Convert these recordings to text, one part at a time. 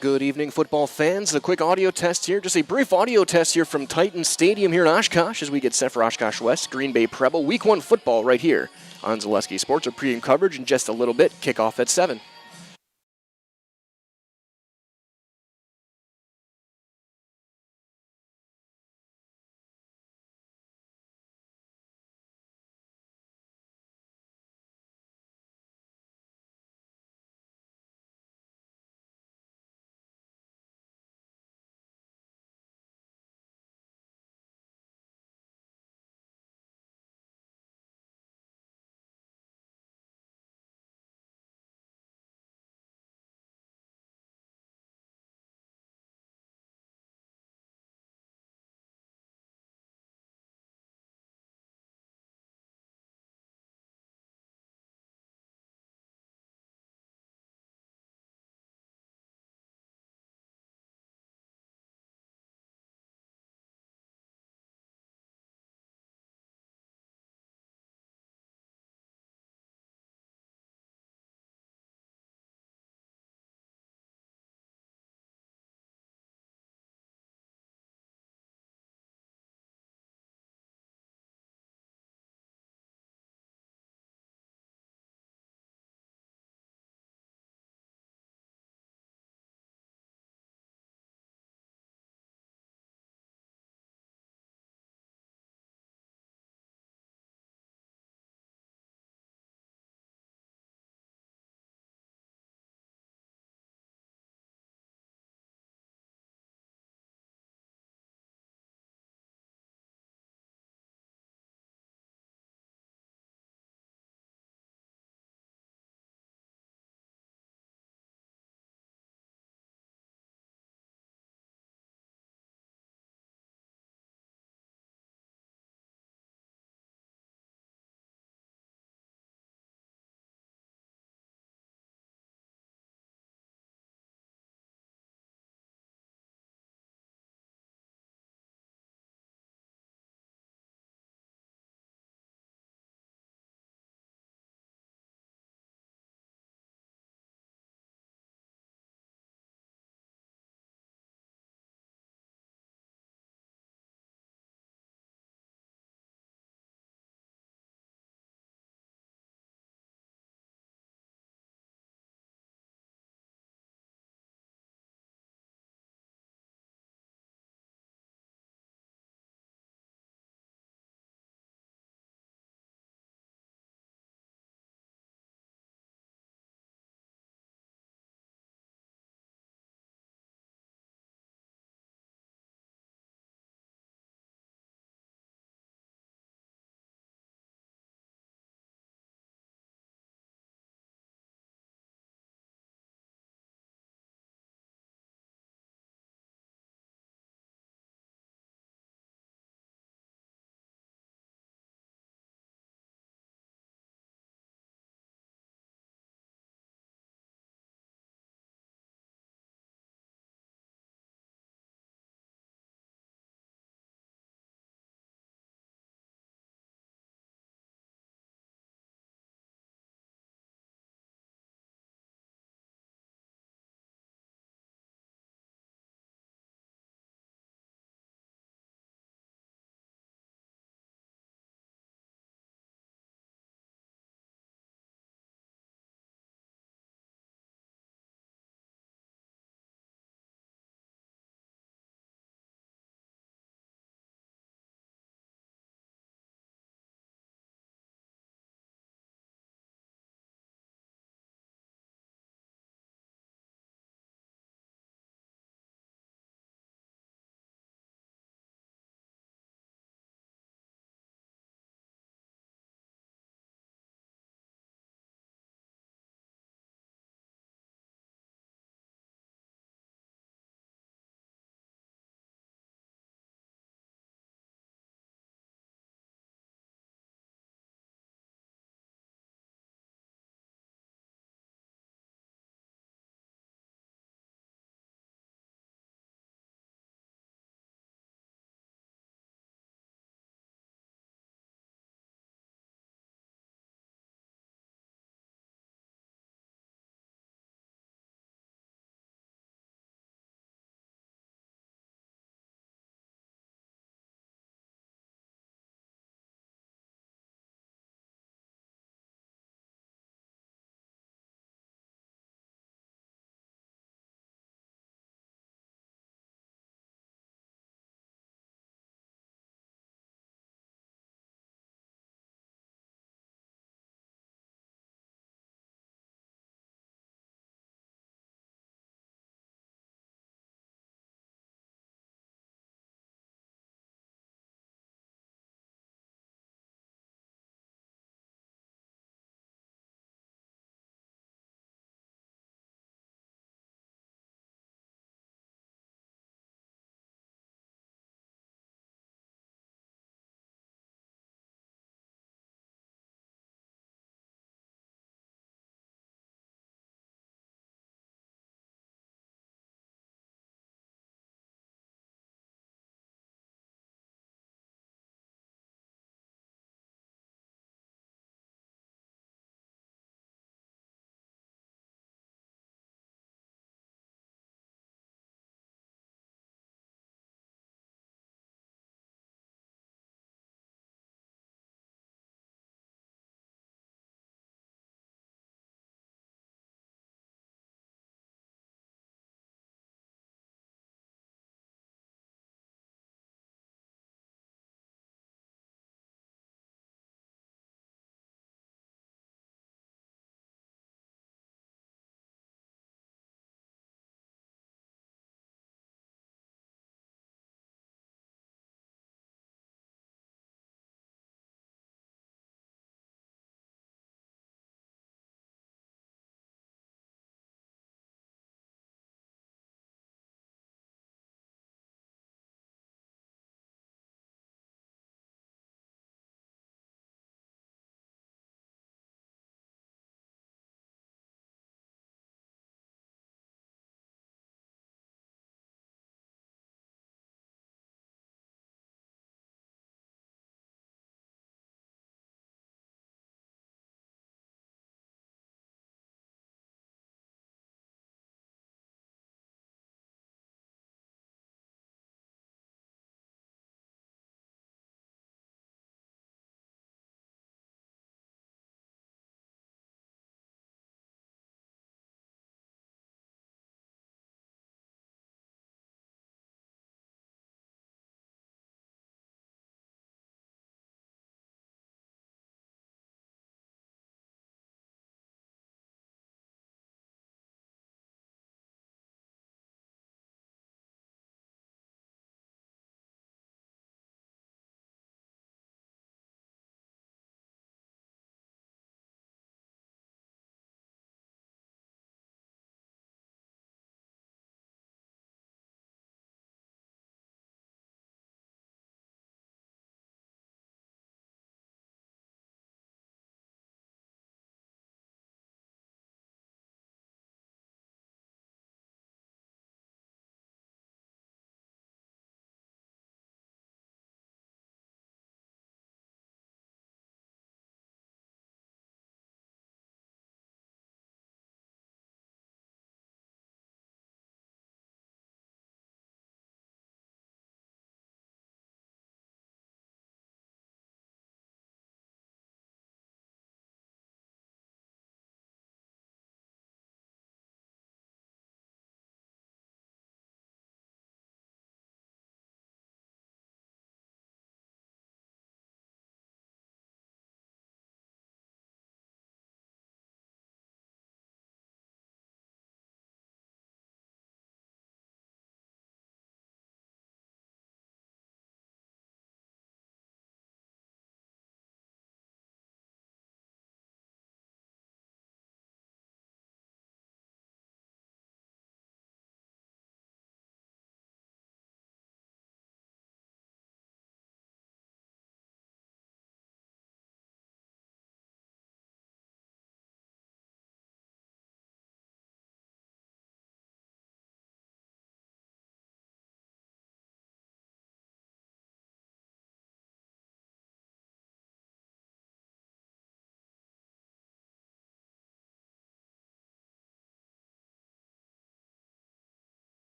Good evening, football fans. A quick audio test here, just a brief audio test here from Titan Stadium here in Oshkosh as we get set for Oshkosh West, Green Bay Preble, Week 1 football right here on Zaleski Sports. Our pregame coverage in just a little bit. Kickoff at 7.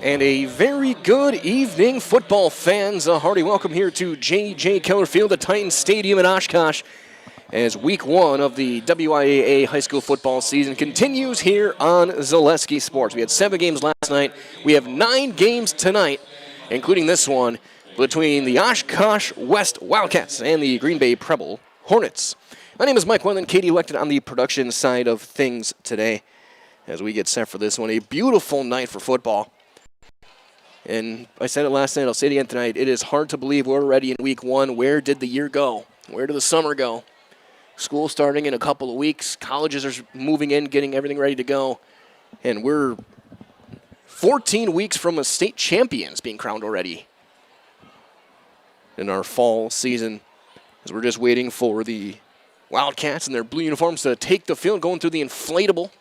And a very good evening, football fans. A hearty welcome here to J.J. Keller Field at Titan Stadium in Oshkosh as week one of the WIAA high school football season continues here on Zaleski Sports. We had 7 games last night. We have 9 games tonight, including this one between the Oshkosh West Wildcats and the Green Bay Preble Hornets. My name is Mike Wendland. Katie elected on the production side of things today as we get set for this one. A beautiful night for football. And I said it last night, I'll say it again tonight. It is hard to believe we're already in week one. Where did the year go? Where did the summer go? School starting in a couple of weeks. Colleges are moving in, getting everything ready to go. And we're 14 weeks from a state champions being crowned already in our fall season, as we're just waiting for the Wildcats in their blue uniforms to take the field, going through the inflatable.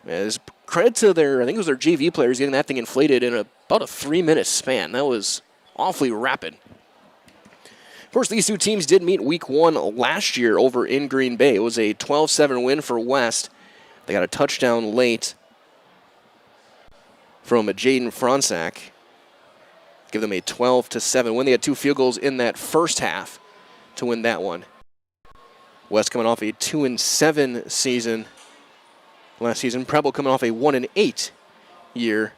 As credit to their, I think it was their JV players getting that thing inflated in about a 3-minute span. That was awfully rapid. Of course, these two teams did meet week one last year over in Green Bay. It was a 12-7 win for West. They got a touchdown late from Jaden Fransak. Give them a 12-7 win. They had 2 field goals in that first half to win that one. West coming off a 2-7 season last season. Preble coming off a 1-8 year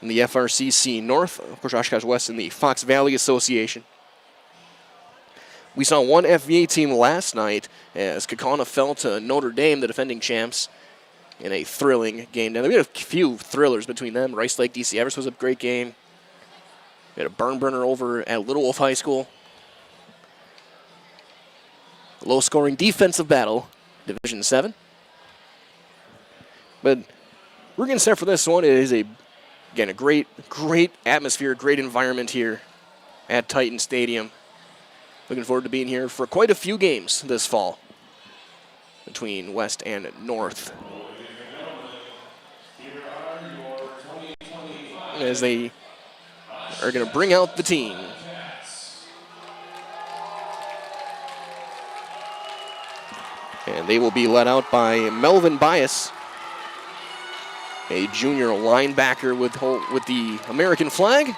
in the FRCC North. Of course, Oshkosh West in the Fox Valley Association. We saw one FVA team last night as Kaukauna fell to Notre Dame, the defending champs, in a thrilling game. Now, we had a few thrillers between them. Rice Lake DC Everest was a great game. We had a burn burner over at Little Wolf High School. Low-scoring defensive battle, Division 7. But we're getting set for this one. It is, again, a great atmosphere, great environment here at Titan Stadium. Looking forward to being here for quite a few games this fall between West and North. As they are going to bring out the team. And they will be led out by Melvin Bias, a junior linebacker with the American flag.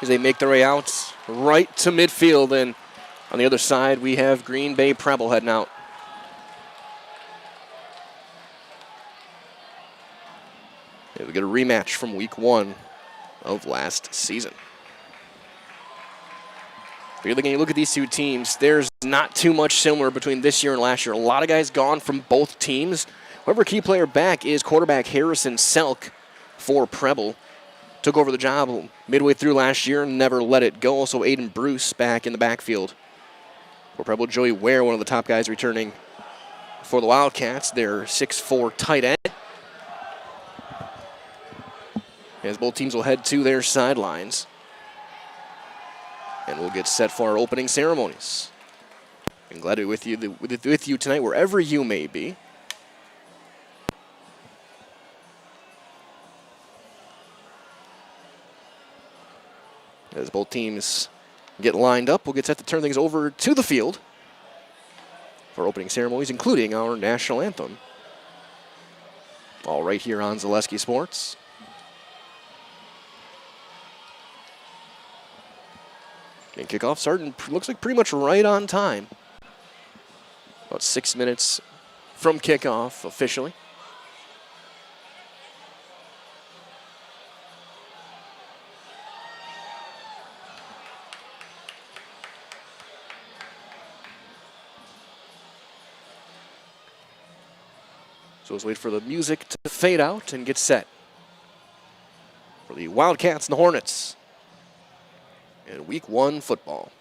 As they make their way out right to midfield. And on the other side, we have Green Bay Preble heading out. We get a rematch from week one of last season. But you look at these two teams, there's not too much similar between this year and last year. A lot of guys gone from both teams. However, key player back is quarterback Harrison Selk for Preble. Took over the job midway through last year and never let it go. Also, Aiden Bruce back in the backfield. For Preble, Joey Ware, one of the top guys returning for the Wildcats, their 6'4" tight end. As both teams will head to their sidelines. And we'll get set for our opening ceremonies. I'm glad to be with you tonight, wherever you may be. As both teams get lined up, we'll get set to turn things over to the field for opening ceremonies, including our national anthem. All right here on Zaleski Sports. And kickoff starting, looks like pretty much right on time. About 6 minutes from kickoff officially. So let's wait for the music to fade out and get set for the Wildcats and the Hornets in week one football.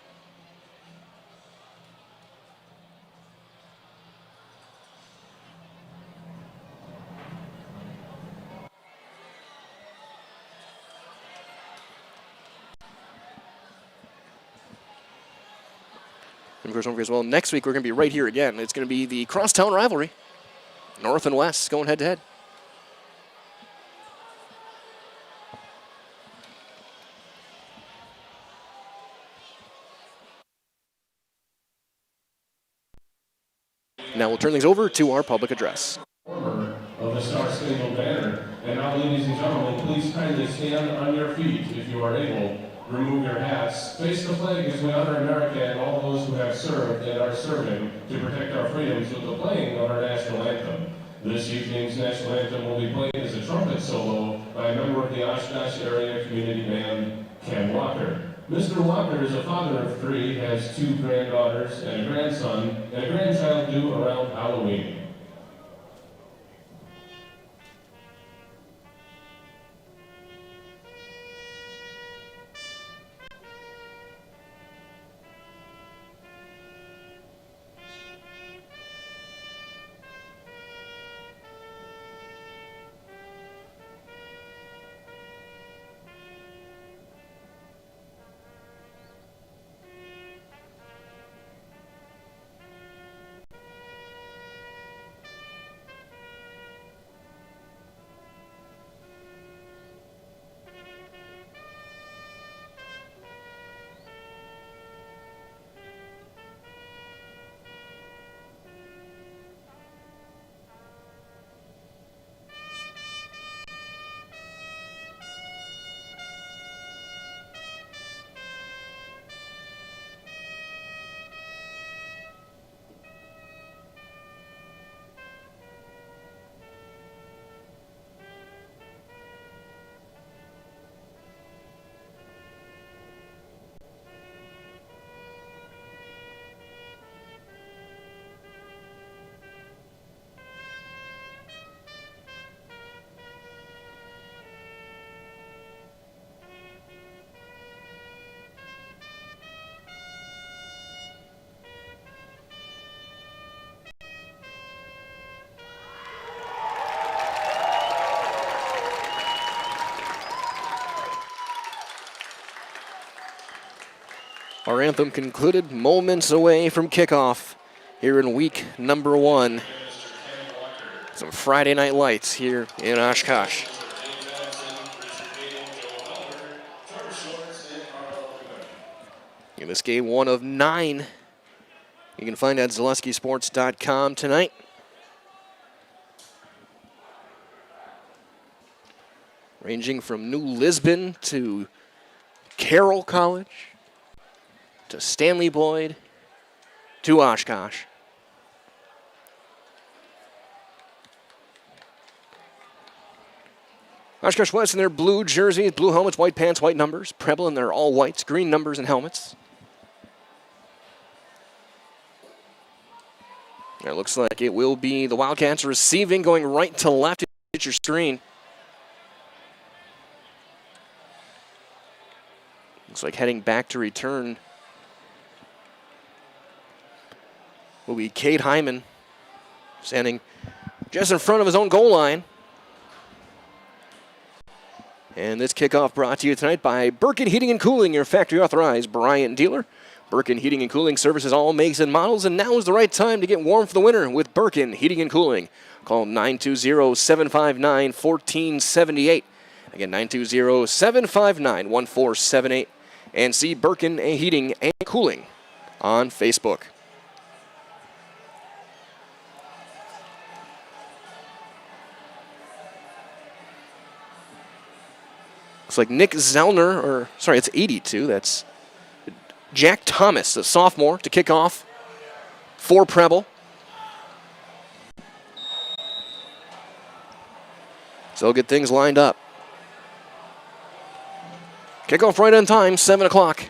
And of course, don't forget as well, next week we're going to be right here again. It's going to be the crosstown rivalry. North and West going head-to-head. Now we'll turn things over to our public address. Star-Spangled Banner. And now, ladies and gentlemen, please kindly stand on your feet if you are able. Remove your hats. Face the flag as we honor America and all those who have served and are serving to protect our freedoms with the playing of our national anthem. This evening's national anthem will be played as a trumpet solo by a member of the Oshkosh Area Community Band, Ken Walker. Mr. Walker is a father of 3, has 2 granddaughters and a grandson, and a grandchild due around Halloween. Our anthem concluded moments away from kickoff here in week number 1. Some Friday night lights here in Oshkosh. In this game, 1 of 9. You can find at ZaleskySports.com tonight. Ranging from New Lisbon to Carroll College, to Stanley Boyd, to Oshkosh. Oshkosh West in their blue jerseys, blue helmets, white pants, white numbers. Preble in their all whites, green numbers and helmets. It looks like it will be the Wildcats receiving, going right to left. Hit your screen. Looks like heading back to return will be Cade Hyman, standing just in front of his own goal line. And this kickoff brought to you tonight by Birkin Heating and Cooling, your factory authorized Bryant dealer. Birkin Heating and Cooling services all makes and models, and now is the right time to get warm for the winter with Birkin Heating and Cooling. Call 920-759-1478. Again, 920-759-1478. And see Birkin Heating and Cooling on Facebook. Looks like Nick Zellner, it's 82. That's Jack Thomas, the sophomore, to kick off for Preble. So they'll get things lined up. Kickoff right on time, 7 o'clock.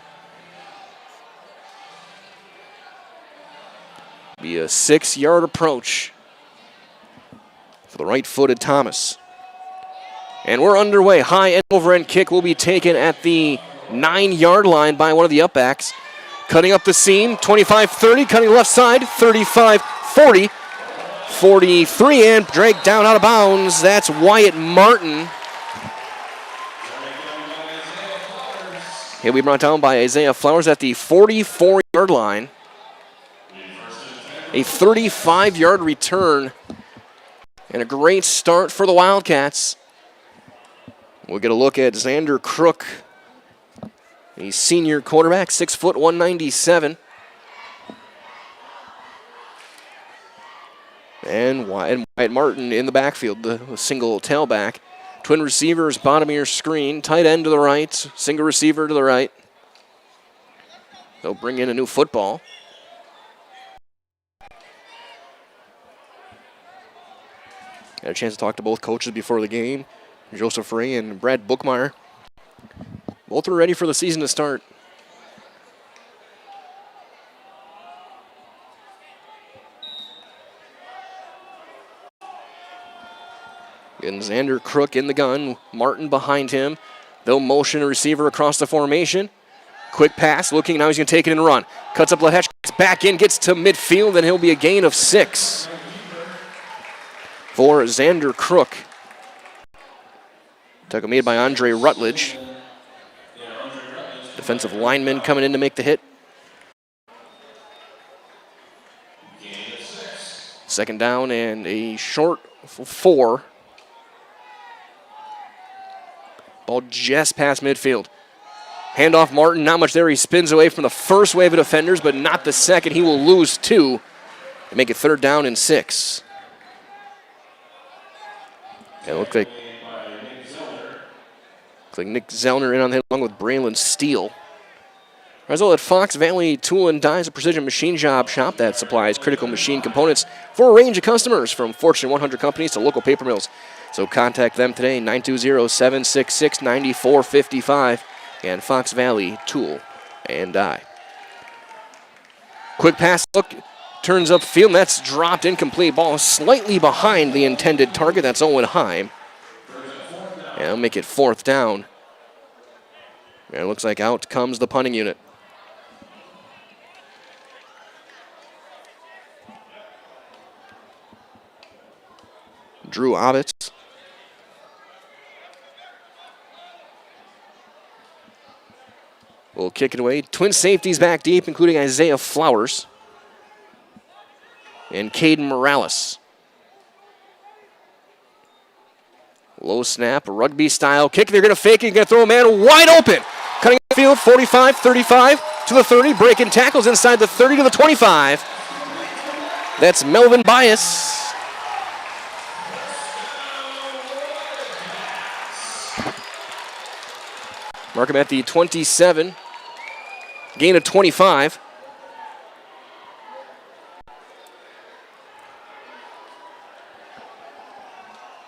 Be a 6-yard approach for the right-footed Thomas. And we're underway. High and over-end kick will be taken at the 9-yard line by one of the upbacks. Cutting up the seam, 25-30, cutting left side, 35-40, 43, and dragged down out of bounds. That's Wyatt Martin. He'll be brought down by Isaiah Flowers at the 44-yard line. A 35-yard return and a great start for the Wildcats. We'll get a look at Xander Crook, a senior quarterback, 6 foot 197. And Wyatt Martin in the backfield, the single tailback. Twin receivers, bottom of your screen. Tight end to the right, single receiver to the right. They'll bring in a new football. Had a chance to talk to both coaches before the game, Joseph Ray and Brad Bookmeyer. Both are ready for the season to start. And Xander Crook in the gun, Martin behind him. They'll motion a receiver across the formation. Quick pass, looking, now he's going to take it and run. Cuts up Lehech, back in, gets to midfield, and he'll be a gain of 6 for Xander Crook. Tackle made by Andre Rutledge. Defensive lineman coming in to make the hit. Second down and a short 4. Ball just past midfield. Handoff Martin, not much there. He spins away from the first wave of defenders, but not the second. He will lose 2 and make it third down and 6. It looks like Nick Zellner in on the hit along with Braylon Steele. Result at Fox Valley Tool and Dies, a precision machine job shop that supplies critical machine components for a range of customers, from Fortune 100 companies to local paper mills. So contact them today, 920-766-9455, and Fox Valley Tool and Die. Quick pass look, turns upfield, and that's dropped incomplete. Ball slightly behind the intended target. That's Owen Heim. And they'll make it fourth down. And it looks like out comes the punting unit. Drew Ovitz. Will kick it away. Twin safeties back deep, including Isaiah Flowers and Caden Morales. Low snap, rugby style kick. They're going to fake it. Going to throw a man wide open. Cutting the field, 45, 35 to the 30. Breaking tackles inside the 30 to the 25. That's Melvin Bias. Mark him at the 27. Gain of 25.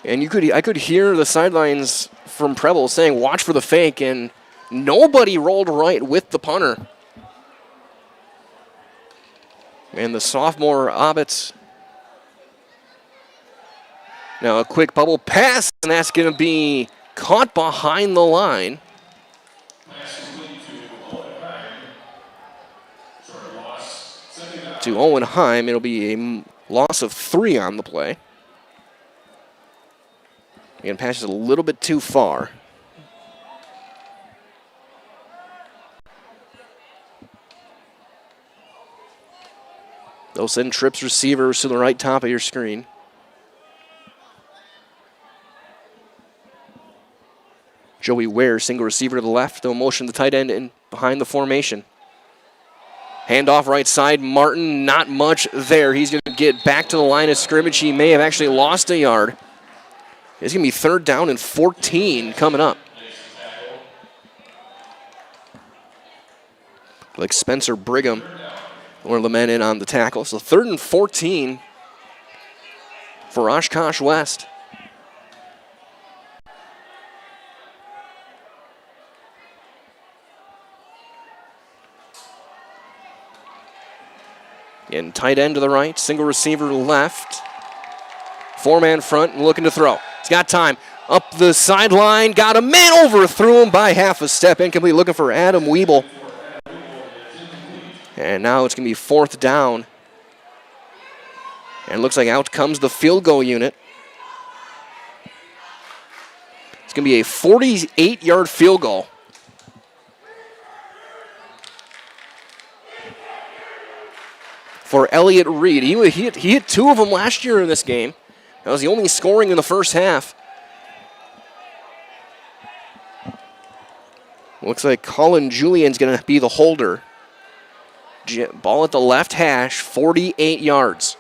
And I could hear the sidelines from Preble saying, watch for the fake, and nobody rolled right with the punter. And the sophomore Ovitz. Now a quick bubble pass, and that's going to be caught behind the line. To Owen Heim, it'll be a loss of 3 on the play. Again, passes a little bit too far. They'll send trips receivers to the right top of your screen. Joey Ware, single receiver to the left. They'll motion the tight end in behind the formation. Handoff right side, Martin, not much there. He's going to get back to the line of scrimmage. He may have actually lost a yard. It's going to be third down and 14 coming up. Like Spencer Brigham, one of the men in on the tackle. So third and 14 for Oshkosh West. And tight end to the right, single receiver left. 4-man front and looking to throw. He's got time. Up the sideline, got a man over, threw him by half a step. Incomplete, looking for Adam Wiebel. And now it's going to be fourth down. And it looks like out comes the field goal unit. It's going to be a 48-yard field goal. For Elliott Reed. He hit 2 of them last year in this game. That was the only scoring in the first half. Looks like Colin Julian's going to be the holder. Ball at the left hash, 48 yards.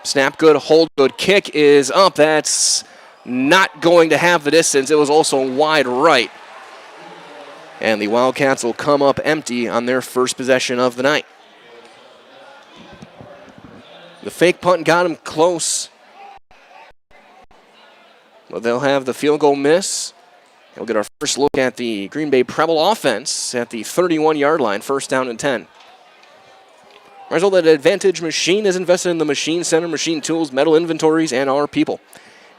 Snap good, hold good, kick is up. That's not going to have the distance. It was also wide right. And the Wildcats will come up empty on their first possession of the night. The fake punt got them close. But they'll have the field goal miss. We'll get our first look at the Green Bay Preble offense at the 31-yard line, first down and 10. As well, that Advantage Machine is invested in the Machine Center, machine tools, metal inventories, and our people.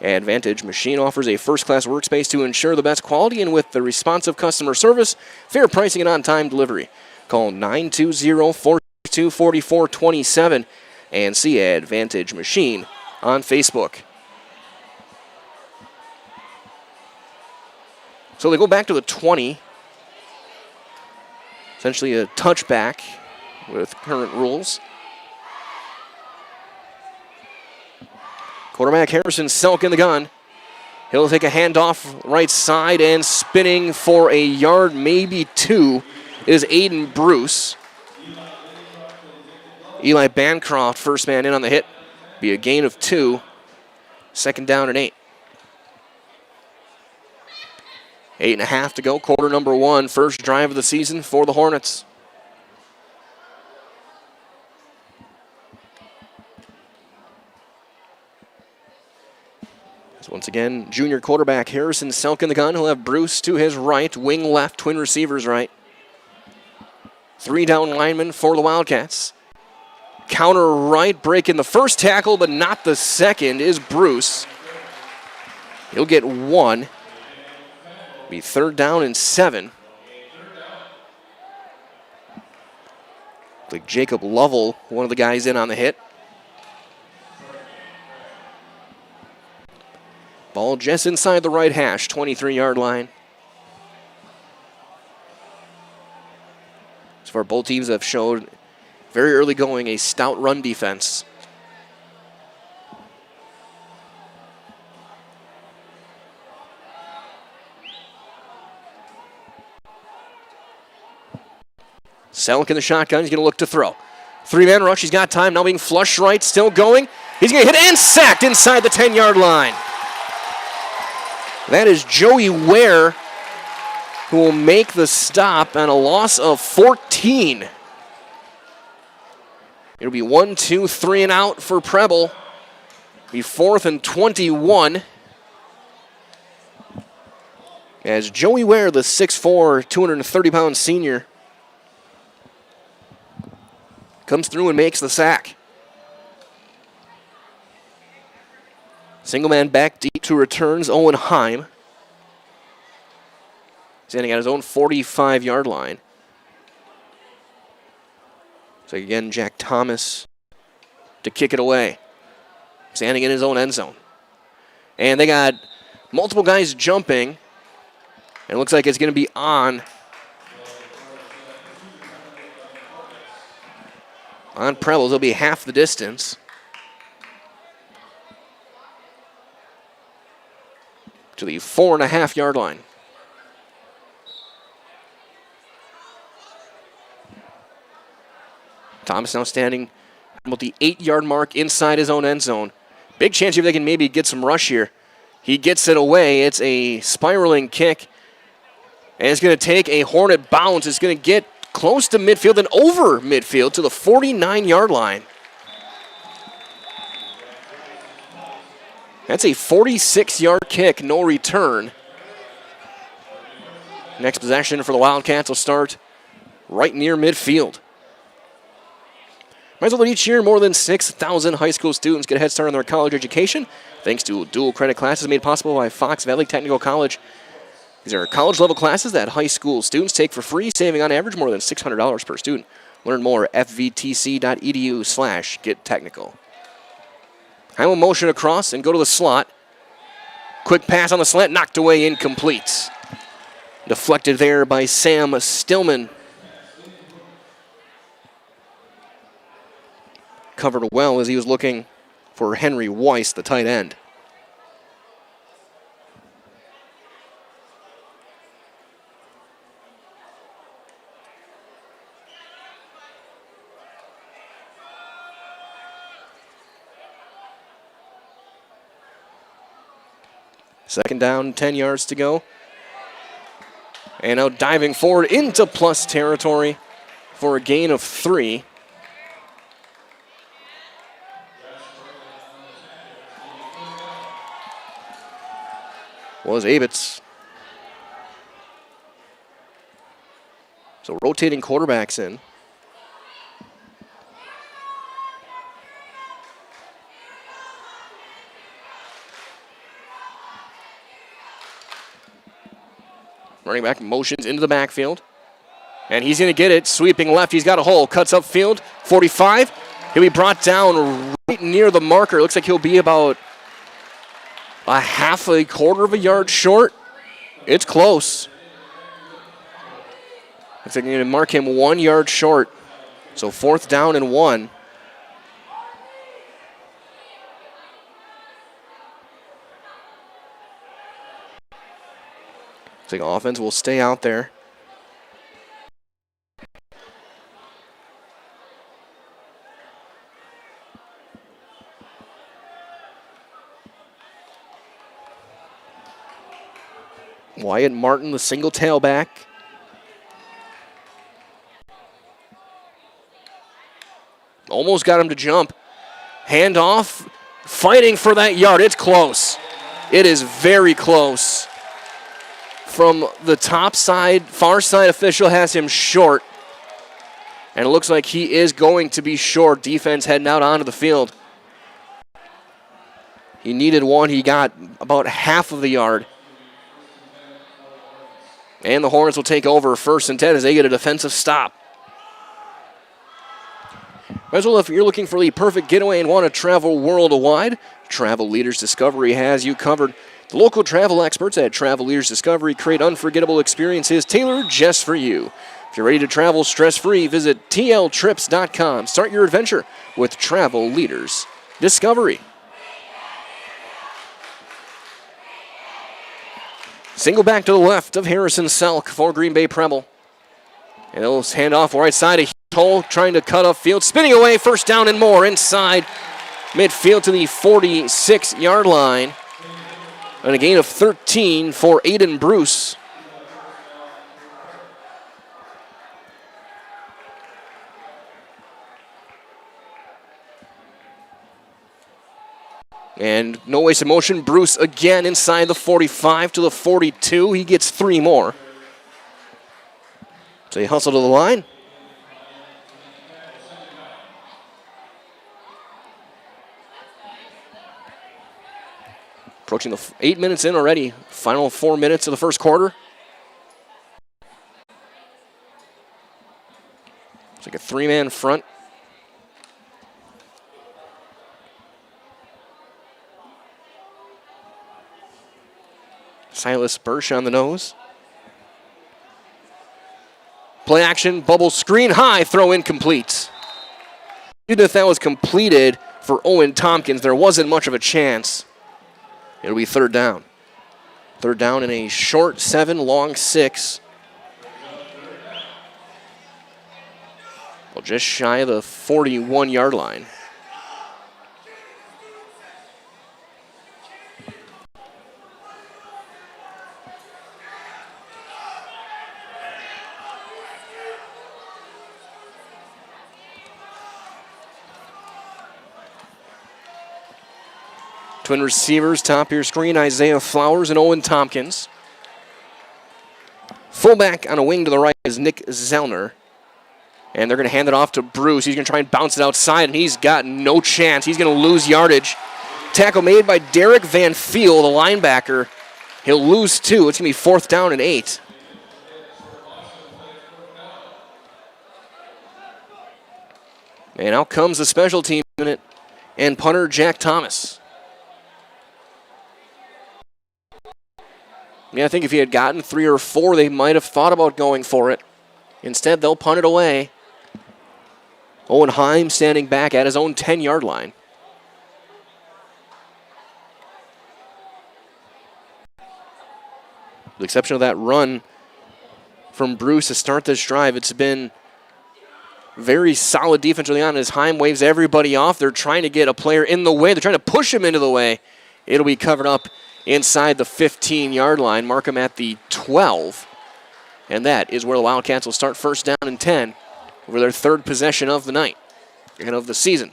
Advantage Machine offers a first-class workspace to ensure the best quality and with the responsive customer service, fair pricing, and on-time delivery. Call 920-422-4427 and see Advantage Machine on Facebook. So they go back to the 20. Essentially a touchback with current rules. Quarterback Harrison Selk in the gun. He'll take a handoff right side and spinning for a yard, maybe two, is Aiden Bruce. Eli Bancroft, first man in on the hit. Be a gain of 2. Second down and 8. 8.5 to go, quarter number 1, first drive of the season for the Hornets. So once again, junior quarterback Harrison Selk in the gun. He'll have Bruce to his right, wing left, twin receivers right. 3 down linemen for the Wildcats. Counter right, breaking the first tackle, but not the second, is Bruce. He'll get 1. Be third down and 7. Like Jacob Lovell, one of the guys in on the hit. Ball just inside the right hash, 23-yard line. So far, both teams have showed very early going a stout run defense. Selk in the shotgun. He's going to look to throw. 3-man rush. He's got time. Now being flush right. Still going. He's going to hit and sacked inside the 10-yard line. That is Joey Ware, who will make the stop on a loss of 14. It'll be 1, 2, 3 and out for Preble. Be 4th and 21. As Joey Ware, the 6'4", 230-pound senior, comes through and makes the sack. Single man back deep to returns Owen Heim. Standing at his own 45-yard line. So again, Jack Thomas to kick it away. Standing in his own end zone. And they got multiple guys jumping. And it looks like it's going to be on Preble. It'll be half the distance. To the 4.5-yard line. Thomas now standing about the 8-yard mark inside his own end zone. Big chance here they can maybe get some rush here. He gets it away. It's a spiraling kick. And it's going to take a Hornet bounce. It's going to get close to midfield and over midfield to the 49-yard line. That's a 46-yard kick, no return. Next possession for the Wildcats will start right near midfield. Might as well each year, more than 6,000 high school students get a head start on their college education thanks to dual credit classes made possible by Fox Valley Technical College. These are college-level classes that high school students take for free, saving on average more than $600 per student. Learn more at fvtc.edu/gettechnical. High will motion across and go to the slot. Quick pass on the slant, knocked away, incomplete. Deflected there by Sam Stillman. Covered well as he was looking for Henry Weiss, the tight end. Second down, 10 yards to go. And now diving forward into plus territory for a gain of 3. Was Abitz. So rotating quarterbacks in. Running back motions into the backfield. And he's going to get it. Sweeping left. He's got a hole. Cuts upfield. 45. He'll be brought down right near the marker. Looks like he'll be about a quarter of a yard short. It's close. Looks like they're going to mark him 1 yard short. So 4th down and 1. Looks like offense will stay out there. Wyatt Martin, the single tailback. Almost got him to jump. Handoff, fighting for that yard. It's close. It is very close. From the top side, far side official has him short. And it looks like he is going to be short. Defense heading out onto the field. He needed one. He got about half of the yard. And the Hornets will take over 1st and 10 as they get a defensive stop. As well, if you're looking for the perfect getaway and want to travel worldwide, Travel Leaders Discovery has you covered. The local travel experts at Travel Leaders Discovery create unforgettable experiences tailored just for you. If you're ready to travel stress-free, visit tltrips.com. Start your adventure with Travel Leaders Discovery. Single back to the left of Harrison Selk for Green Bay Preble. And they'll hand off right side of Hole, trying to cut off field, spinning away, 1st down and more inside midfield to the 46-yard line. And a gain of 13 for Aiden Bruce. And no wasted motion. Bruce again inside the 45 to the 42. He gets 3 more. So he hustled to the line. Approaching the 8 minutes in already. Final 4 minutes of the first quarter. It's like a 3-man front. Silas Bursch on the nose. Play action, bubble screen, high, throw incomplete. Even if that was completed for Owen Tompkins, there wasn't much of a chance. It'll be 3rd down. 3rd down in a short 7, long 6. Well, just shy of the 41-yard line. Twin receivers, top of your screen, Isaiah Flowers and Owen Tompkins. Fullback on a wing to the right is Nick Zellner. And they're going to hand it off to Bruce. He's going to try and bounce it outside, and he's got no chance. He's going to lose yardage. Tackle made by Derek Van Fiel, the linebacker. He'll lose 2. It's going to be 4th down and 8. And out comes the special team unit and punter Jack Thomas. Yeah, I think if he had gotten 3 or 4, they might have thought about going for it. Instead, they'll punt it away. Owen Heim standing back at his own 10-yard line. With the exception of that run from Bruce to start this drive, it's been very solid defense early on as Heim waves everybody off. They're trying to get a player in the way. They're trying to push him into the way. It'll be covered up inside the 15-yard line. Mark them at the 12. And that is where the Wildcats will start first down and 10 over their third possession of the night and of the season.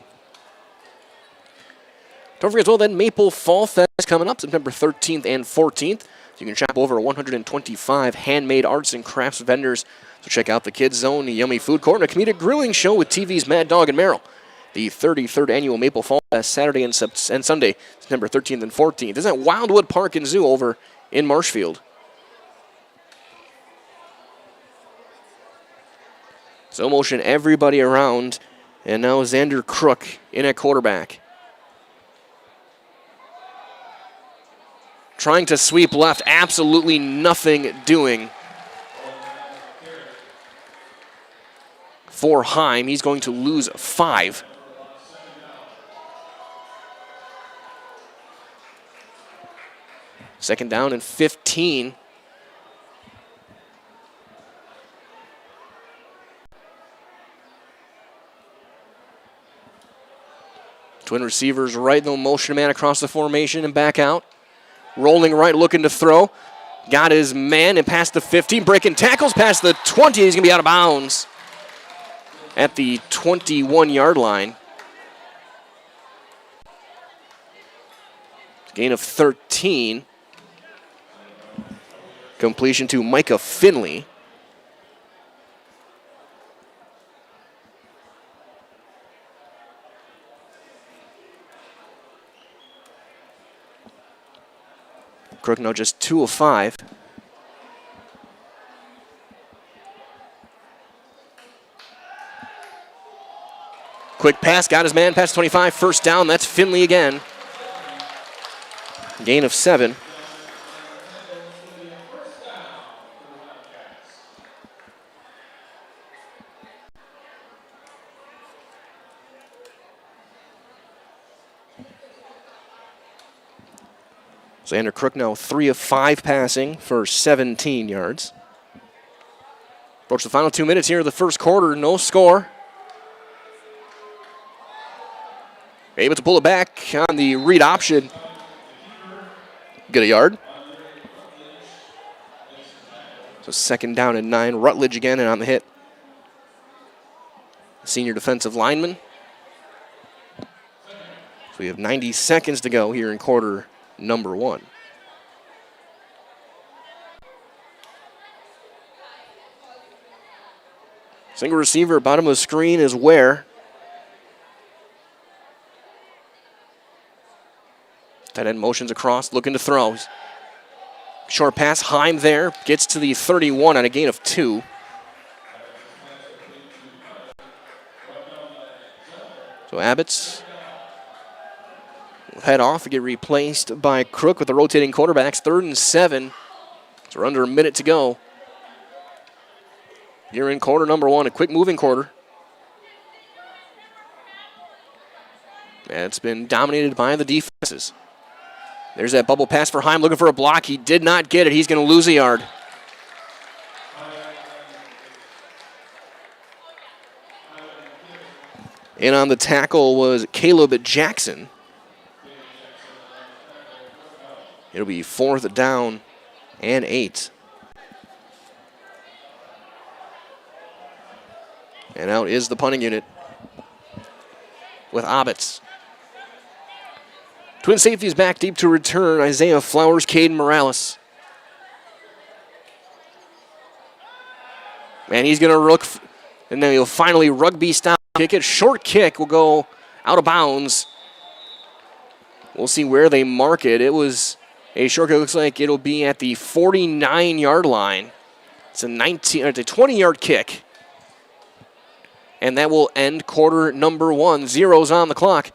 Don't forget as well, then Maple Fall Fest coming up September 13th and 14th. You can shop over 125 handmade arts and crafts vendors. So check out the Kids Zone, the Yummy Food Court, and a comedic grilling show with TV's Mad Dog and Merrill. The 33rd annual Maple Fall Fest, Saturday and Sunday, September 13th and 14th. This is at Wildwood Park and Zoo over in Marshfield. So motion everybody around, and now Xander Crook in at quarterback. Trying to sweep left, absolutely nothing doing for Heim. He's going to lose 5. Second down and 15. Twin receivers right, they'll motion man across the formation and back out. Rolling right, looking to throw. Got his man and past the 15, breaking tackles past the 20. He's going to be out of bounds at the 21-yard line. Gain of 13. Completion to Micah Finley. Crook now just 2 of 5. Quick pass, got his man past 25, first down. That's Finley again. Gain of 7. Xander Crook now 3 of 5 passing for 17 yards. Approach the final 2 minutes here of the first quarter, no score. Able to pull it back on the read option. Get a yard. So second down and 9. Rutledge again and on the hit. Senior defensive lineman. So we have 90 seconds to go here in quarter number 1. Single receiver, bottom of the screen is Ware. Tight end motions across, looking to throw. Short pass, Heim there, gets to the 31 on a gain of 2. So Abbott's will head off and get replaced by Crook with the rotating quarterbacks. 3rd and 7. So we're under a minute to go. Here in quarter number 1, a quick moving quarter. And it's been dominated by the defenses. There's that bubble pass for Heim, looking for a block. He did not get it. He's going to lose a yard. And on the tackle was Caleb Jackson. It'll be 4th down and 8. And out is the punting unit with Obbitz. Twin safeties back deep to return. Isaiah Flowers, Caden Morales. And he's going to look, and then he'll finally rugby style kick it. Short kick will go out of bounds. We'll see where they mark it. It was a short kick. Looks like it'll be at the 49-yard line. It's a 20-yard kick. And that will end quarter number 1. 0's on the clock.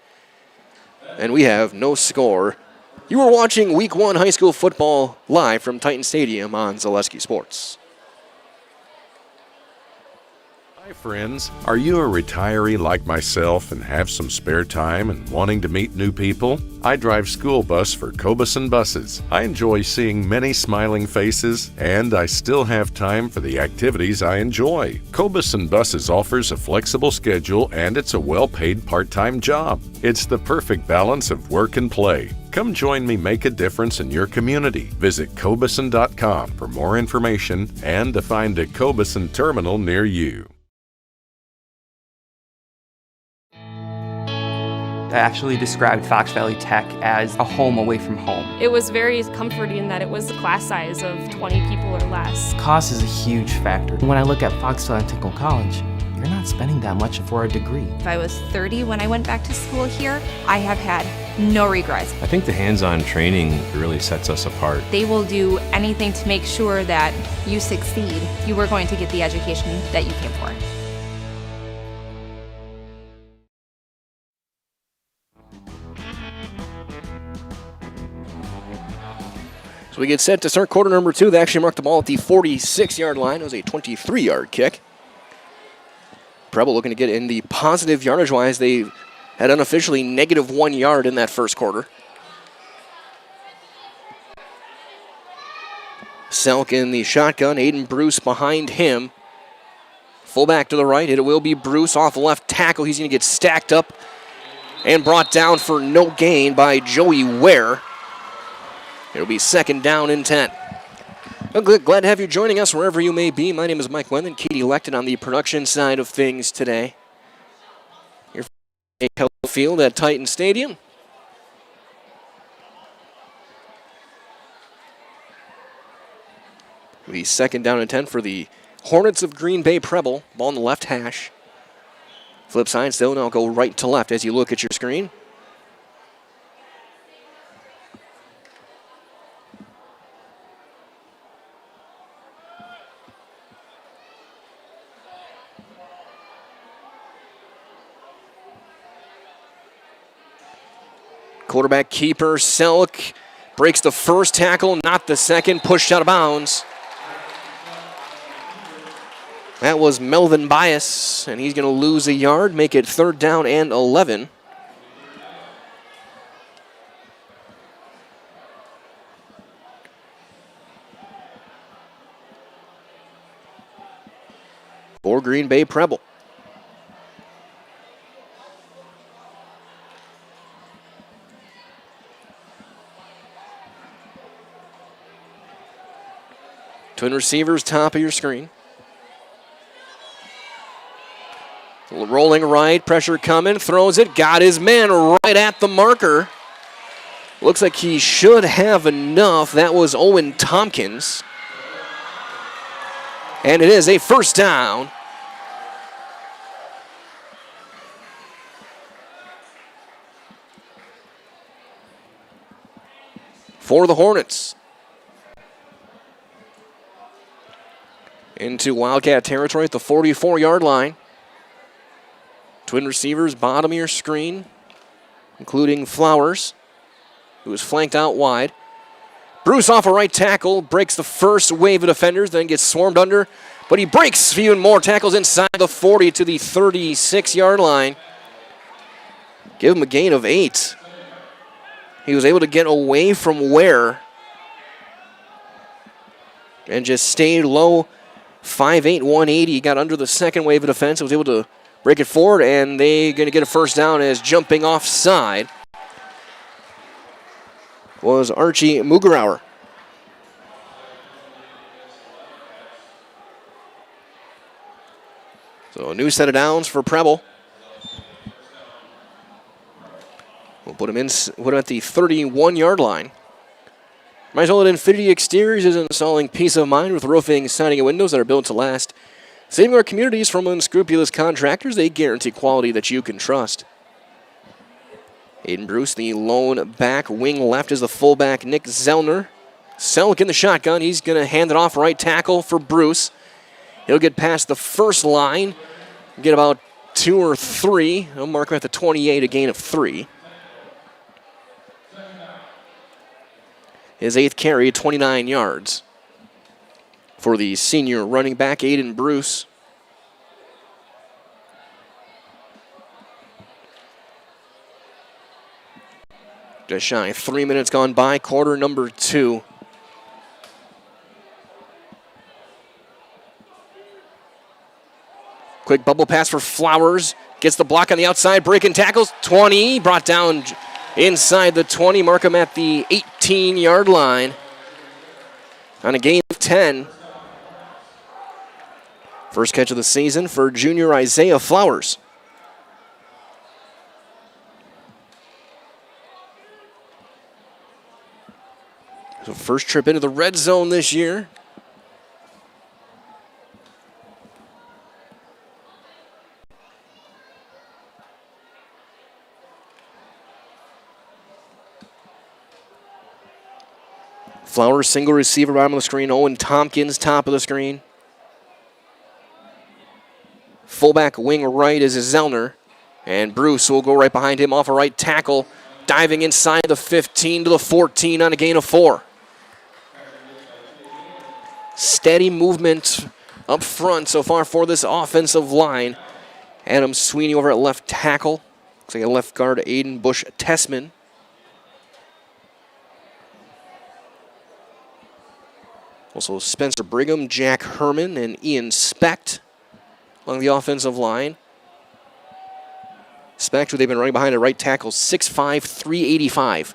And we have no score. You are watching Week 1 high school football live from Titan Stadium on Zaleski Sports. Hi friends, are you a retiree like myself and have some spare time and wanting to meet new people? I drive school bus for Cobeson Buses. I enjoy seeing many smiling faces, and I still have time for the activities I enjoy. Cobeson Buses offers a flexible schedule, and it's a well-paid part-time job. It's the perfect balance of work and play. Come join me make a difference in your community. Visit Cobeson.com for more information and to find a Cobeson terminal near you. I actually described Fox Valley Tech as a home away from home. It was very comforting that it was a class size of 20 people or less. Cost is a huge factor. When I look at Fox Valley Technical College, you're not spending that much for a degree. If I was 30 when I went back to school here, I have had no regrets. I think the hands-on training really sets us apart. They will do anything to make sure that you succeed. You are going to get the education that you came for. So we get set to start quarter number 2. They actually marked the ball at the 46-yard line. It was a 23-yard kick. Preble looking to get in the positive yardage-wise. They had unofficially negative 1 yard in that first quarter. Selk in the shotgun. Aiden Bruce behind him. Fullback to the right. It will be Bruce off left tackle. He's going to get stacked up and brought down for no gain by Joey Ware. It'll be second down and 10. Well, glad to have you joining us wherever you may be. My name is Mike Wendland, Katie Lecton on the production side of things today. Here from the field at Titan Stadium. It'll be second down and 10 for the Hornets of Green Bay Preble. Ball on the left hash. Flip side still, now go right to left as you look at your screen. Quarterback keeper Selk breaks the first tackle, not the second, pushed out of bounds. That was Melvin Bias, and he's going to lose a yard, make it third down and 11. For Green Bay Preble. Twin receivers, top of your screen. Rolling right, pressure coming, throws it, got his man right at the marker. Looks like he should have enough. That was Owen Tompkins. And it is a first down. For the Hornets. Into Wildcat territory at the 44-yard line. Twin receivers, bottom of your screen, including Flowers, who is flanked out wide. Bruce off a right tackle, breaks the first wave of defenders, then gets swarmed under, but he breaks even more tackles inside the 40 to the 36-yard line. Give him a gain of 8. He was able to get away from Ware and just stayed low. 5'8", 180. He got under the second wave of defense. Was able to break it forward, and they're going to get a first down as jumping offside was Archie Mugerauer. So a new set of downs for Preble. We'll put him at the 31-yard line. Maisel Infinity Exteriors is installing peace of mind with roofing, siding, and windows that are built to last. Saving our communities from unscrupulous contractors, they guarantee quality that you can trust. Aiden Bruce, the lone back, wing left is the fullback, Nick Zellner. Selk in the shotgun. He's going to hand it off right tackle for Bruce. He'll get past the first line, get about 2 or 3. He'll mark him at the 28, a gain of 3. His 8th carry, 29 yards. For the senior running back, Aiden Bruce. Just shy, 3 minutes gone by, quarter number 2. Quick bubble pass for Flowers. Gets the block on the outside, breaking tackles. 20, brought down inside the 20, mark him at the 18-yard line on a gain of 10. First catch of the season for junior Isaiah Flowers. So first trip into the red zone this year. Flowers, single receiver, bottom of the screen. Owen Tompkins, top of the screen. Fullback wing right is Zellner. And Bruce will go right behind him off a right tackle. Diving inside the 15 to the 14 on a gain of 4. Steady movement up front so far for this offensive line. Adam Sweeney over at left tackle. Looks like a left guard, Aiden Bush-Tessman. Also Spencer Brigham, Jack Herman, and Ian Specht along the offensive line. Specht, who they've been running behind at right tackle, 6'5", 385.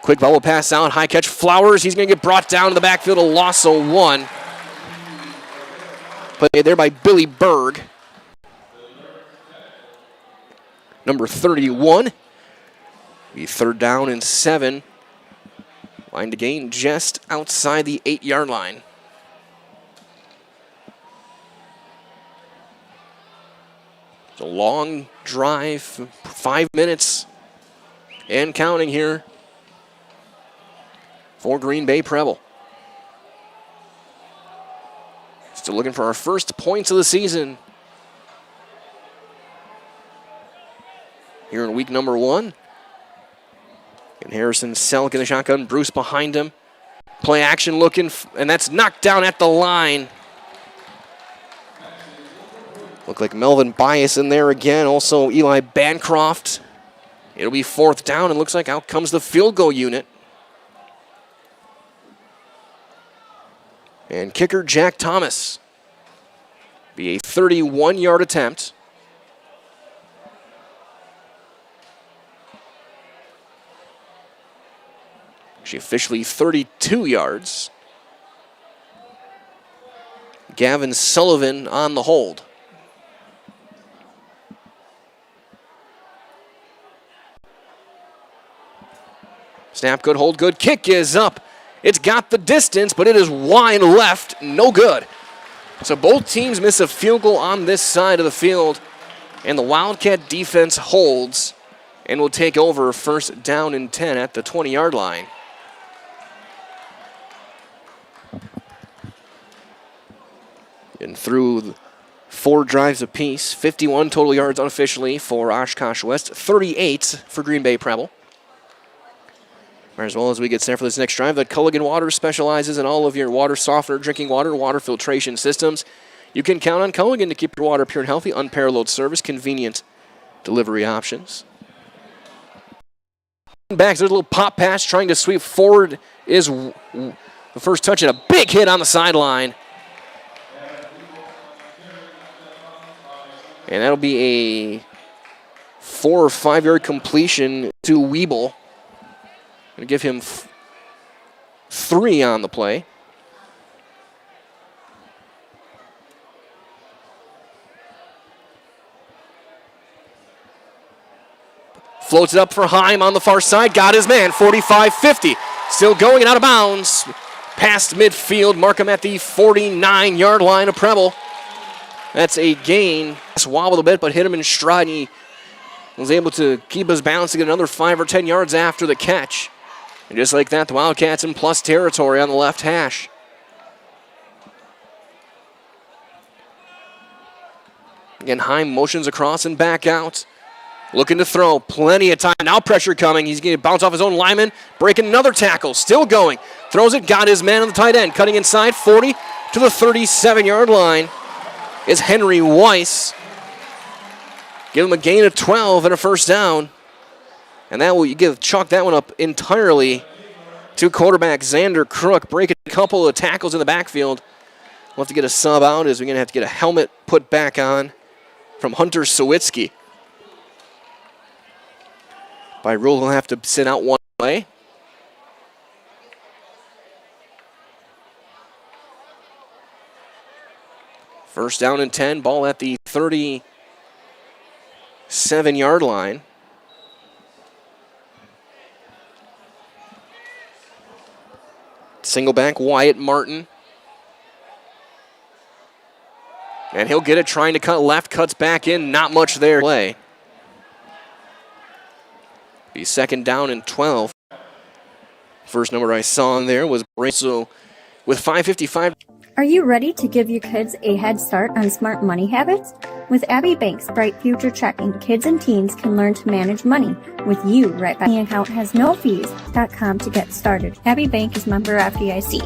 Quick bubble pass out, high catch, Flowers. He's going to get brought down to the backfield, a loss of 1. Played there by Billy Berg. Number 31. Be third down and 7. Line to gain just outside the 8-yard line. It's a long drive, 5 minutes and counting here for Green Bay Preble. Still looking for our first points of the season here in week number 1. And Harrison Selk in the shotgun, Bruce behind him. Play action looking, and that's knocked down at the line. Look like Melvin Bias in there again. Also Eli Bancroft. It'll be 4th down, and looks like out comes the field goal unit. And kicker Jack Thomas. Be a 31-yard attempt. Actually officially 32 yards. Gavin Sullivan on the hold. Snap, good, hold, good. Kick is up. It's got the distance, but it is wide left. No good. So both teams miss a field goal on this side of the field, and the Wildcat defense holds and will take over first down and 10 at the 20-yard line. And through 4 drives apiece, 51 total yards unofficially for Oshkosh West, 38 for Green Bay Preble. As well as we get set for this next drive, the Culligan Water specializes in all of your water softener, drinking water, water filtration systems. You can count on Culligan to keep your water pure and healthy, unparalleled service, convenient delivery options. Back, there's a little pop pass trying to sweep forward is the first touch and a big hit on the sideline. And that'll be a 4 or 5 yard completion to Weeble. Going to give him 3 on the play. Floats it up for Heim on the far side. Got his man, 45-50. Still going and out of bounds. Past midfield, mark him at the 49-yard line of Preble. That's a gain. Just wobbled a bit, but hit him in stride. He was able to keep his balance to get another 5 or 10 yards after the catch. And just like that, the Wildcats in plus territory on the left hash. Again, Heim motions across and back out. Looking to throw. Plenty of time. Now pressure coming. He's going to bounce off his own lineman. Breaking another tackle. Still going. Throws it. Got his man on the tight end. Cutting inside. 40 to the 37-yard line is Henry Weiss. Give him a gain of 12 and a first down. And that will chalk that one up entirely to quarterback Xander Crook. Breaking a couple of tackles in the backfield. We'll have to get a sub out as we're going to have to get a helmet put back on from Hunter Sawitsky. By rule, he'll have to sit out one play. First down and 10, ball at the 37-yard line. Single back, Wyatt Martin. And he'll get it, trying to cut left, cuts back in, not much there. Play. Be second down and 12. First number I saw in there was Brazo with 5:55. Are you ready to give your kids a head start on smart money habits? With Abbey Bank's Bright Future Checking, kids and teens can learn to manage money with you right back. The account has no fees. .com to get started. Abbey Bank is member FDIC.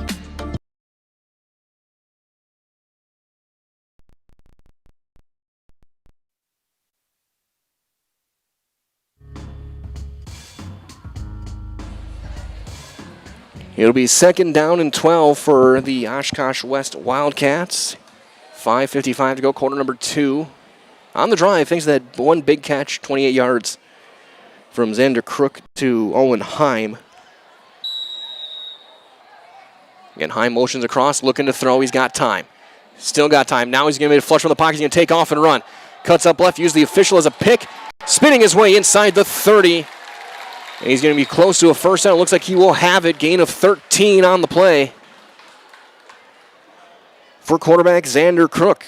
It'll be second down and 12 for the Oshkosh West Wildcats. 5:55 to go, quarter number 2. On the drive, thanks to that one big catch, 28 yards from Xander Crook to Owen Heim. Again, Heim motions across, looking to throw. He's got time. Still got time. Now he's going to make a flush from the pocket. He's going to take off and run. Cuts up left, use the official as a pick. Spinning his way inside the 30. And he's going to be close to a first down. It looks like he will have it. Gain of 13 on the play for quarterback Xander Crook.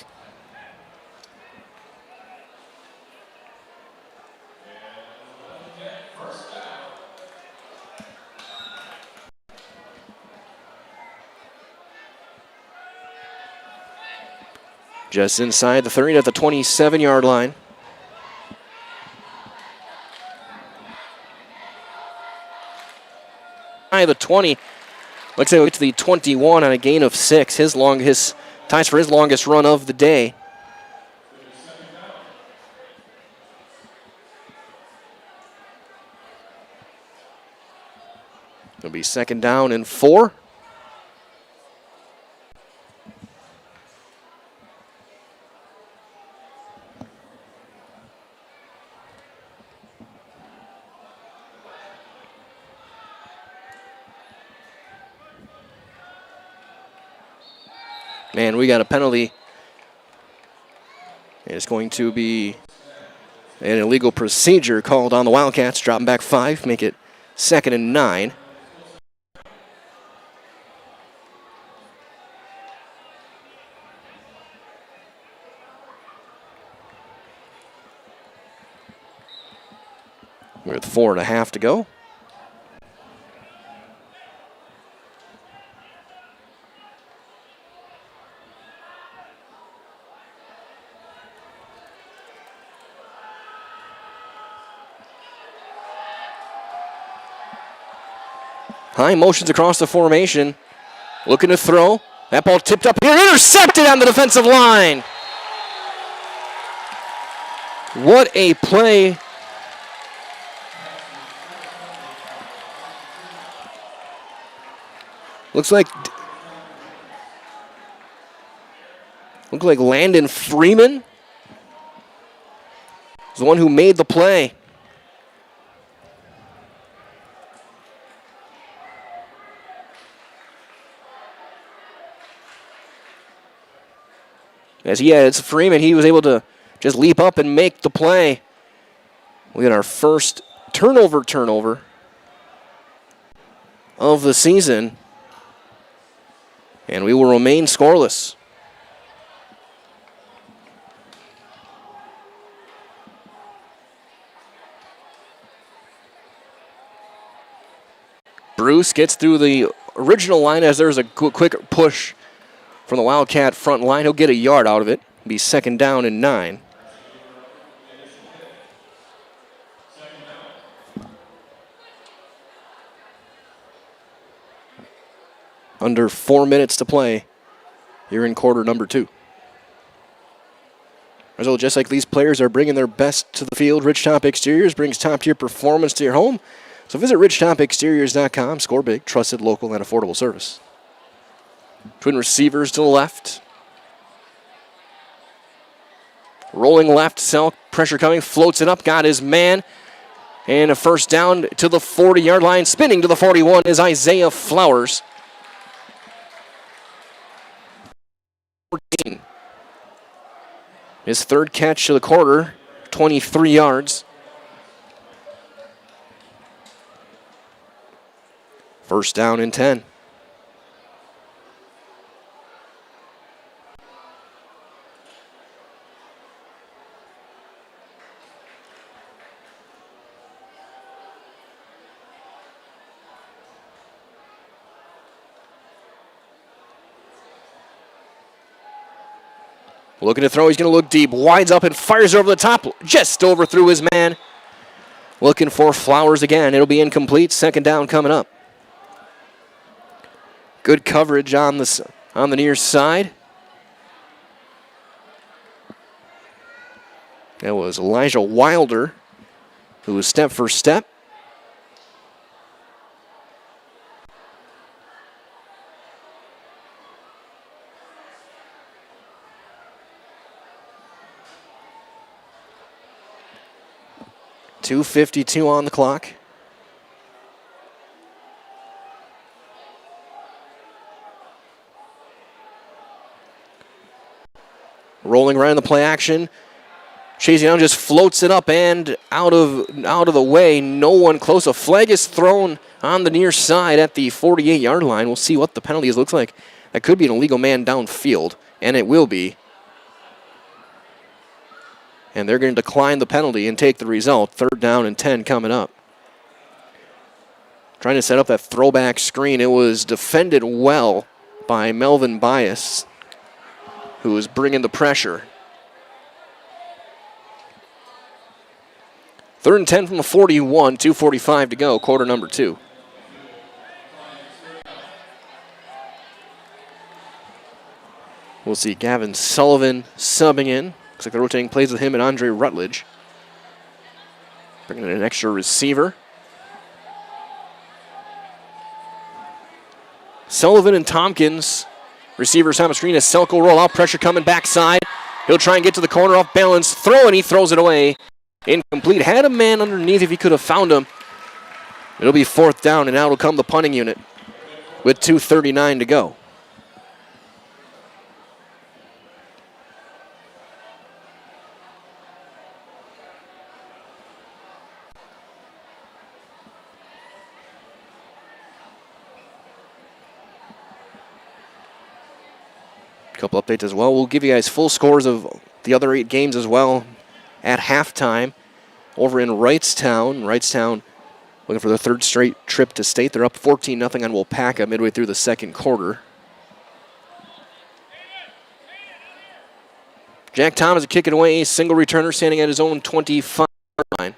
Just inside the 30 at the 27-yard line. The 20. Looks like we'll get to the 21 on a gain of 6. His ties for his longest run of the day. It'll be second down and 4. Man, we got a penalty. It's going to be an illegal procedure called on the Wildcats. Dropping back 5, make it second and 9. With 4.5 to go. High motions across the formation. Looking to throw. That ball tipped up here. Intercepted on the defensive line. What a play. Looks like Landon Freeman is the one who made the play. It's Freeman. He was able to just leap up and make the play. We got our first turnover of the season. And we will remain scoreless. Bruce gets through the original line as there's a quick push from the Wildcat front line. He'll get a yard out of it. It'll be second down and 9. Under 4 minutes to play here in quarter number 2. So just like these players are bringing their best to the field, Ridgetop Exteriors brings top-tier performance to your home. So visit ridgetopexteriors.com. Score big, trusted, local, and affordable service. Twin receivers to the left. Rolling left, Selk, pressure coming, floats it up, got his man. And a first down to the 40-yard line. Spinning to the 41 is Isaiah Flowers. 14. His third catch of the quarter, 23 yards. First down and 10. Looking to throw, he's going to look deep, winds up and fires over the top, just overthrew his man. Looking for Flowers again, it'll be incomplete, second down coming up. Good coverage on the near side. That was Elijah Wilder, who was step for step. .252 on the clock. Rolling right in the play action. Chasing down, just floats it up and out of the way. No one close. A flag is thrown on the near side at the 48-yard line. We'll see what the penalty is. Looks like that could be an illegal man downfield, and it will be. And they're going to decline the penalty and take the result. Third down and 10 coming up. Trying to set up that throwback screen. It was defended well by Melvin Bias, who was bringing the pressure. Third and 10 from the 41, 2:45 to go, quarter number 2. We'll see Gavin Sullivan subbing in. Looks like they're rotating plays with him and Andre Rutledge. Bringing in an extra receiver. Sullivan and Tompkins. Receivers on the screen as Selko roll out. Pressure coming backside. He'll try and get to the corner off balance. Throw, and he throws it away. Incomplete. Had a man underneath if he could have found him. It'll be fourth down, and now will come the punting unit with 2:39 to go. Couple updates as well. We'll give you guys full scores of the other 8 games as well at halftime over in Wrightstown. Wrightstown looking for their third straight trip to state. They're up 14-0 on Wapaka midway through the second quarter. Jack Thomas kicking away, a single returner standing at his own 25-yard line.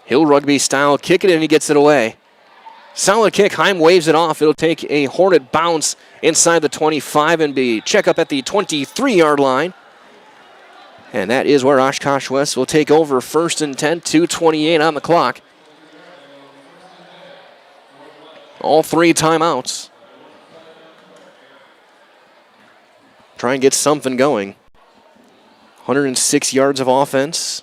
Hill rugby style, kick it and he gets it away. Solid kick. Heim waves it off. It'll take a Hornet bounce inside the 25 and be check up at the 23-yard line. And that is where Oshkosh West will take over first and 10, 2:28 on the clock. All 3 timeouts. Try and get something going. 106 yards of offense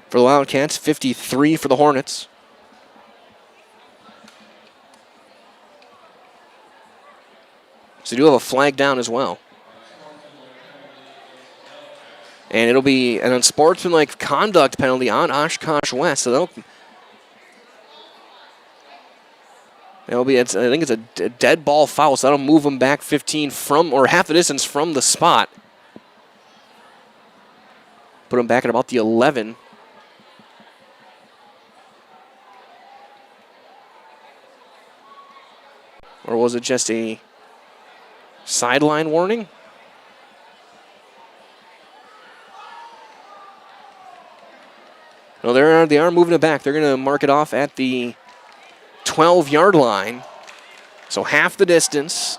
for the Wildcats, 53 for the Hornets. So you do have a flag down as well. And it'll be an unsportsmanlike conduct penalty on Oshkosh West. So that'll be, I think it's a dead ball foul, so that'll move them back 15 from, or half the distance from the spot. Put them back at about the 11. Or was it just a sideline warning? No, they are moving it back. They're going to mark it off at the 12-yard line. So half the distance.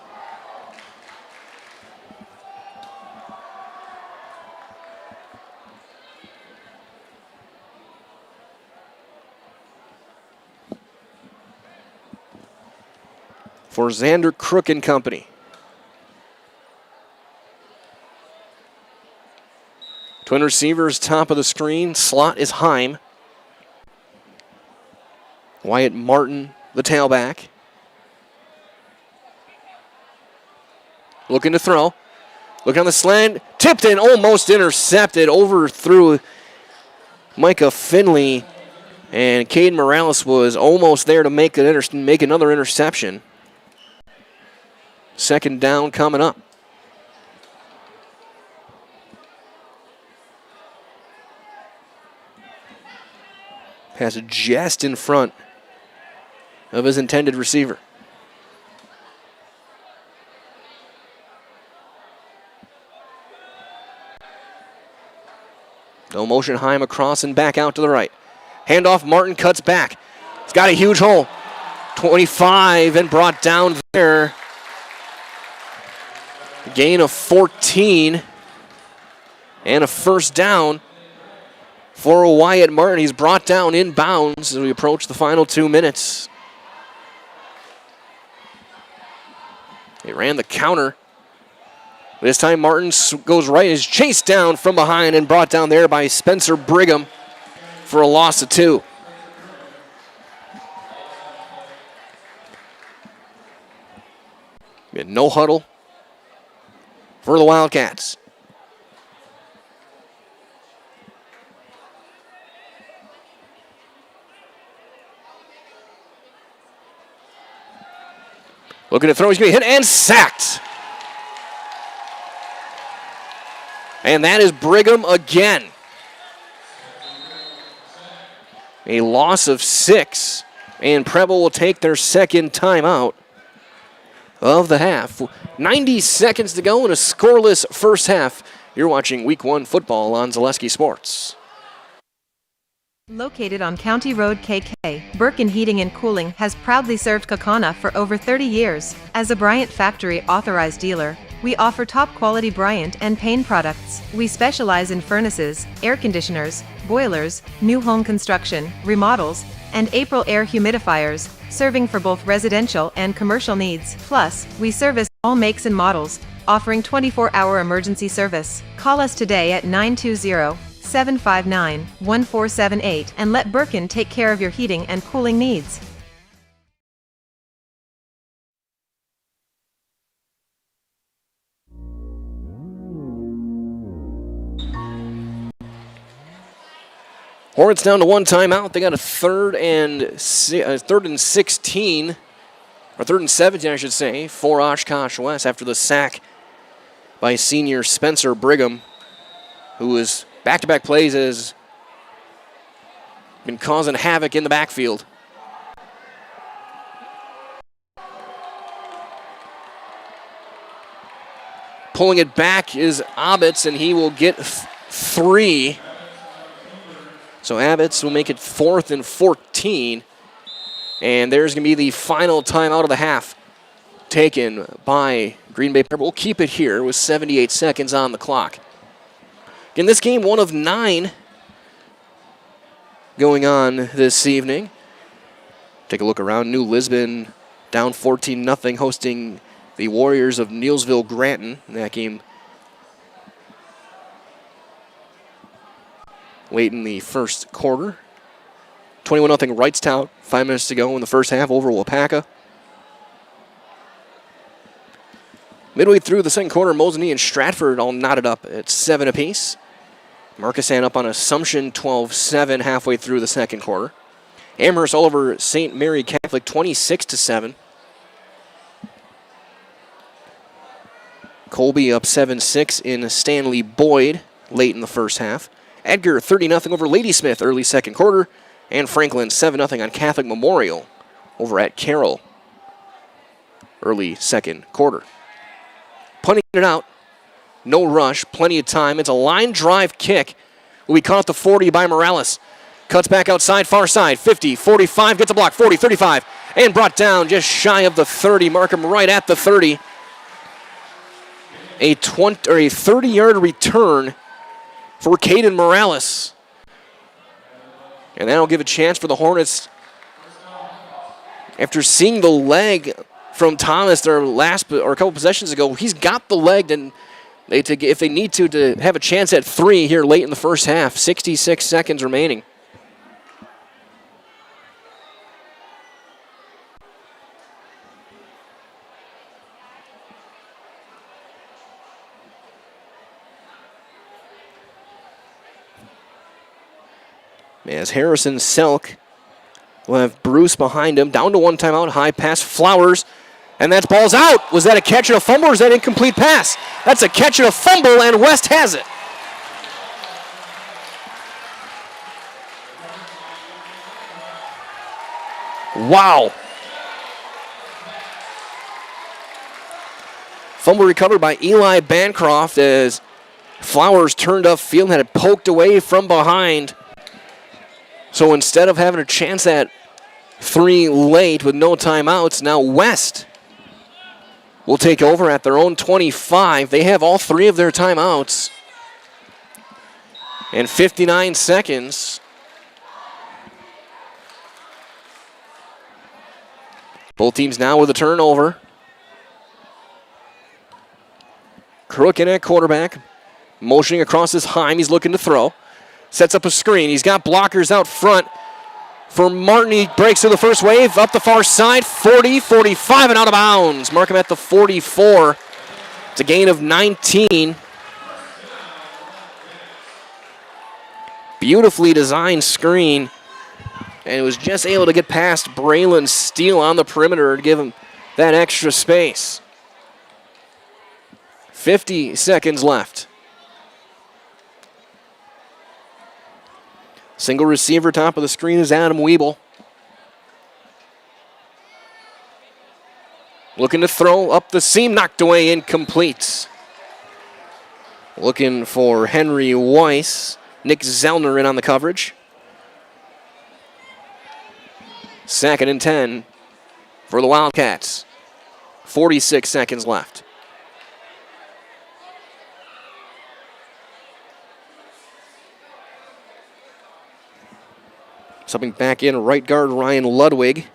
For Xander Crook and company. Twin receivers, top of the screen. Slot is Heim. Wyatt Martin, the tailback. Looking to throw. Looking on the slant. Tipped in, almost intercepted. Overthrew Micah Finley. And Caden Morales was almost there to make another interception. Second down coming up. Pass just in front of his intended receiver. No motion, Heim across and back out to the right. Handoff, Martin cuts back. He's got a huge hole. 25 and brought down there. Gain of 14 and a first down for Wyatt Martin. He's brought down inbounds as we approach the final 2 minutes. They ran the counter. This time Martin goes right, is chased down from behind and brought down there by Spencer Brigham for a loss of 2. No huddle for the Wildcats. Looking to throw, he's going to hit and sacked. And that is Brigham again. A loss of 6, and Preble will take their second timeout of the half. 90 seconds to go in a scoreless first half. You're watching Week 1 football on Zaleski Sports. Located on County Road KK, Birkin Heating and Cooling has proudly served Kaukauna for over 30 years. As a Bryant Factory authorized dealer, we offer top-quality Bryant and Payne products. We specialize in furnaces, air conditioners, boilers, new home construction, remodels, and April air humidifiers, serving for both residential and commercial needs. Plus, we service all makes and models, offering 24-hour emergency service. Call us today at 920-759-1478 and let Birkin take care of your heating and cooling needs. Hornets down to 1 timeout. They got a third and 16, or third and 17, I should say, for Oshkosh West after the sack by senior Spencer Brigham, who is back-to-back plays has been causing havoc in the backfield. Pulling it back is Abitz, and he will get 3. So Abitz will make it 4th and 14. And there's going to be the final timeout of the half taken by Green Bay Preble. We'll keep it here with 78 seconds on the clock. In this game, 1 of 9 going on this evening. Take a look around. New Lisbon down 14-0, hosting the Warriors of Neilsville Granton in that game late in the first quarter. 21-0 Wrightstown, 5 minutes to go in the first half over Wapaka. Midway through the second quarter, Mosinee and Stratford all knotted up at 7 apiece. Markesan up on Assumption 12-7 halfway through the second quarter. Amherst all over St. Mary Catholic 26-7. Colby up 7-6 in Stanley Boyd late in the first half. Edgar 30-0 over Ladysmith early second quarter. And Franklin 7-0 on Catholic Memorial over at Carroll early second quarter. Punting it out. No rush. Plenty of time. It's a line drive kick. Will be caught at the 40 by Morales. Cuts back outside, far side. 50, 45, gets a block. 40, 35. And brought down just shy of the 30. Mark him right at the 30. A 30-yard return for Caden Morales. And that'll give a chance for the Hornets. After seeing the leg from Thomas a couple possessions ago, he's got the leg and if they need to have a chance at 3 here late in the first half. 66 seconds remaining. As Harrison Selk will have Bruce behind him. Down to 1 timeout. High pass. Flowers. And that ball's out. Was that a catch and a fumble or is that an incomplete pass? That's a catch and a fumble, and West has it. Wow. Fumble recovered by Eli Bancroft as Flowers turned upfield and had it poked away from behind. So instead of having a chance at 3 late with no timeouts, now West will take over at their own 25. They have all 3 of their timeouts. And 59 seconds. Both teams now with a turnover. Crook in at quarterback. Motioning across his Heim. He's looking to throw. Sets up a screen. He's got blockers out front. For Martin, he breaks through the first wave, up the far side, 40, 45, and out of bounds. Mark him at the 44. It's a gain of 19. Beautifully designed screen. And it was just able to get past Braylon Steele on the perimeter to give him that extra space. 50 seconds left. Single receiver, top of the screen is Adam Wiebel. Looking to throw up the seam, knocked away, incomplete. Looking for Henry Weiss. Nick Zellner in on the coverage. 2nd and 10 for the Wildcats. 46 seconds left. Something back in, right guard Ryan Ludwig.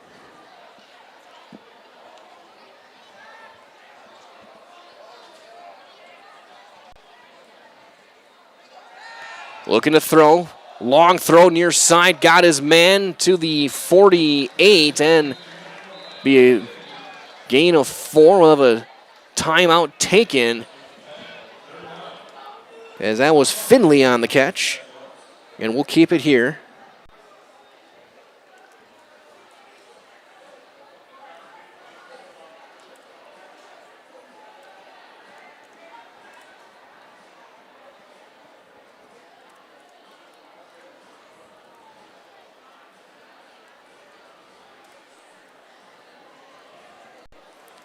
Looking to throw. Long throw near side. Got his man to the 48 and be a gain of 4. We'll have a timeout taken. As that was Finley on the catch. And we'll keep it here.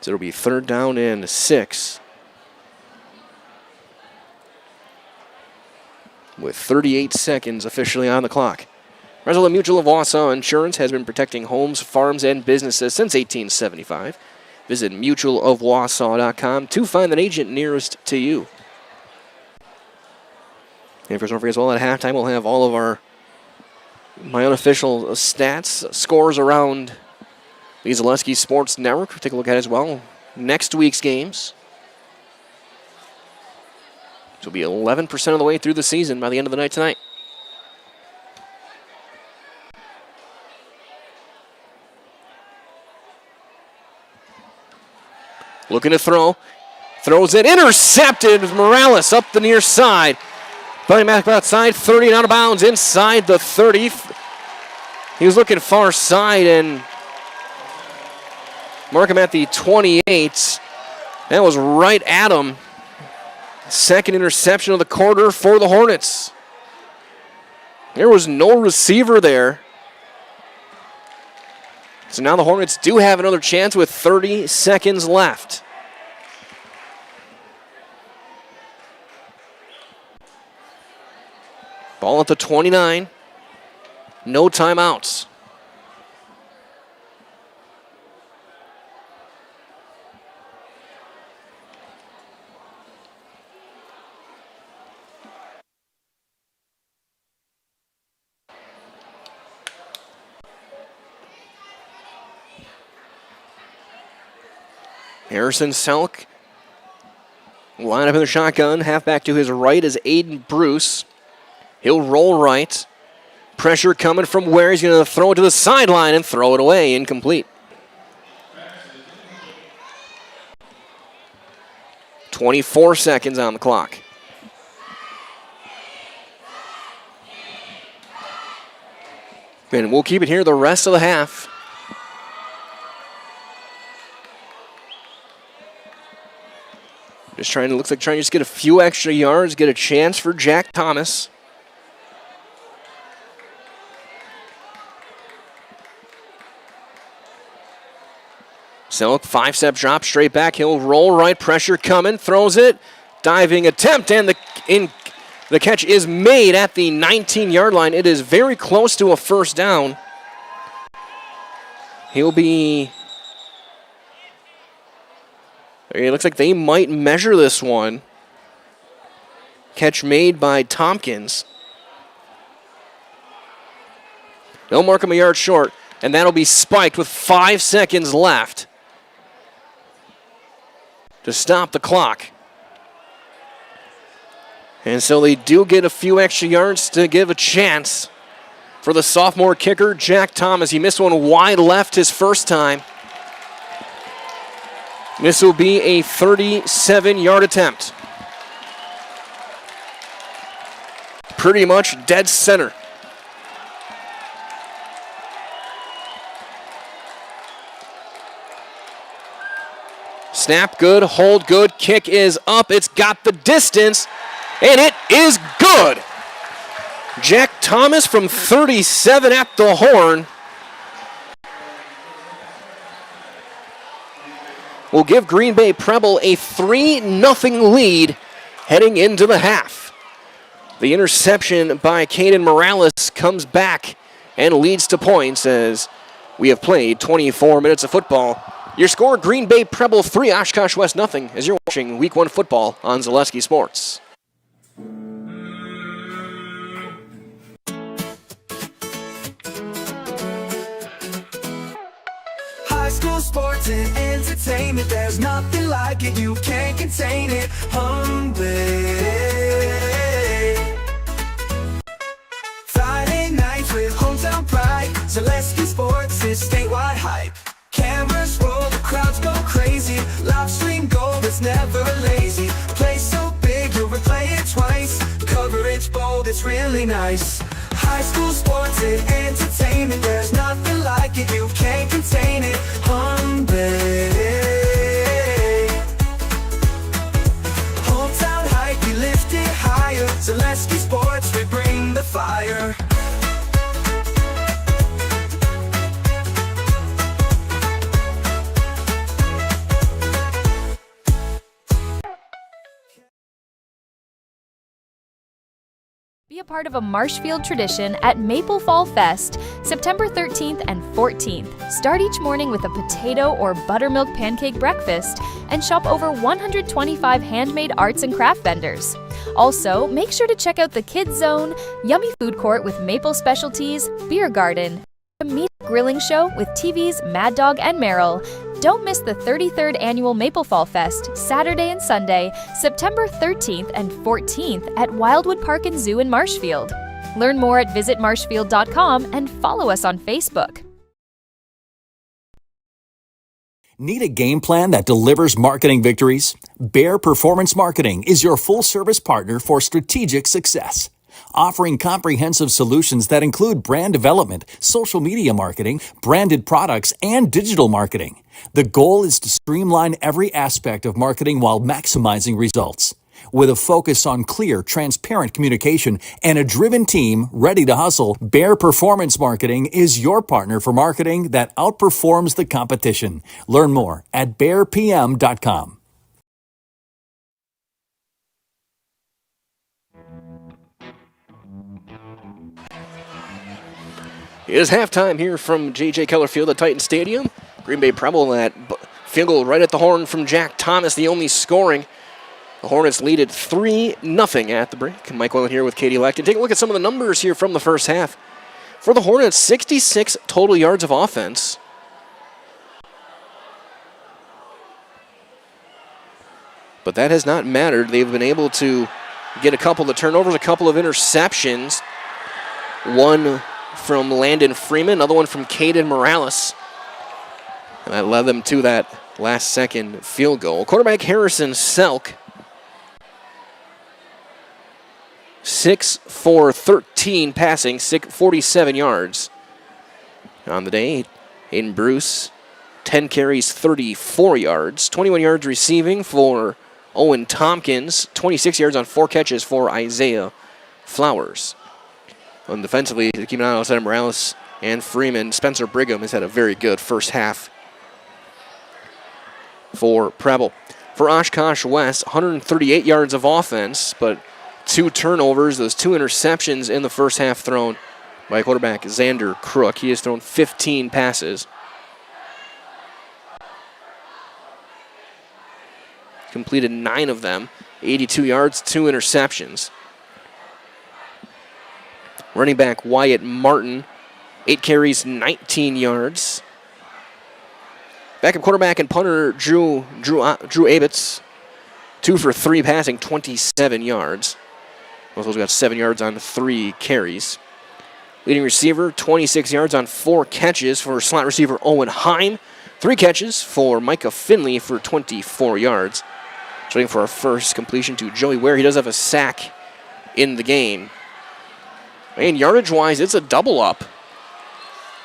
So it'll be 3rd down and 6. With 38 seconds officially on the clock. Resolute Mutual of Wausau Insurance has been protecting homes, farms, and businesses since 1875. Visit mutualofwausau.com to find an agent nearest to you. And for don't forget as well, at halftime we'll have all of my unofficial stats, scores around the Zaleski Sports Network. We'll take a look at it as well. Next week's games. This will be 11% of the way through the season by the end of the night tonight. Looking to throw. Throws it. Intercepted. Morales up the near side. Playing back outside. 30 and out of bounds. Inside the 30. He was looking far side and mark him at the 28. That was right at him. 2nd interception of the quarter for the Hornets. There was no receiver there. So now the Hornets do have another chance with 30 seconds left. Ball at the 29. No timeouts. Harrison Selk Line up in the shotgun. Halfback to his right is Aiden Bruce. He'll roll right. Pressure coming from where he's going to throw it to the sideline and throw it away. Incomplete. 24 seconds on the clock. And we'll keep it here the rest of the half. Looks like trying to just get a few extra yards, get a chance for Jack Thomas. Selk, 5-step drop, straight back. He'll roll right, pressure coming, throws it. Diving attempt, and the catch is made at the 19-yard line. It is very close to a first down. It looks like they might measure this one. Catch made by Tompkins. They'll mark him a yard short, and that'll be spiked with 5 seconds left to stop the clock. And so they do get a few extra yards to give a chance for the sophomore kicker, Jack Thomas. He missed one wide left his first time. This will be a 37-yard attempt. Pretty much dead center. Snap good, hold good, kick is up. It's got the distance, and it is good. Jack Thomas from 37 at the horn will give Green Bay Preble a 3-0 lead heading into the half. The interception by Caden Morales comes back and leads to points as we have played 24 minutes of football. Your score, Green Bay Preble 3, Oshkosh West 0, as you're watching Week 1 football on Zaleski Sports. High school sports and entertainment, there's nothing like it, you can't contain it. Friday nights with hometown pride, Zaleski Sports is statewide hype. Cameras roll, the crowds go crazy, live stream gold, it's never lazy. Play so big, you'll replay it twice, coverage bold, it's really nice. High school sports and entertainment, there's nothing like it, you can't contain it. Hometown hype, we lift it higher, Zaleski Sports, we bring the fire. Be a part of a Marshfield tradition at Maple Fall Fest, September 13th and 14th. Start each morning with a potato or buttermilk pancake breakfast and shop over 125 handmade arts and craft vendors. Also, make sure to check out the Kids Zone, yummy food court with maple specialties, beer garden, a meat grilling show with TV's Mad Dog and Merrill. Don't miss the 33rd Annual Maple Fall Fest, Saturday and Sunday, September 13th and 14th at Wildwood Park and Zoo in Marshfield. Learn more at visitmarshfield.com and follow us on Facebook. Need a game plan that delivers marketing victories? Bear Performance Marketing is your full-service partner for strategic success. Offering comprehensive solutions that include brand development, social media marketing, branded products, and digital marketing. The goal is to streamline every aspect of marketing while maximizing results. With a focus on clear, transparent communication and a driven team ready to hustle, Bear Performance Marketing is your partner for marketing that outperforms the competition. Learn more at bearpm.com. It is halftime here from J.J. Keller Field at Titan Stadium. Green Bay Preble, that field goal right at the horn from Jack Thomas, the only scoring. The Hornets lead it 3-0 at the break. Mike Whalen here with Katie Lacton. Take a look at some of the numbers here from the first half. For the Hornets, 66 total yards of offense. but that has not mattered. They've been able to get a couple of turnovers, a couple of interceptions. One from Landon Freeman, another one from Caden Morales. And that led them to that last-second field goal. Quarterback Harrison Selk, 6 for 13 passing, 47 yards. On the day, Hayden Bruce, 10 carries, 34 yards. 21 yards receiving for Owen Tompkins, 26 yards on 4 catches for Isaiah Flowers. And defensively, to keep an eye on outside Morales and Freeman, Spencer Brigham has had a very good first half for Preble. For Oshkosh West, 138 yards of offense, but 2 turnovers, those 2 interceptions in the first half thrown by quarterback Xander Crook. He has thrown 15 passes. Completed 9 of them, 82 yards, 2 interceptions. Running back Wyatt Martin, 8 carries, 19 yards. Backup quarterback and punter Drew Abitz, 2 for 3 passing, 27 yards. Both those got 7 yards on 3 carries. Leading receiver, 26 yards on 4 catches for slot receiver Owen Heim. 3 catches for Micah Finley for 24 yards. Starting for our first completion to Joey Ware. He does have a sack in the game. And yardage-wise, it's a double up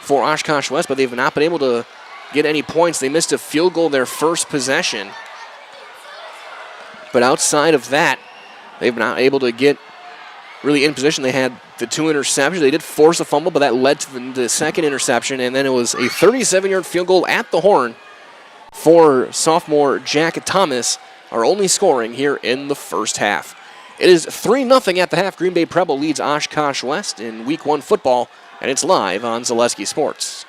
for Oshkosh West, but they've not been able to get any points. They missed a field goal their first possession. But outside of that, they've been not able to get really in position. They had the 2 interceptions. They did force a fumble, but that led to the second interception, and then it was a 37-yard field goal at the horn for sophomore Jack Thomas, our only scoring here in the first half. It is 3-0 at the half. Green Bay Preble leads Oshkosh West in Week 1 football, and it's live on Zaleski Sports.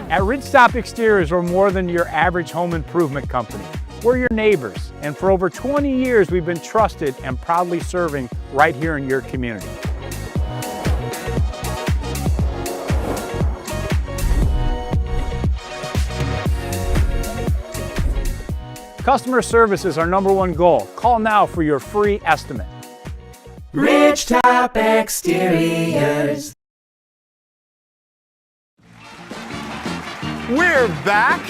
At Ridgestop Exteriors, we're more than your average home improvement company. We're your neighbors, and for over 20 years, we've been trusted and proudly serving right here in your community. Customer service is our #1 goal. Call now for your free estimate. Ridgetop Exteriors. We're back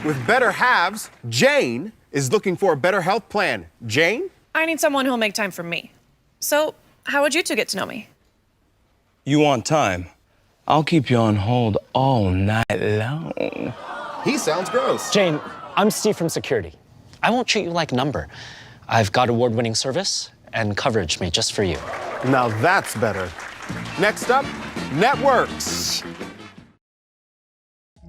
with Better Halves. Jane is looking for a better health plan. Jane? I need someone who'll make time for me. So, how would you two get to know me? You want time? I'll keep you on hold all night long. He sounds gross. Jane, I'm Steve from security. I won't treat you like a number. I've got award-winning service and coverage made just for you. Now that's better. Next up, networks.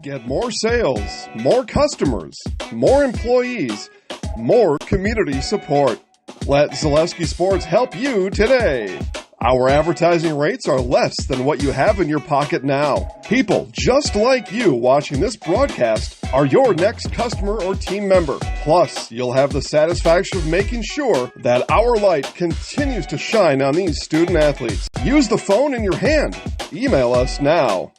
Get more sales, more customers, more employees, more community support. Let Zaleski Sports help you today. Our advertising rates are less than what you have in your pocket now. People just like you watching this broadcast are your next customer or team member. Plus, you'll have the satisfaction of making sure that our light continues to shine on these student athletes. Use the phone in your hand. Email us now.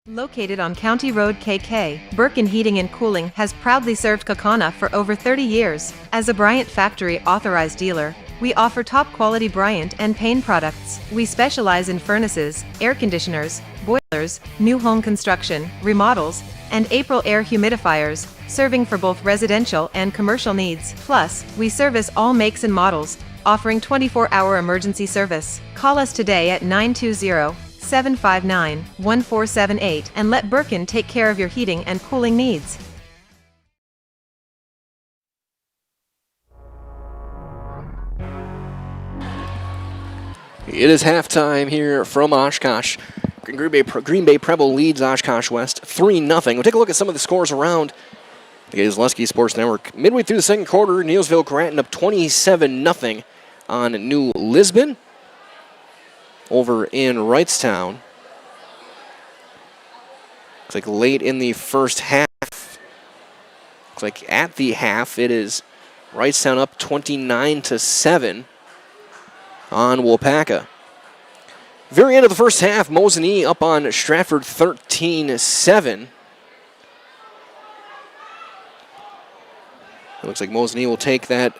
Located on County Road KK, Birkin Heating and Cooling has proudly served Kaukauna for over 30 years. As a Bryant Factory authorized dealer, we offer top-quality Bryant and Payne products. We specialize in furnaces, air conditioners, boilers, new home construction, remodels, and April air humidifiers, serving for both residential and commercial needs. Plus, we service all makes and models, offering 24-hour emergency service. Call us today at 920-759-1478 and let Birkin take care of your heating and cooling needs. It is halftime here from Oshkosh. Green Bay Preble leads Oshkosh West 3-0. We'll take a look at some of the scores around the Zaleski Sports Network. Midway through the second quarter, Neilsville Granton up 27-0 on New Lisbon over in Wrightstown. Looks like late in the first half. Looks like at the half it is Wrightstown up 29-7 on Waupaca. Very end of the first half, Mosinee up on Stratford 13-7. It looks like Mosinee will take that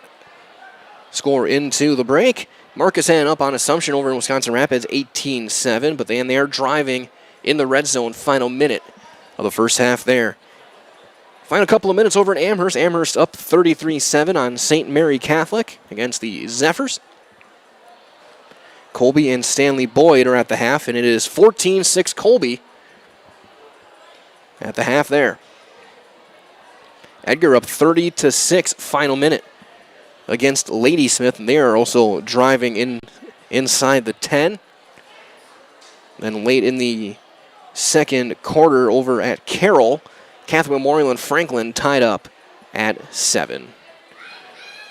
score into the break. Marcus Ann up on Assumption over in Wisconsin Rapids 18-7, but they are driving in the red zone, final minute of the first half there. Final couple of minutes over in Amherst. Amherst up 33-7 on St. Mary Catholic against the Zephyrs. Colby and Stanley Boyd are at the half, and it is 14-6 Colby at the half there. Edgar up 30-6, final minute against Ladysmith, and they are also driving inside the 10. Then late in the second quarter over at Carroll, Catholic Memorial and Franklin tied up at 7.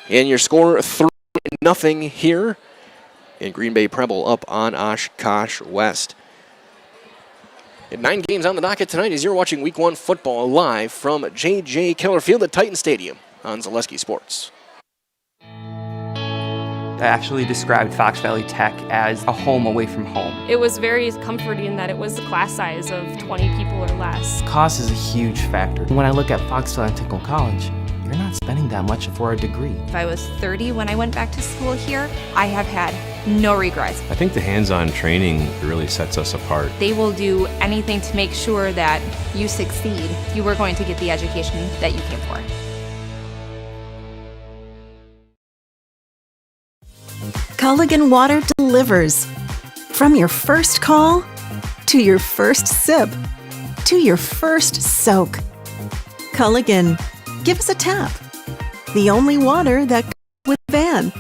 And your score 3-0 here. And Green Bay Preble up on Oshkosh West. And 9 games on the docket tonight as you're watching Week 1 football live from J.J. Keller Field at Titan Stadium on Zaleski Sports. I actually described Fox Valley Tech as a home away from home. It was very comforting in that it was a class size of 20 people or less. Cost is a huge factor. When I look at Fox Valley Technical College, you're not spending that much for a degree. If I was 30 when I went back to school here, I have had no regrets. I think the hands-on training really sets us apart. They will do anything to make sure that you succeed. You are going to get the education that you came for. Culligan Water delivers. From your first call, to your first sip, to your first soak. Culligan, give us a tap. The only water that comes with a van.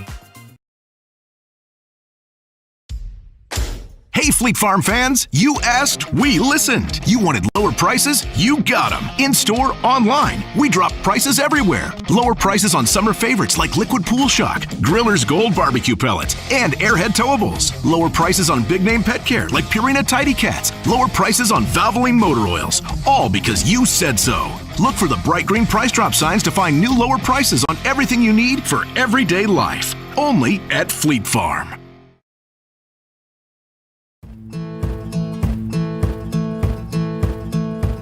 Hey Fleet Farm fans, you asked, we listened. You wanted lower prices, you got them. In-store, online, we drop prices everywhere. Lower prices on summer favorites like Liquid Pool Shock, Griller's Gold Barbecue Pellets, and Airhead Towables. Lower prices on big name pet care like Purina Tidy Cats. Lower prices on Valvoline motor oils. All because you said so. Look for the bright green price drop signs to find new lower prices on everything you need for everyday life. Only at Fleet Farm.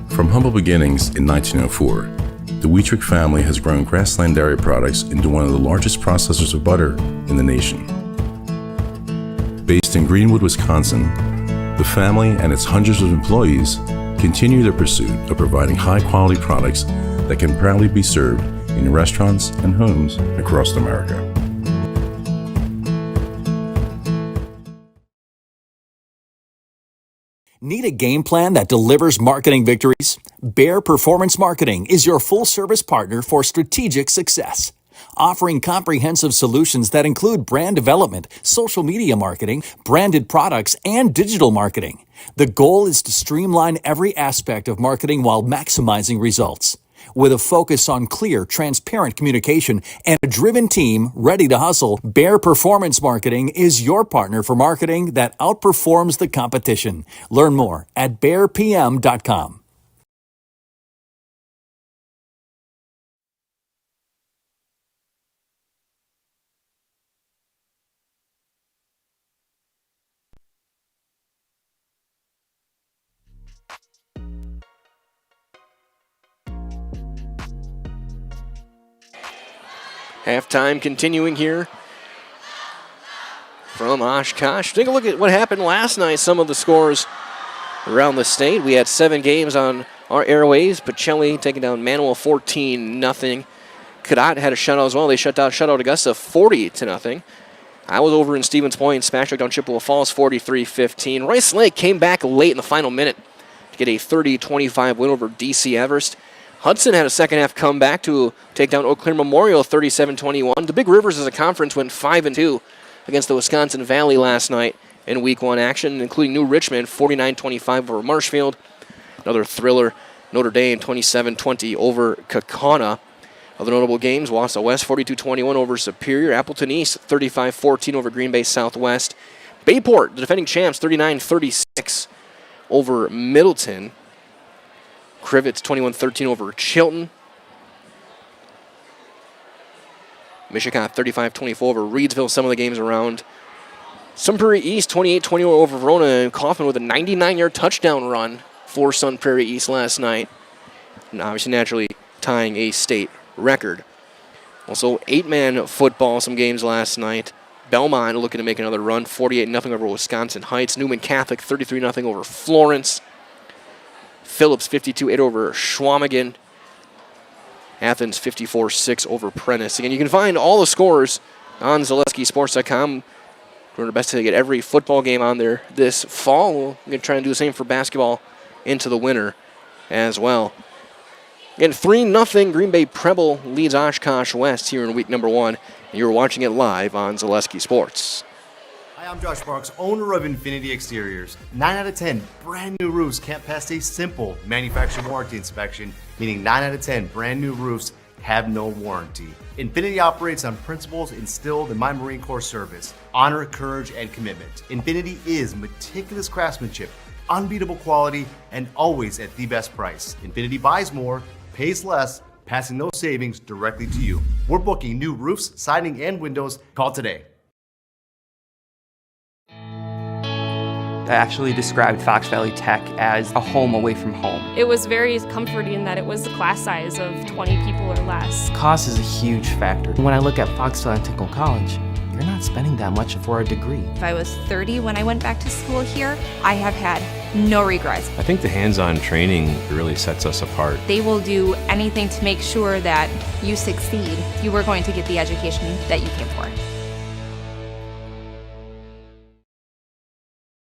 From humble beginnings in 1904, the Wheatrick family has grown Grassland Dairy Products into one of the largest processors of butter in the nation. Based in Greenwood, Wisconsin, the family and its hundreds of employees continue their pursuit of providing high-quality products that can proudly be served in restaurants and homes across America. Need a game plan that delivers marketing victories? Bear Performance Marketing is your full-service partner for strategic success. Offering comprehensive solutions that include brand development, social media marketing, branded products, and digital marketing. The goal is to streamline every aspect of marketing while maximizing results. With a focus on clear, transparent communication and a driven team ready to hustle, Bear Performance Marketing is your partner for marketing that outperforms the competition. Learn more at bearpm.com. Halftime continuing here from Oshkosh. Take a look at what happened last night, some of the scores around the state. We had 7 games on our airways. Pacelli taking down Manuel 14-0. Cadott had a shutout as well. They shut out Augusta 40-0. I was over in Stevens Point, smashed down Chippewa Falls 43-15. Rice Lake came back late in the final minute to get a 30-25 win over DC Everest. Hudson had a second half comeback to take down Eau Claire Memorial 37-21. The Big Rivers as a conference went 5-2 against the Wisconsin Valley last night in Week 1 action, including New Richmond 49-25 over Marshfield. Another thriller, Notre Dame 27-20 over Kaukauna. Other notable games, Wausau West 42-21 over Superior. Appleton East 35-14 over Green Bay Southwest. Bayport, the defending champs, 39-36 over Middleton. Crivets 21-13 over Chilton. Michigan 35-24 over Reedsville. Some of the games around Sun Prairie East 28-21 over Verona, and Kaufman with a 99-yard touchdown run for Sun Prairie East last night. And obviously, naturally, tying a state record. Also, 8-man football, some games last night. Belmont looking to make another run, 48-0 over Wisconsin Heights. Newman Catholic, 33-0 over Florence. Phillips, 52-8 over Schwamigan. Athens, 54-6 over Prentice. Again, you can find all the scores on ZaleskiSports.com. We're doing our best to get every football game on there this fall. We're going to try and do the same for basketball into the winter as well. Again, 3-0 Green Bay Preble leads Oshkosh West here in week number 1. And you're watching it live on Zaleski Sports. Hi, I'm Josh Marks, owner of Infinity Exteriors. 9 out of 10 brand new roofs can't pass a simple manufacturer warranty inspection, meaning 9 out of 10 brand new roofs have no warranty. Infinity operates on principles instilled in my Marine Corps service: honor, courage, and commitment. Infinity is meticulous craftsmanship, unbeatable quality, and always at the best price. Infinity buys more, pays less, passing those savings directly to you. We're booking new roofs, siding, and windows. Call today. I actually described Fox Valley Tech as a home away from home. It was very comforting in that it was a class size of 20 people or less. Cost is a huge factor. When I look at Fox Valley Technical College, you're not spending that much for a degree. If I was 30 when I went back to school here, I have had no regrets. I think the hands-on training really sets us apart. They will do anything to make sure that you succeed. You are going to get the education that you came for.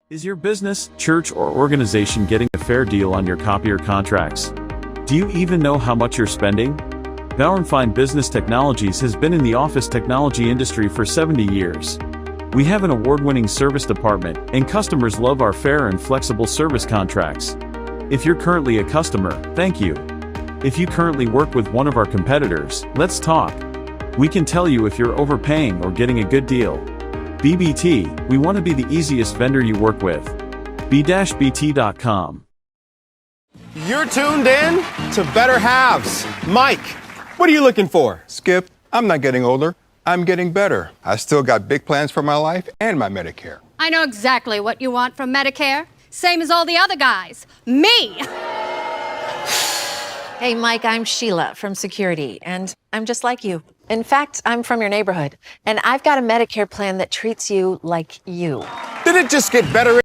Is your business, church, or organization getting a fair deal on your copier contracts? Do you even know how much you're spending? Bauer & Fine Business Technologies has been in the office technology industry for 70 years. We have an award-winning service department, and customers love our fair and flexible service contracts. If you're currently a customer, thank you. If you currently work with one of our competitors, let's talk. We can tell you if you're overpaying or getting a good deal. BBT, we want to be the easiest vendor you work with. b-bt.com. You're tuned in to Better Halves. Mike, what are you looking for? Skip, I'm not getting older. I'm getting better. I still got big plans for my life and my Medicare. I know exactly what you want from Medicare. Same as all the other guys. Me! Hey, Mike, I'm Sheila from Security, and I'm just like you. In fact, I'm from your neighborhood, and I've got a Medicare plan that treats you like you. Did it just get better?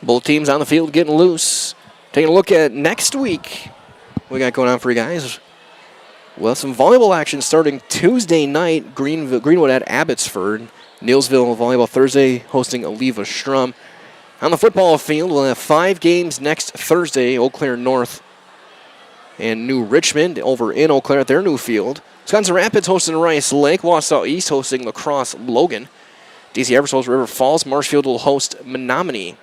Both teams on the field getting loose. Taking a look at next week. What we got going on for you guys? Well, some volleyball action starting Tuesday night. Greenwood at Abbotsford. Neilsville volleyball Thursday hosting Oliva Strum. On the football field, we'll have 5 games next Thursday. Eau Claire North and New Richmond over in Eau Claire at their new field. Wisconsin Rapids hosting Rice Lake. Wausau East hosting La Crosse Logan. DC Everest hosts River Falls. Marshfield will host Menominee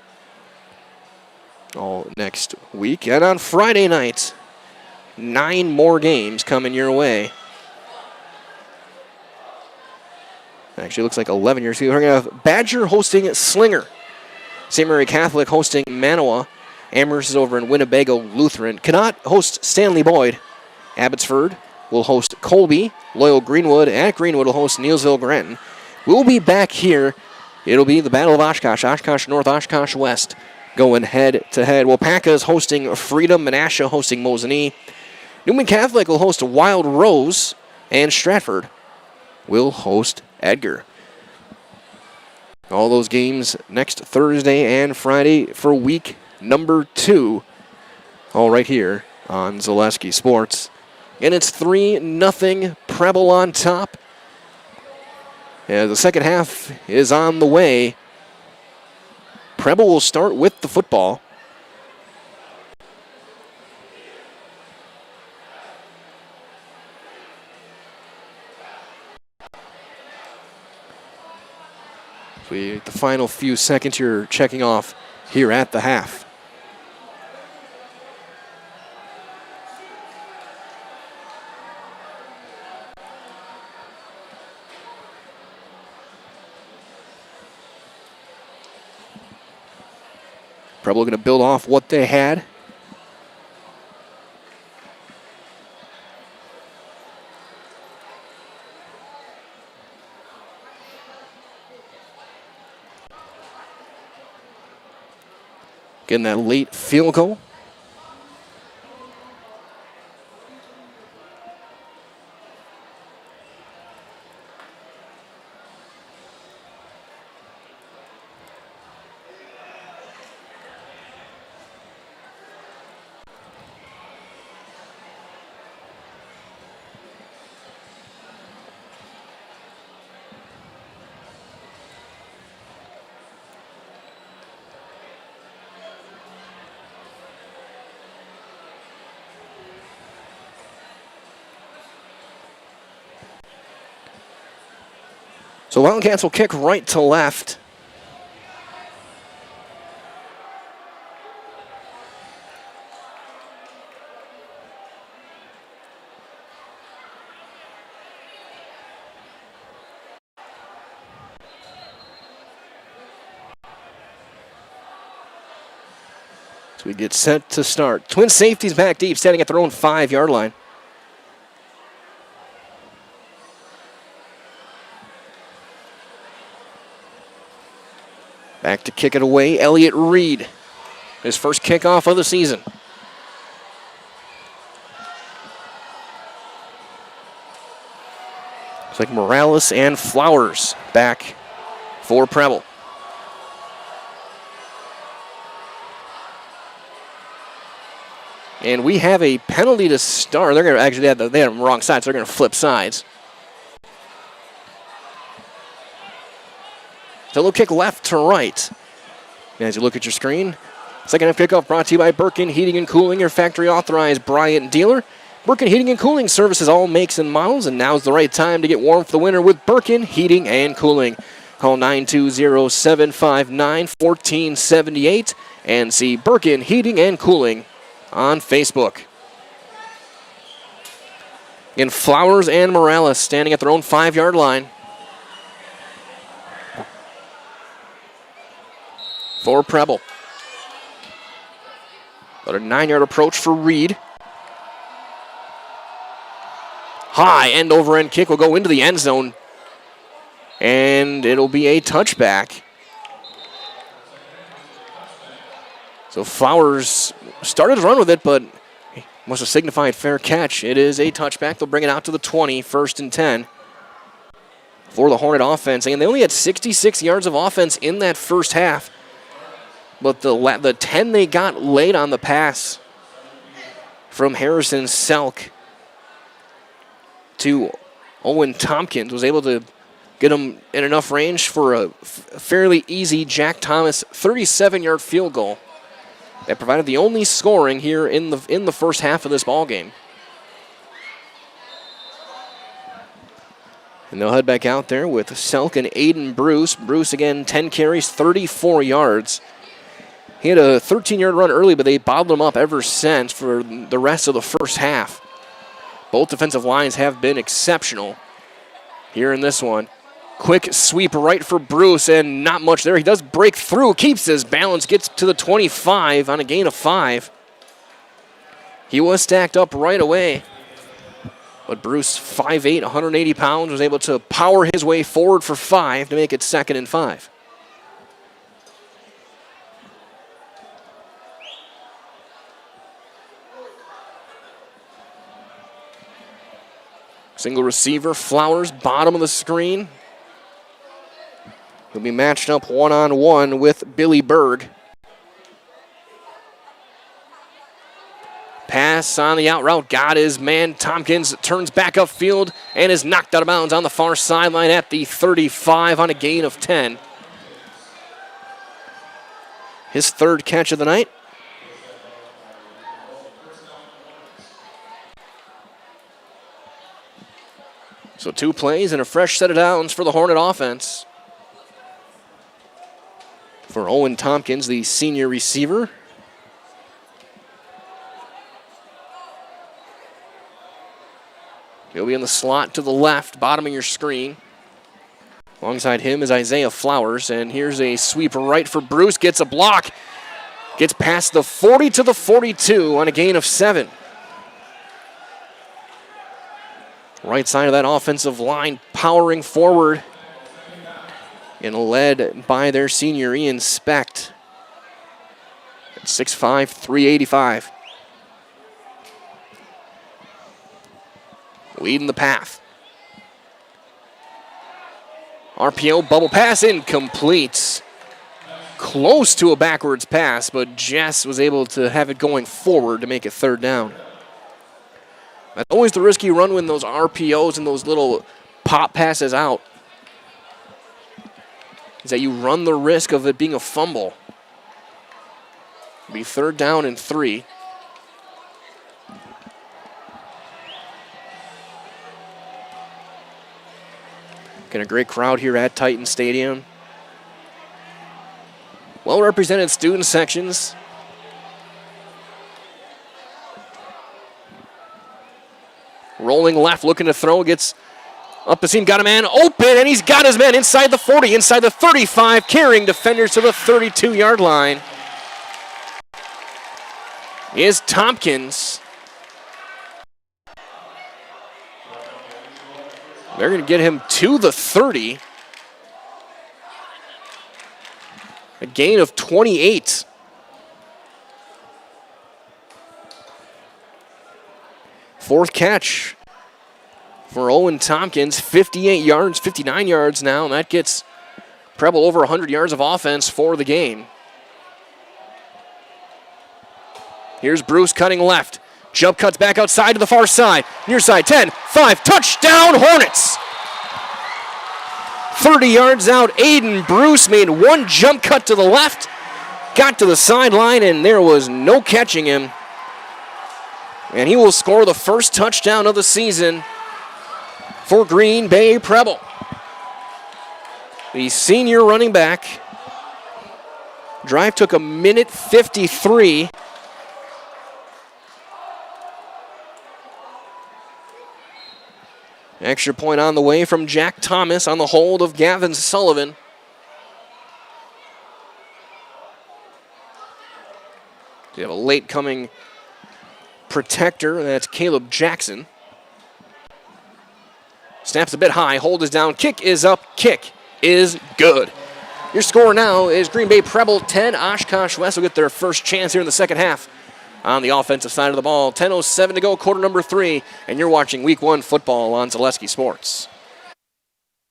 all next week. And on Friday night, 9 more games coming your way. Actually, it looks like 11 years. We're going to have Badger hosting Slinger. St. Mary Catholic hosting Manawa. Amherst is over in Winnebago Lutheran. Cadott hosts Stanley Boyd. Abbotsford will host Colby. Loyal Greenwood at Greenwood will host Neilsville Granton. We'll be back here. It'll be the Battle of Oshkosh. Oshkosh North, Oshkosh West going head to head. Wapaka is hosting Freedom. Menasha hosting Mosinee. Newman Catholic will host Wild Rose. And Stratford will host Edgar. All those games next Thursday and Friday for week number 2. All right here on Zaleski Sports. And it's 3-0 Preble on top. Yeah, the second half is on the way. Preble will start with the football. The final few seconds you're checking off here at the half. Preble going to build off what they had. Getting that late field goal. So Wildcats will kick right to left. So we get set to start. Twin safeties back deep, standing at their own 5-yard line. Back to kick it away, Elliott Reed. His first kickoff of the season. Looks like Morales and Flowers back for Preble. And we have a penalty to start. They're going to actually, they had them wrong side, so they're going to flip sides. So they'll kick left to right. And as you look at your screen, second half kickoff brought to you by Birkin Heating and Cooling, your factory authorized Bryant dealer. Birkin Heating and Cooling services all makes and models, and now's the right time to get warm for the winter with Birkin Heating and Cooling. Call 920-759-1478 and see Birkin Heating and Cooling on Facebook. Again, Flowers and Morales standing at their own 5-yard line. For Preble. About a 9-yard approach for Reed. High end over end kick will go into the end zone. And it'll be a touchback. So Flowers started to run with it, but must have signified fair catch. It is a touchback. They'll bring it out to the 20, 1st and 10. For the Hornet offense. And they only had 66 yards of offense in that first half. But the 10 they got late on the pass from Harrison Selk to Owen Tompkins was able to get him in enough range for a fairly easy Jack Thomas 37-yard field goal that provided the only scoring here in the first half of this ball game. And they'll head back out there with Selk and Aiden Bruce. Bruce again 10 carries, 34 yards. He had a 13-yard run early, but they bottled him up ever since for the rest of the first half. Both defensive lines have been exceptional here in this one. Quick sweep right for Bruce, and not much there. He does break through, keeps his balance, gets to the 25 on a gain of 5. He was stacked up right away. But Bruce, 5'8", 180 pounds, was able to power his way forward for 5 to make it 2nd and 5. Single receiver, Flowers, bottom of the screen. He'll be matched up one-on-one with Billy Berg. Pass on the out route, got his man. Tompkins turns back upfield and is knocked out of bounds on the far sideline at the 35 on a gain of 10. His 3rd catch of the night. So 2 plays and a fresh set of downs for the Hornet offense. For Owen Tompkins, the senior receiver. He'll be in the slot to the left, bottom of your screen. Alongside him is Isaiah Flowers, and here's a sweep right for Bruce. Gets a block Gets past the 40 to the 42 on a gain of 7. Right side of that offensive line powering forward and led by their senior Ian Specht at 6'5", 385. Leading the path. RPO bubble pass incomplete. Close to a backwards pass, but Jess was able to have it going forward to make it 3rd down. That's always the risky run when those RPOs and those little pop passes out, is that you run the risk of it being a fumble. It'll be 3rd down and 3. Got a great crowd here at Titan Stadium. Well-represented student sections. Rolling left, looking to throw, gets up the seam, got a man open, and he's got his man inside the 40, inside the 35, carrying defenders to the 32-yard line. Is Tompkins. They're going to get him to the 30. A gain of 28. Fourth catch for Owen Tompkins. 58 yards, 59 yards now. And that gets Preble over 100 yards of offense for the game. Here's Bruce cutting left. Jump cuts back outside to the far side. Near side, 10, 5, touchdown Hornets! 30 yards out, Aiden Bruce made one jump cut to the left, got to the sideline, and there was no catching him. And he will score the first touchdown of the season for Green Bay Preble. The senior running back. Drive took a minute 53. Extra point on the way from Jack Thomas on the hold of Gavin Sullivan. We have a late coming protector, that's Caleb Jackson. Snaps a bit high, hold is down, kick is up, kick is good. Your score now is Green Bay Preble 10, Oshkosh West will get their first chance here in the second half. On the offensive side of the ball, 10:07 to go, quarter number 3, and you're watching Week 1 football on Zaleski Sports.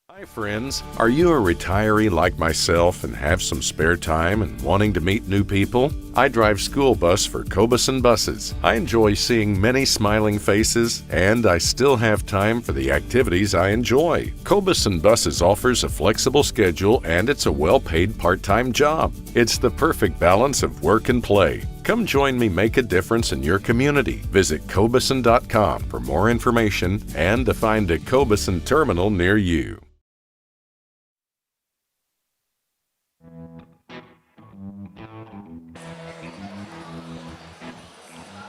Hi friends, are you a retiree like myself and have some spare time and wanting to meet new people? I drive school bus for Cobeson Buses. I enjoy seeing many smiling faces, and I still have time for the activities I enjoy. Cobeson Buses offers a flexible schedule, and it's a well-paid part-time job. It's the perfect balance of work and play. Come join me make a difference in your community. Visit Cobeson.com for more information and to find a Cobeson terminal near you.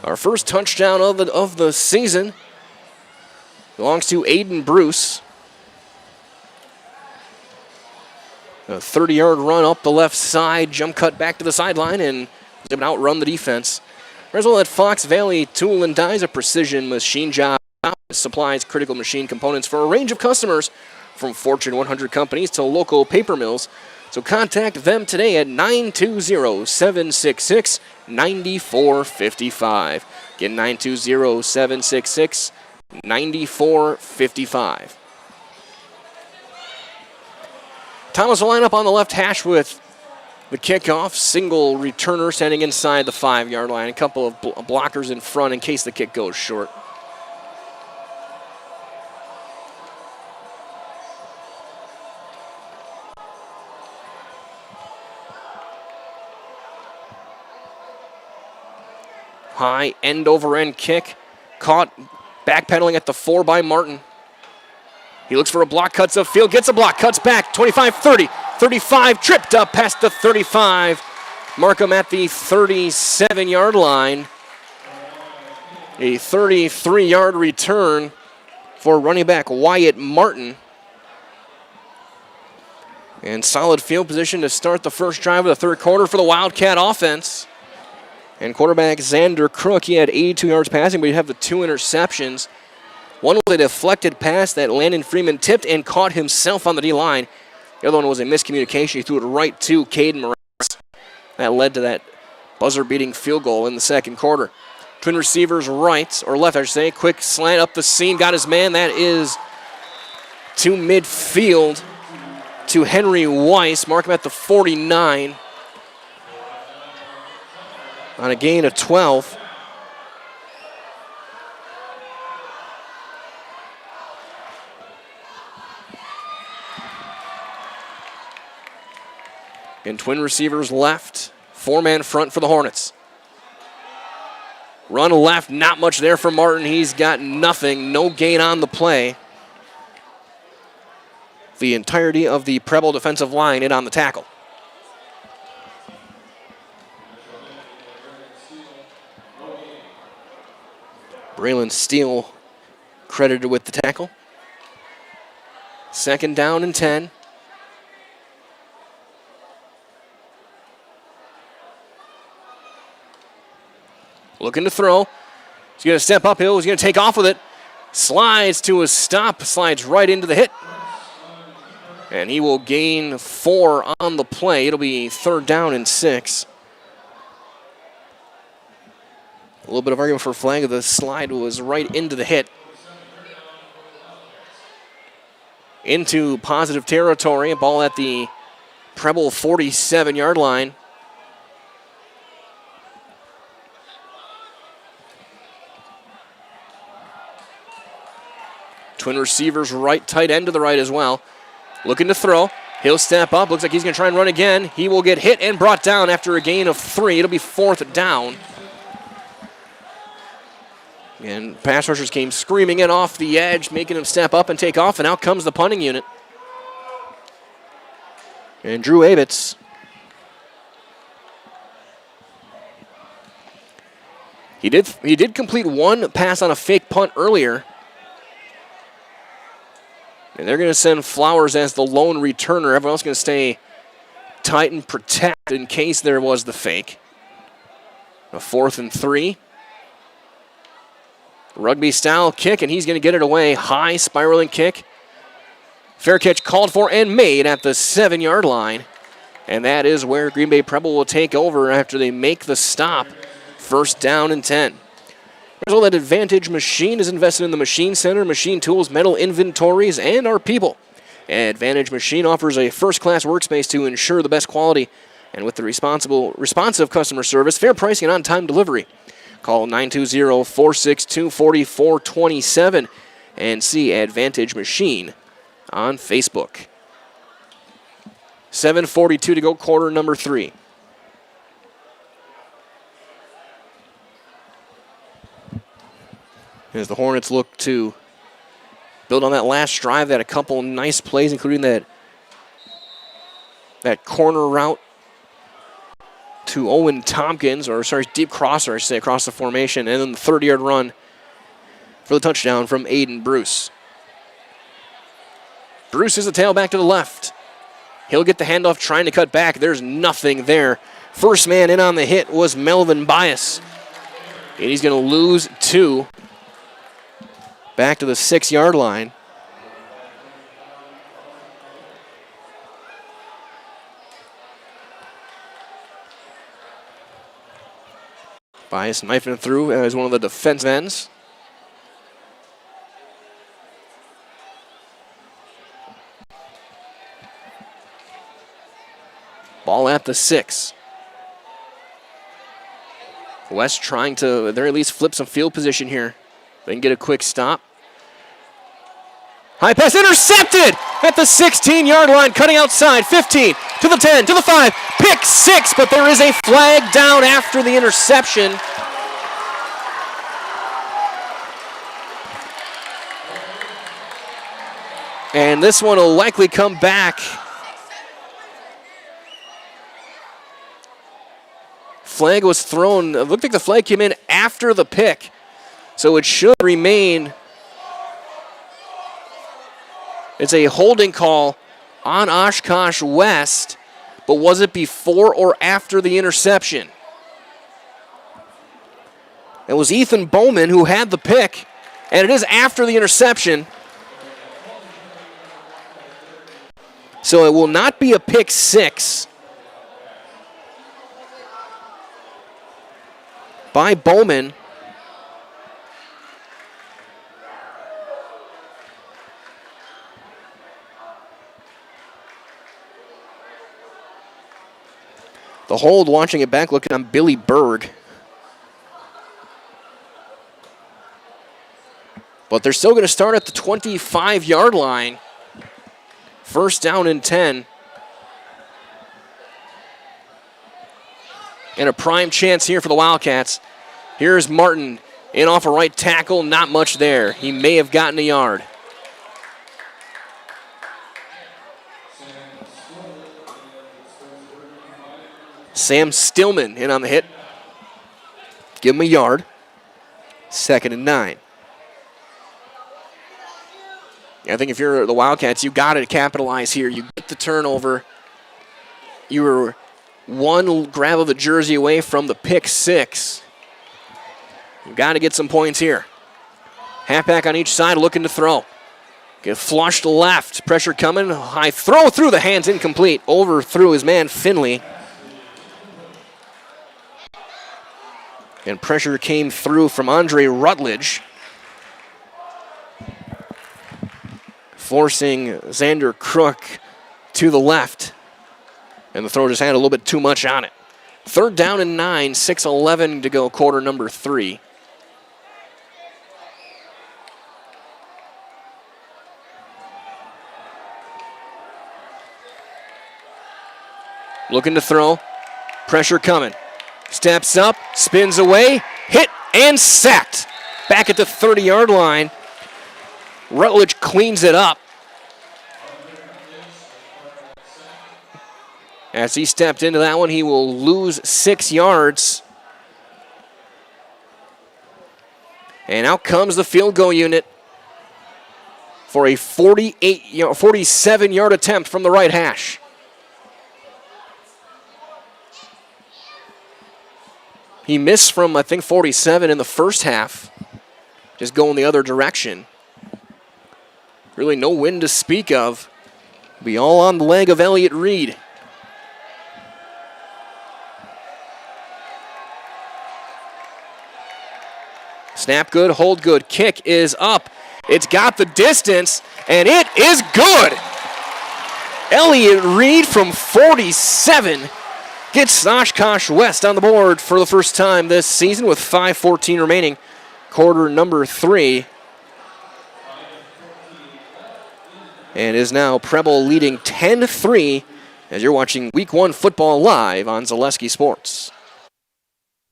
Our first touchdown of the season belongs to Aiden Bruce. A 30-yard run up the left side, jump cut back to the sideline, and was able to outrun the defense. Result at Fox Valley Tool and Die is a precision machine job. Supplies critical machine components for a range of customers, from Fortune 100 companies to local paper mills. So contact them today at 920-766-9455. Again, 920-766-9455. Thomas will line up on the left hash with the kickoff. Single returner standing inside the 5-yard line. A couple of blockers in front in case the kick goes short. High end-over-end kick. Caught backpedaling at the 4 by Martin. He looks for a block, cuts upfield, gets a block, cuts back, 25, 30, 35, tripped up past the 35. Mark him at the 37-yard line. A 33-yard return for running back Wyatt Martin. And solid field position to start the first drive of the third quarter for the Wildcat offense. And quarterback Xander Crook, he had 82 yards passing, but he had the 2 interceptions. One was a deflected pass that Landon Freeman tipped and caught himself on the D-line. The other one was a miscommunication. He threw it right to Caden Morales. That led to that buzzer-beating field goal in the second quarter. Twin receivers right, or left, I should say. Quick slant up the seam, got his man. That is to midfield to Henry Weiss. Mark him at the 49 on a gain of 12. And twin receivers left. 4-man front for the Hornets. Run left, not much there for Martin. He's got nothing, no gain on the play. The entirety of the Preble defensive line in on the tackle. Braylon Steele credited with the tackle. 2nd down and 10. Looking to throw. He's going to step uphill. He's going to take off with it. Slides to a stop. Slides right into the hit. And he will gain 4 on the play. It'll be 3rd down and 6. A little bit of argument for a flag. The slide was right into the hit. Into positive territory. A ball at the Preble 47-yard line. Twin receivers right, tight end to the right as well. Looking to throw. He'll step up. Looks like he's going to try and run again. He will get hit and brought down after a gain of 3. It'll be 4th down. And pass rushers came screaming in off the edge, making him step up and take off, and out comes the punting unit. And Drew Abitz. He did complete 1 pass on a fake punt earlier. And they're going to send Flowers as the lone returner. Everyone else going to stay tight and protect in case there was the fake. A 4th and 3. Rugby style kick, and he's going to get it away. High spiraling kick. Fair catch called for and made at the 7-yard line. And that is where Green Bay Preble will take over after they make the stop. 1st down and 10. Well, that Advantage Machine is invested in the Machine Center, machine tools, metal inventories, and our people. Advantage Machine offers a first-class workspace to ensure the best quality and with the responsive customer service, fair pricing, and on-time delivery. Call 920-462-4427 and see Advantage Machine on Facebook. 7:42 to go, quarter number 3. As the Hornets look to build on that last drive, that a couple nice plays, including that corner route to Owen Tompkins, deep crosser, I should say, across the formation, and then the 30-yard run for the touchdown from Aiden Bruce. Bruce is the tailback to the left. He'll get the handoff trying to cut back. There's nothing there. First man in on the hit was Melvin Bias. And he's going to lose 2. Back to the 6-yard line. Bias knifing it through as one of the defense ends. Ball at the 6. West trying to, at the very least, flip some field position here. They can get a quick stop. High pass intercepted at the 16-yard line, cutting outside. 15 to the 10 to the 5. Pick 6, but there is a flag down after the interception. And this one will likely come back. Flag was thrown. It looked like the flag came in after the pick. So it should remain. It's a holding call on Oshkosh West, but was it before or after the interception? It was Ethan Bowman who had the pick, and it is after the interception. So it will not be a pick six by Bowman. The hold, watching it back, looking on Billy Berg. But they're still going to start at the 25-yard line. First down and 10. And a prime chance here for the Wildcats. Here's Martin in off a right tackle. Not much there. He may have gotten a yard. Sam Stillman in on the hit. Give him a yard. 2nd and 9. I think if you're the Wildcats, you got to capitalize here. You get the turnover. You were one grab of the jersey away from the pick six. You got to get some points here. Halfback on each side looking to throw. Get flushed left. Pressure coming. High throw through the hands, incomplete. Overthrew his man Finley. And pressure came through from Andre Rutledge, forcing Xander Crook to the left. And the throw just had a little bit too much on it. 3rd down and 9, 6:11 to go, quarter number 3. Looking to throw. Pressure coming. Steps up, spins away, hit, and sacked. Back at the 30-yard line. Rutledge cleans it up. As he stepped into that one, he will lose 6 yards. And out comes the field goal unit for a 47-yard attempt from the right hash. He missed from, I think, 47 in the first half, just going the other direction. Really no wind to speak of. Be all on the leg of Elliott Reed. Snap good, hold good. Kick is up. It's got the distance, and it is good. Elliott Reed from 47 gets Oshkosh West on the board for the first time this season with 5:14 remaining. Quarter number 3. And is now Preble leading 10-3 as you're watching Week 1 football live on Zaleski Sports.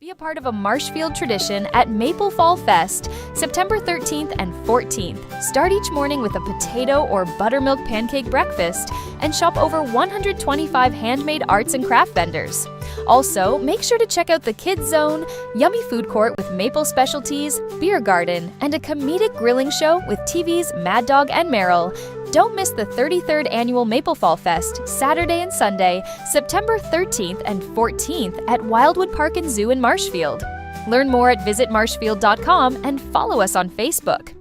Be a part of a Marshfield tradition at Maple Fall Fest, September 13th and 14th. Start each morning with a potato or buttermilk pancake breakfast and shop over 125 handmade arts and craft vendors. Also, make sure to check out the Kids Zone, yummy food court with maple specialties, beer garden, and a comedic grilling show with TV's Mad Dog and Meryl. Don't miss the 33rd Annual Maple Fall Fest, Saturday and Sunday, September 13th and 14th at Wildwood Park and Zoo in Marshfield. Learn more at visitmarshfield.com and follow us on Facebook.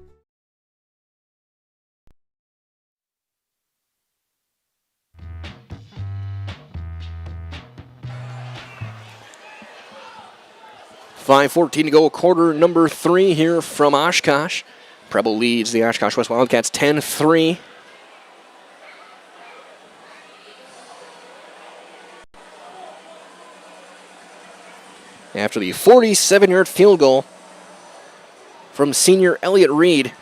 $5:14 to go, quarter number 3 here from Oshkosh. Preble leads the Oshkosh West Wildcats 10-3. After the 47-yard field goal from senior Elliott Reed.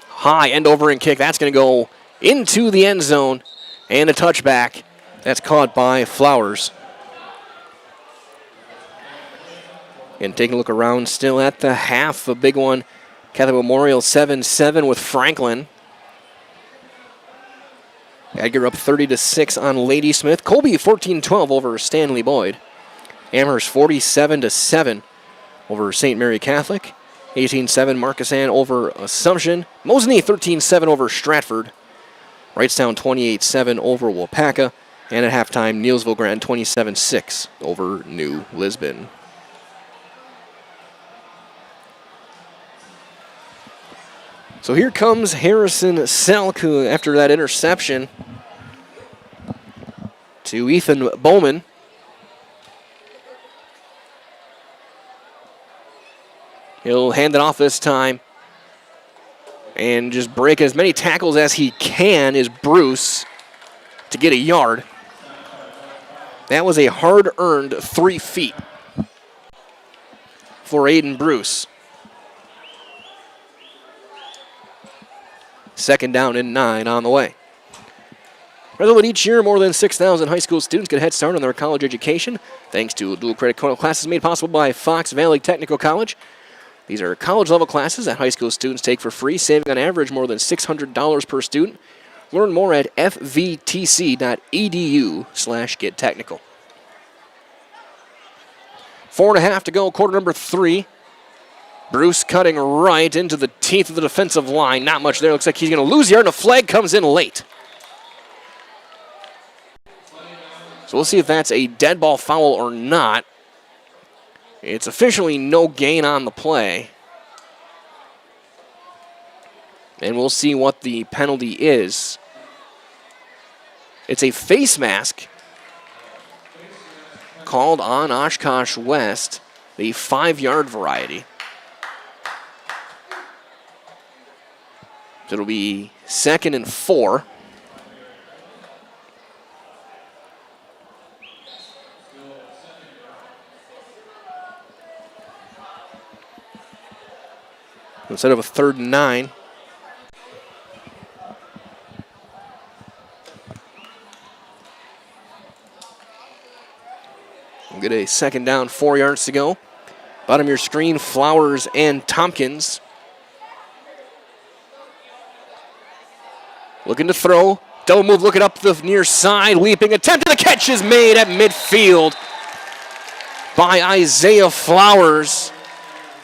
High end over and kick. That's going to go into the end zone. And a touchback. That's caught by Flowers. And taking a look around still at the half. A big one. Catholic Memorial 7-7 with Franklin. Edgar up 30-6 on Ladysmith. Colby 14-12 over Stanley Boyd. Amherst 47-7 over St. Mary Catholic. 18-7 Marcus Ann over Assumption. Mosinee 13-7 over Stratford. Wrightstown 28-7 over Wapaka. And at halftime, Neelsville Grand 27-6 over New Lisbon. So here comes Harrison Selk, who, after that interception, to Ethan Bowman. He'll hand it off this time and just break as many tackles as he can is Bruce to get a yard. That was a hard-earned 3 feet for Aiden Bruce. 2nd down and 9 on the way. Preble each year, more than 6,000 high school students get a head start on their college education thanks to dual credit classes made possible by Fox Valley Technical College. These are college-level classes that high school students take for free, saving on average more than $600 per student. Learn more at fvtc.edu/gettechnical. 4.5 to go, quarter number 3. Bruce cutting right into the teeth of the defensive line. Not much there. Looks like he's going to lose yard, and a flag comes in late. So we'll see if that's a dead ball foul or not. It's officially no gain on the play. And we'll see what the penalty is. It's a face mask called on Oshkosh West, the 5-yard variety. So it'll be 2nd and 4. Instead of a 3rd and 9. We'll get a 2nd down, 4 yards to go. Bottom of your screen, Flowers and Tompkins. Looking to throw. Double move, looking up the near side. Leaping attempt, and the catch is made at midfield by Isaiah Flowers.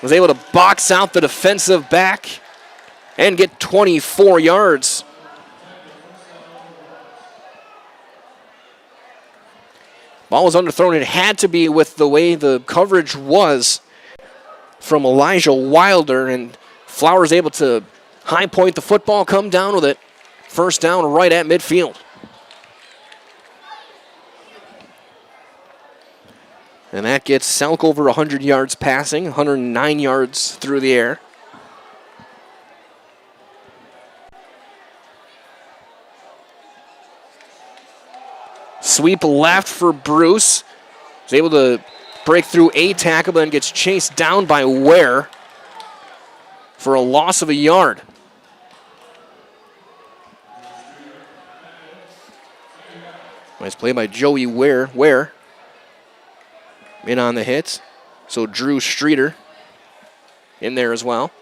Was able to box out the defensive back and get 24 yards. Ball was underthrown. It had to be with the way the coverage was from Elijah Wilder, and Flowers able to high point the football, come down with it. 1st down right at midfield. And that gets Selk over 100 yards passing, 109 yards through the air. Sweep left for Bruce. He's able to break through a tackle, but then gets chased down by Ware for a loss of a yard. Nice play by Joey Ware. Ware in on the hits. So Drew Streeter in there as well.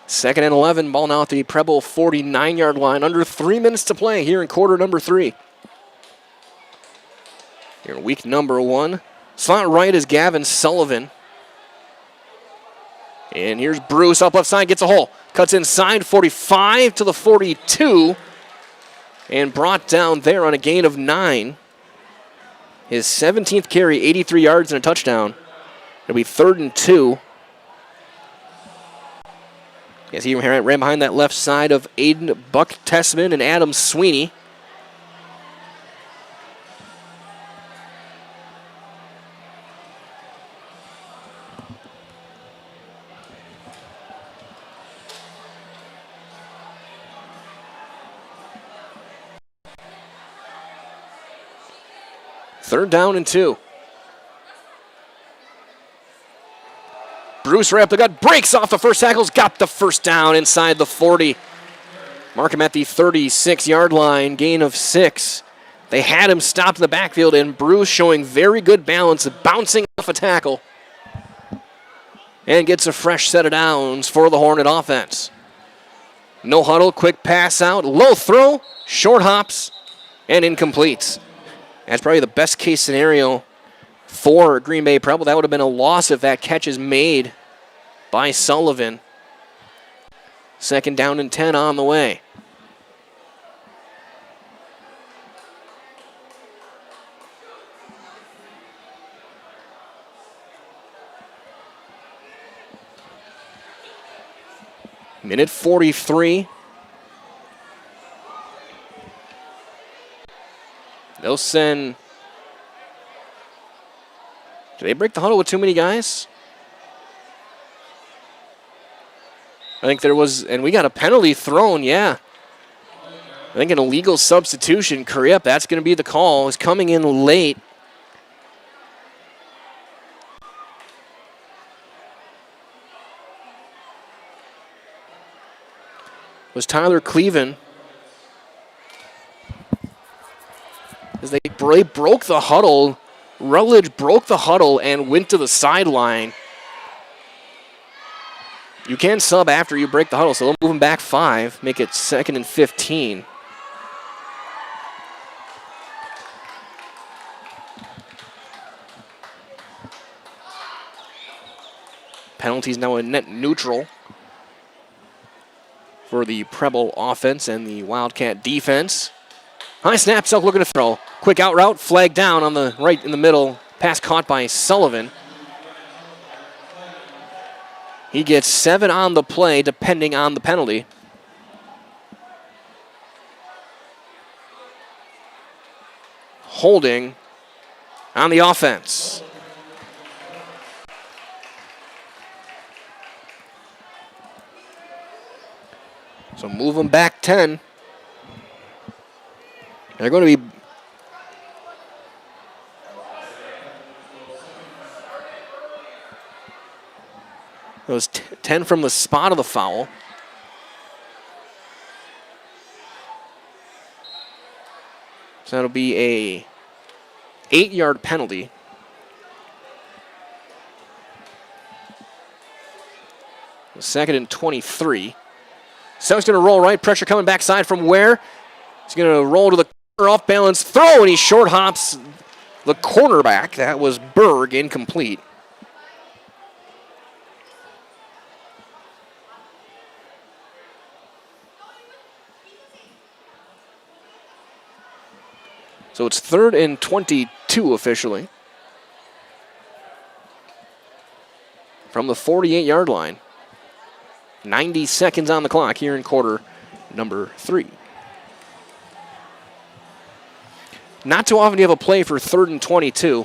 2nd and 11. Ball now at the Preble 49-yard line. Under 3 minutes to play here in quarter number 3. Here in week number 1. Slot right is Gavin Sullivan. And here's Bruce up left side, gets a hole. Cuts inside, 45 to the 42. And brought down there on a gain of 9. His 17th carry, 83 yards and a touchdown. It'll be 3rd and 2. As he ran behind that left side of Aiden Buck Tessman and Adam Sweeney. Third down and 2. Bruce right up the gut, breaks off the first tackles, got the 1st down inside the 40. Mark him at the 36-yard line, gain of 6. They had him stopped in the backfield, and Bruce showing very good balance, bouncing off a tackle. And gets a fresh set of downs for the Hornet offense. No huddle, quick pass out, low throw, short hops, and incompletes. That's probably the best case scenario for Green Bay Preble. That would have been a loss if that catch is made by Sullivan. 2nd down and 10 on the way. Minute 43. They'll send... Did they break the huddle with too many guys? I think there was, and we got a penalty thrown, yeah. I think an illegal substitution. Kriep, that's going to be the call. Is coming in late. Was Tyler Cleven. As they broke the huddle, Rutledge broke the huddle and went to the sideline. You can sub after you break the huddle, so they'll move him back 5, make it 2nd and 15. Penalties now a net neutral for the Preble offense and the Wildcat defense. High snap, Selk looking to throw. Quick out route, flag down on the right in the middle. Pass caught by Sullivan. He gets 7 on the play, depending on the penalty. Holding on the offense. So move them back 10. They're going to be... It was 10 from the spot of the foul. So that'll be a 8-yard penalty. Second and 23. Selk's going to roll right. Pressure coming backside from where? He's going to roll to the corner, off balance throw, and he short hops the cornerback. That was Berg, incomplete. So it's 3rd and 22 officially. From the 48-yard line. 90 seconds on the clock here in quarter number 3. Not too often do you have a play for 3rd and 22.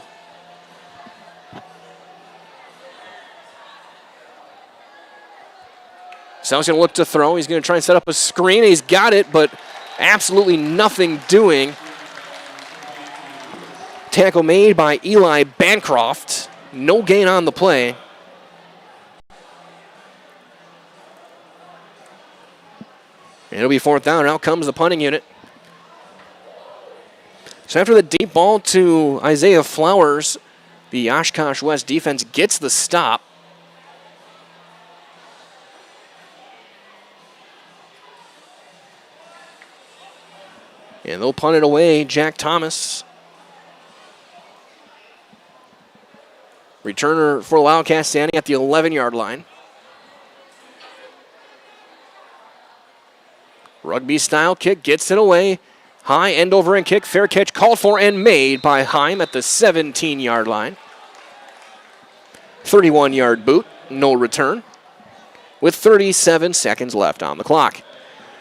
Selk's going to look to throw. He's going to try and set up a screen. He's got it, but absolutely nothing doing. Tackle made by Eli Bancroft. No gain on the play. It'll be 4th down. Out comes the punting unit. So after the deep ball to Isaiah Flowers, the Oshkosh West defense gets the stop. And they'll punt it away, Jack Thomas. Returner for the Wildcats standing at the 11-yard line. Rugby style kick, gets it away. High end over end kick, fair catch called for and made by Heim at the 17-yard line. 31-yard boot, no return. With 37 seconds left on the clock.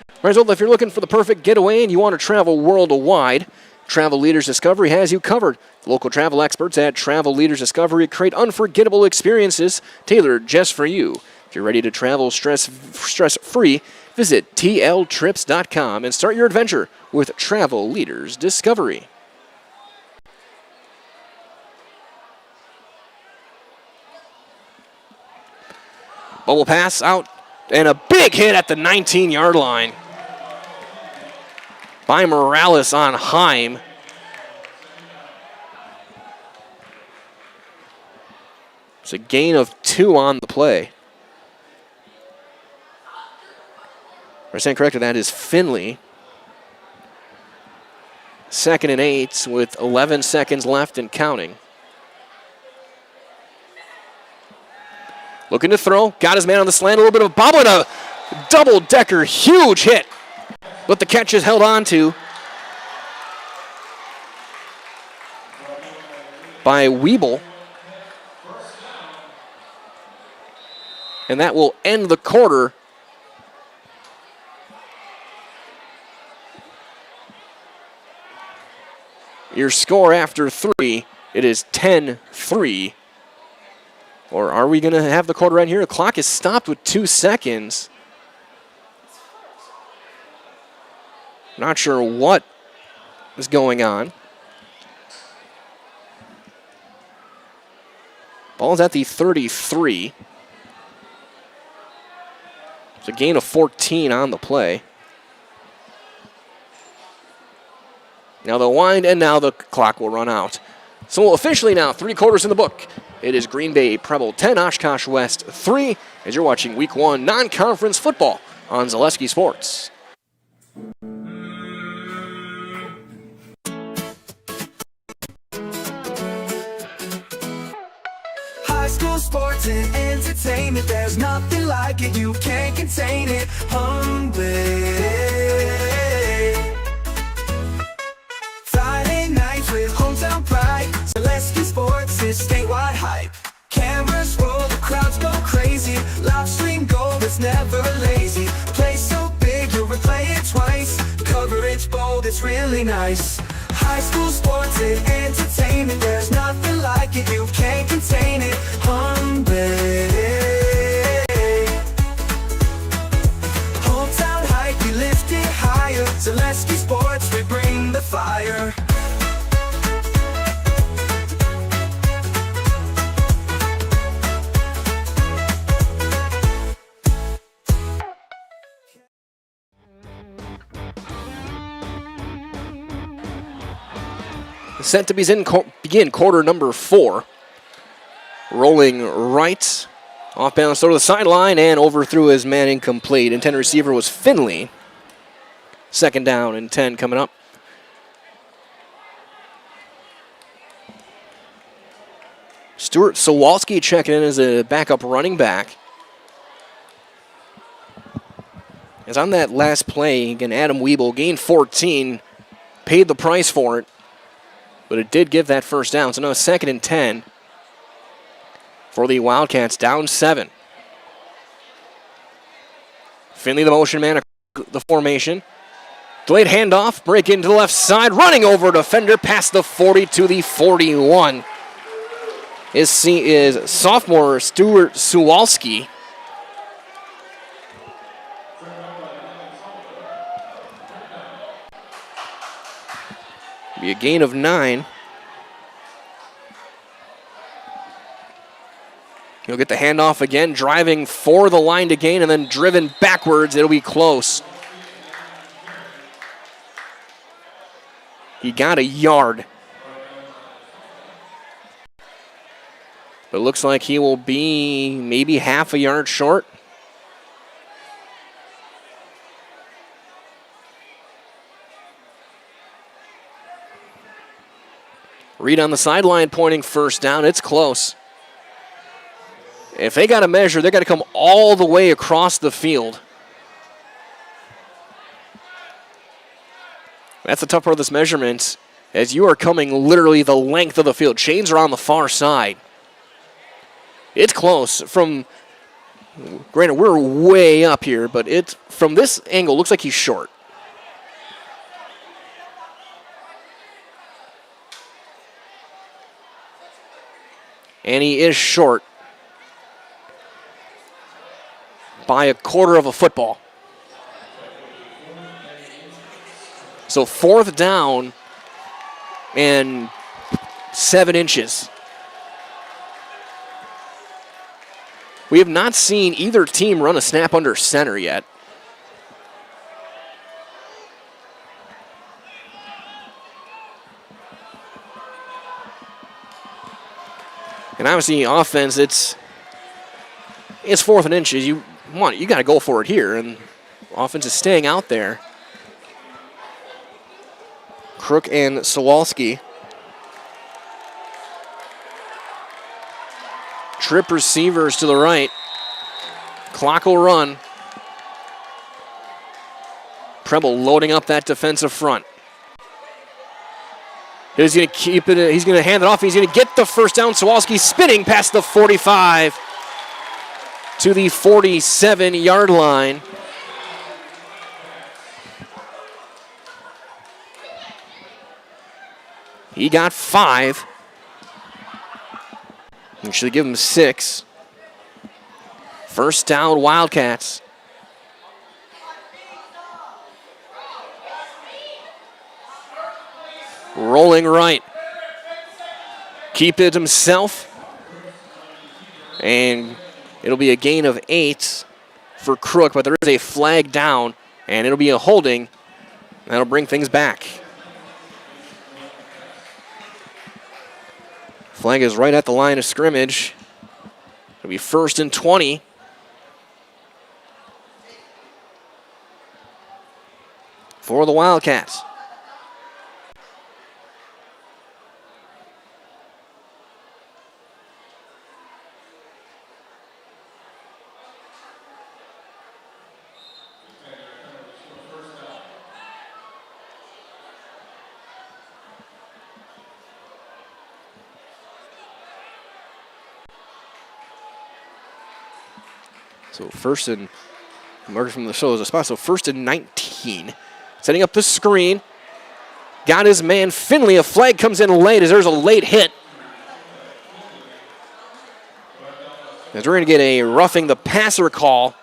All right, so if you're looking for the perfect getaway and you want to travel worldwide, Travel Leaders Discovery has you covered. Local travel experts at Travel Leaders Discovery create unforgettable experiences tailored just for you. If you're ready to travel stress-free, visit tltrips.com and start your adventure with Travel Leaders Discovery. Bubble pass out and a big hit at the 19-yard line by Morales on Heim. It's a gain of 2 on the play. Or stand corrected, that is Finley. 2nd and 8 with 11 seconds left and counting. Looking to throw, got his man on the slant, a little bit of a bobble and a double-decker, huge hit. But the catch is held on to by Weeble. And that will end the quarter your score after 3. It is 10-3. Or are we going to have the quarter right here? The clock is stopped with 2 seconds. Not sure what is going on. Ball's at the 33. It's a gain of 14 on the play. Now they'll wind, and now the clock will run out. So officially now, 3 quarters in the book. It is Green Bay Preble 10, Oshkosh West 3, as you're watching Week 1 non-conference football on Zaleski Sports. High school sports and entertainment, there's nothing like it, you can't contain it. Friday nights with hometown pride, Zaleski Sports is statewide hype. Cameras roll, the crowds go crazy, live stream gold, it's never lazy. Play so big, you'll replay it twice, coverage bold, it's really nice. High school sports and entertainment, there's nothing like it, you can't contain it. Hometown hype, we lift it higher. Zaleski Sports, we bring the fire. Set to begin quarter number 4. Rolling right, off balance throw to the sideline, and overthrew his man, incomplete. Intended receiver was Finley. 2nd down and 10 coming up. Stuart Sawalski checking in as a backup running back. As on that last play, again, Adam Wiebel gained 14, paid the price for it, but it did give that first down. So now 2nd and 10 for the Wildcats, down 7. Finley, the motion man, the formation. Delayed handoff, break into the left side, running over defender past the 40 to the 41. Is sophomore Stuart Sawalski. Be a gain of 9. He'll get the handoff again, driving for the line to gain, and then driven backwards. It'll be close. He got a yard. But it looks like he will be maybe half a yard short. Reed on the sideline pointing first down. It's close. If they got to measure, they got to come all the way across the field. That's the tough part of this measurement, as you are coming literally the length of the field. Chains are on the far side. It's close. Granted, we're way up here, but it's from this angle, looks like he's short. And he is short by a quarter of a football. So 4th down and 7 inches. We have not seen either team run a snap under center yet. And obviously, offense, it's 4th and inches. You got to go for it here, and offense is staying out there. Crook and Sawalski. Trip receivers to the right. Clock will run. Preble loading up that defensive front. He's going to keep it. He's going to hand it off. He's going to get the first down. Sawalski spinning past the 45 to the 47-yard line. He got 5. You should give him 6. First down, Wildcats. Rolling right. Keep it himself. And it'll be a gain of 8 for Crook, but there is a flag down, and it'll be a holding. That'll bring things back. Flag is right at the line of scrimmage. It'll be 1st and 20. For the Wildcats. So first and, marker from the show is a spot, so 1st and 19. Setting up the screen. Got his man Finley. A flag comes in late as there's a late hit. As we're going to get a roughing the passer call.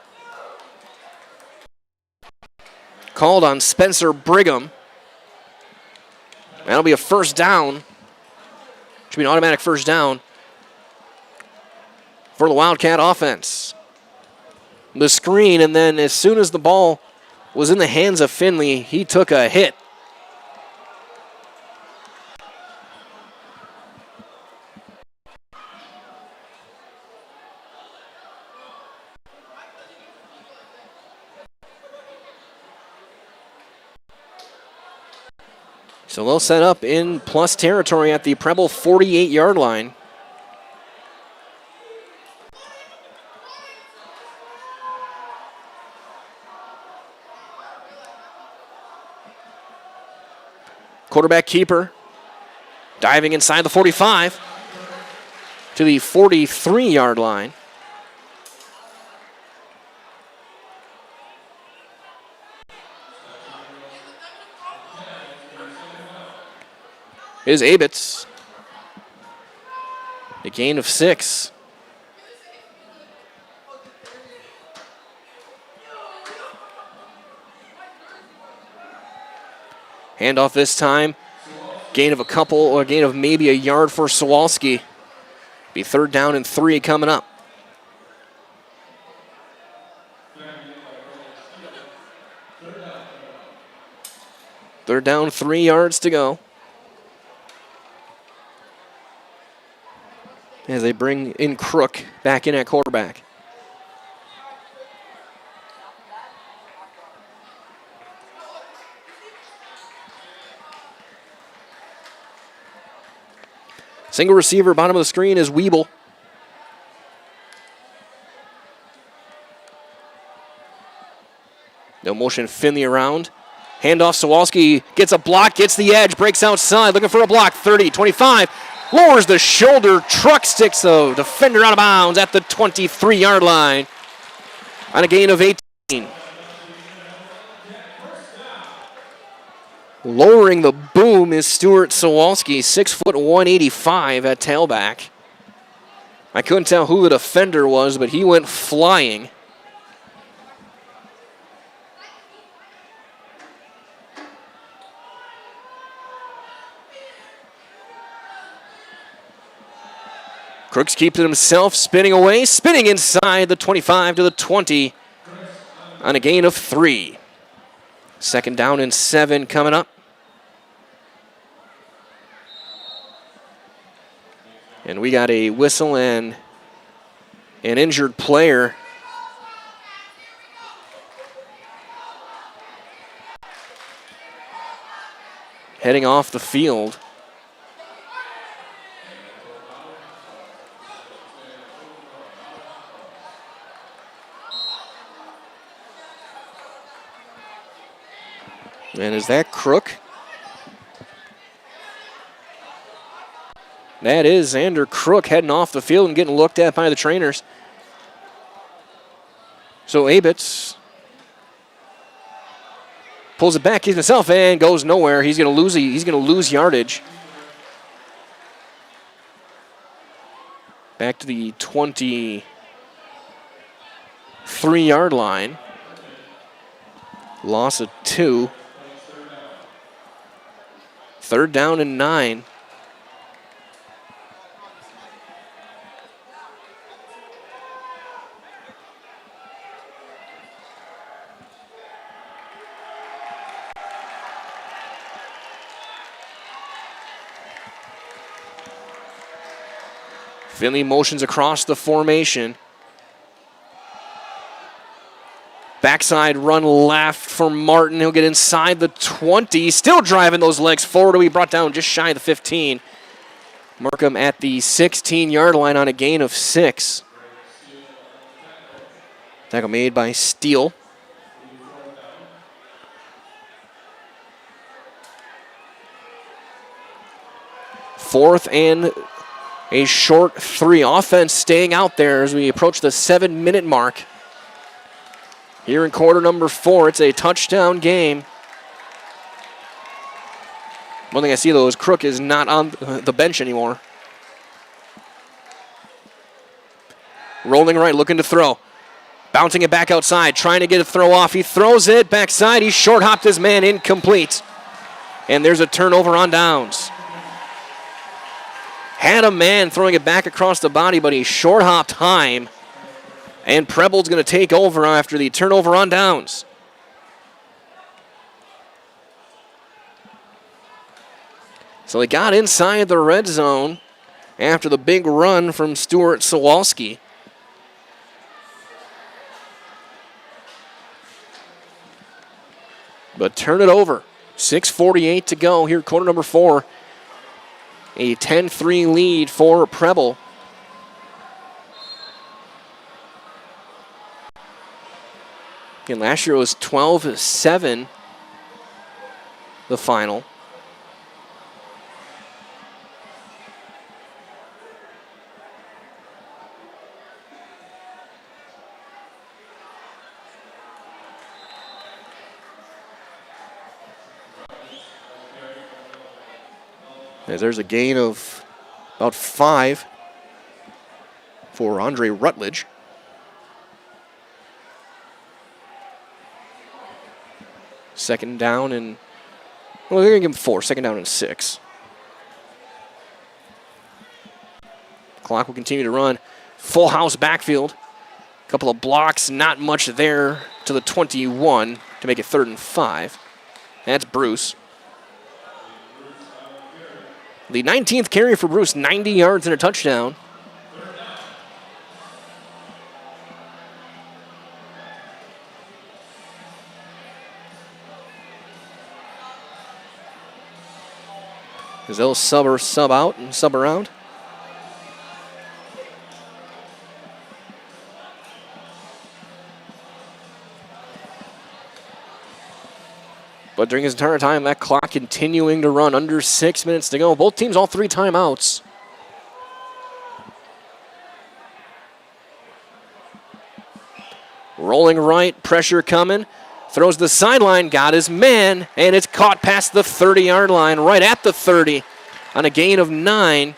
Called on Spencer Brigham. That'll be a first down. Should be an automatic first down for the Wildcat offense. The screen, and then as soon as the ball was in the hands of Finley, he took a hit. So they'll set up in plus territory at the Preble 48-yard line. Quarterback keeper diving inside the 45 to the 43-yard line. Is Abitz. A gain of 6. Handoff this time. Gain of a couple, or a gain of maybe a yard for Sawalski. Be 3rd down and 3 coming up. They're down 3 yards to go. As they bring in Crook back in at quarterback. Single receiver, bottom of the screen is Weeble. No motion, Finley around. Handoff, Sawalski gets a block, gets the edge, breaks outside, looking for a block. 30, 25, lowers the shoulder, truck sticks the defender out of bounds at the 23-yard line on a gain of 18. Lowering the boom is Stuart Sawalski, 6', 185 at tailback. I couldn't tell who the defender was, but he went flying. Crooks keeps it himself, spinning away, spinning inside the 25 to the 20 on a gain of 3. 2nd down and 7 coming up. And we got a whistle and an injured player. Heading off the field. And is that Crook? That is Xander Crook heading off the field and getting looked at by the trainers. So Abitz pulls it back, keeps himself, and goes nowhere. He's going to lose yardage. back to the 23-yard line. Loss of 2. 3rd down and 9. Finley motions across the formation. Backside run left for Martin. He'll get inside the 20. Still driving those legs forward. He'll be brought down just shy of the 15. Markham at the 16-yard line on a gain of 6. Tackle made by Steele. Fourth and a short 3. Offense staying out there as we approach the 7-minute mark. Here in quarter number 4, it's a touchdown game. One thing I see, though, is Crook is not on the bench anymore. Rolling right, looking to throw. Bouncing it back outside, trying to get a throw off. He throws it backside. He short-hopped his man, incomplete. And there's a turnover on downs. Had a man throwing it back across the body, but he short-hopped Heim. And Preble's going to take over after the turnover on downs. So they got inside the red zone after the big run from Stuart Sawalski. But turn it over. 6:48 to go here, quarter number 4. A 10-3 lead for Preble. Again, last year it was 12-7, the final. As there's a gain of about 5 for Andre Rutledge. Second down and, well, they're going to give him 4. Second down and 6. Clock will continue to run. Full house backfield. A couple of blocks, not much there to the 21 to make it 3rd and 5. That's Bruce. The 19th carry for Bruce, 90 yards and a touchdown. As they'll sub out and sub around. But during his entire time, that clock continuing to run. Under 6 minutes to go. Both teams, all 3 timeouts. Rolling right, pressure coming. Throws the sideline, got his man, and it's caught past the 30-yard line, right at the 30 on a gain of 9.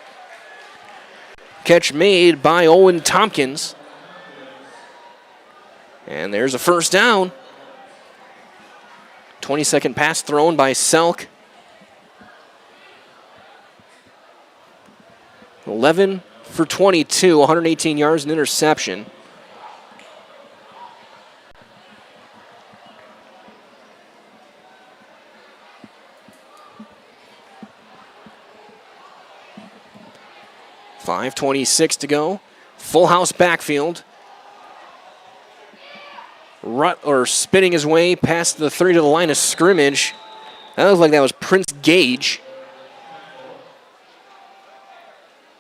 Catch made by Owen Tompkins. And there's a first down. 22nd pass thrown by Selk. 11 for 22, 118 yards and interception. .5:26 to go. Full house backfield. Spinning his way past the 3 to the line of scrimmage. That looked like that was Prince Gage.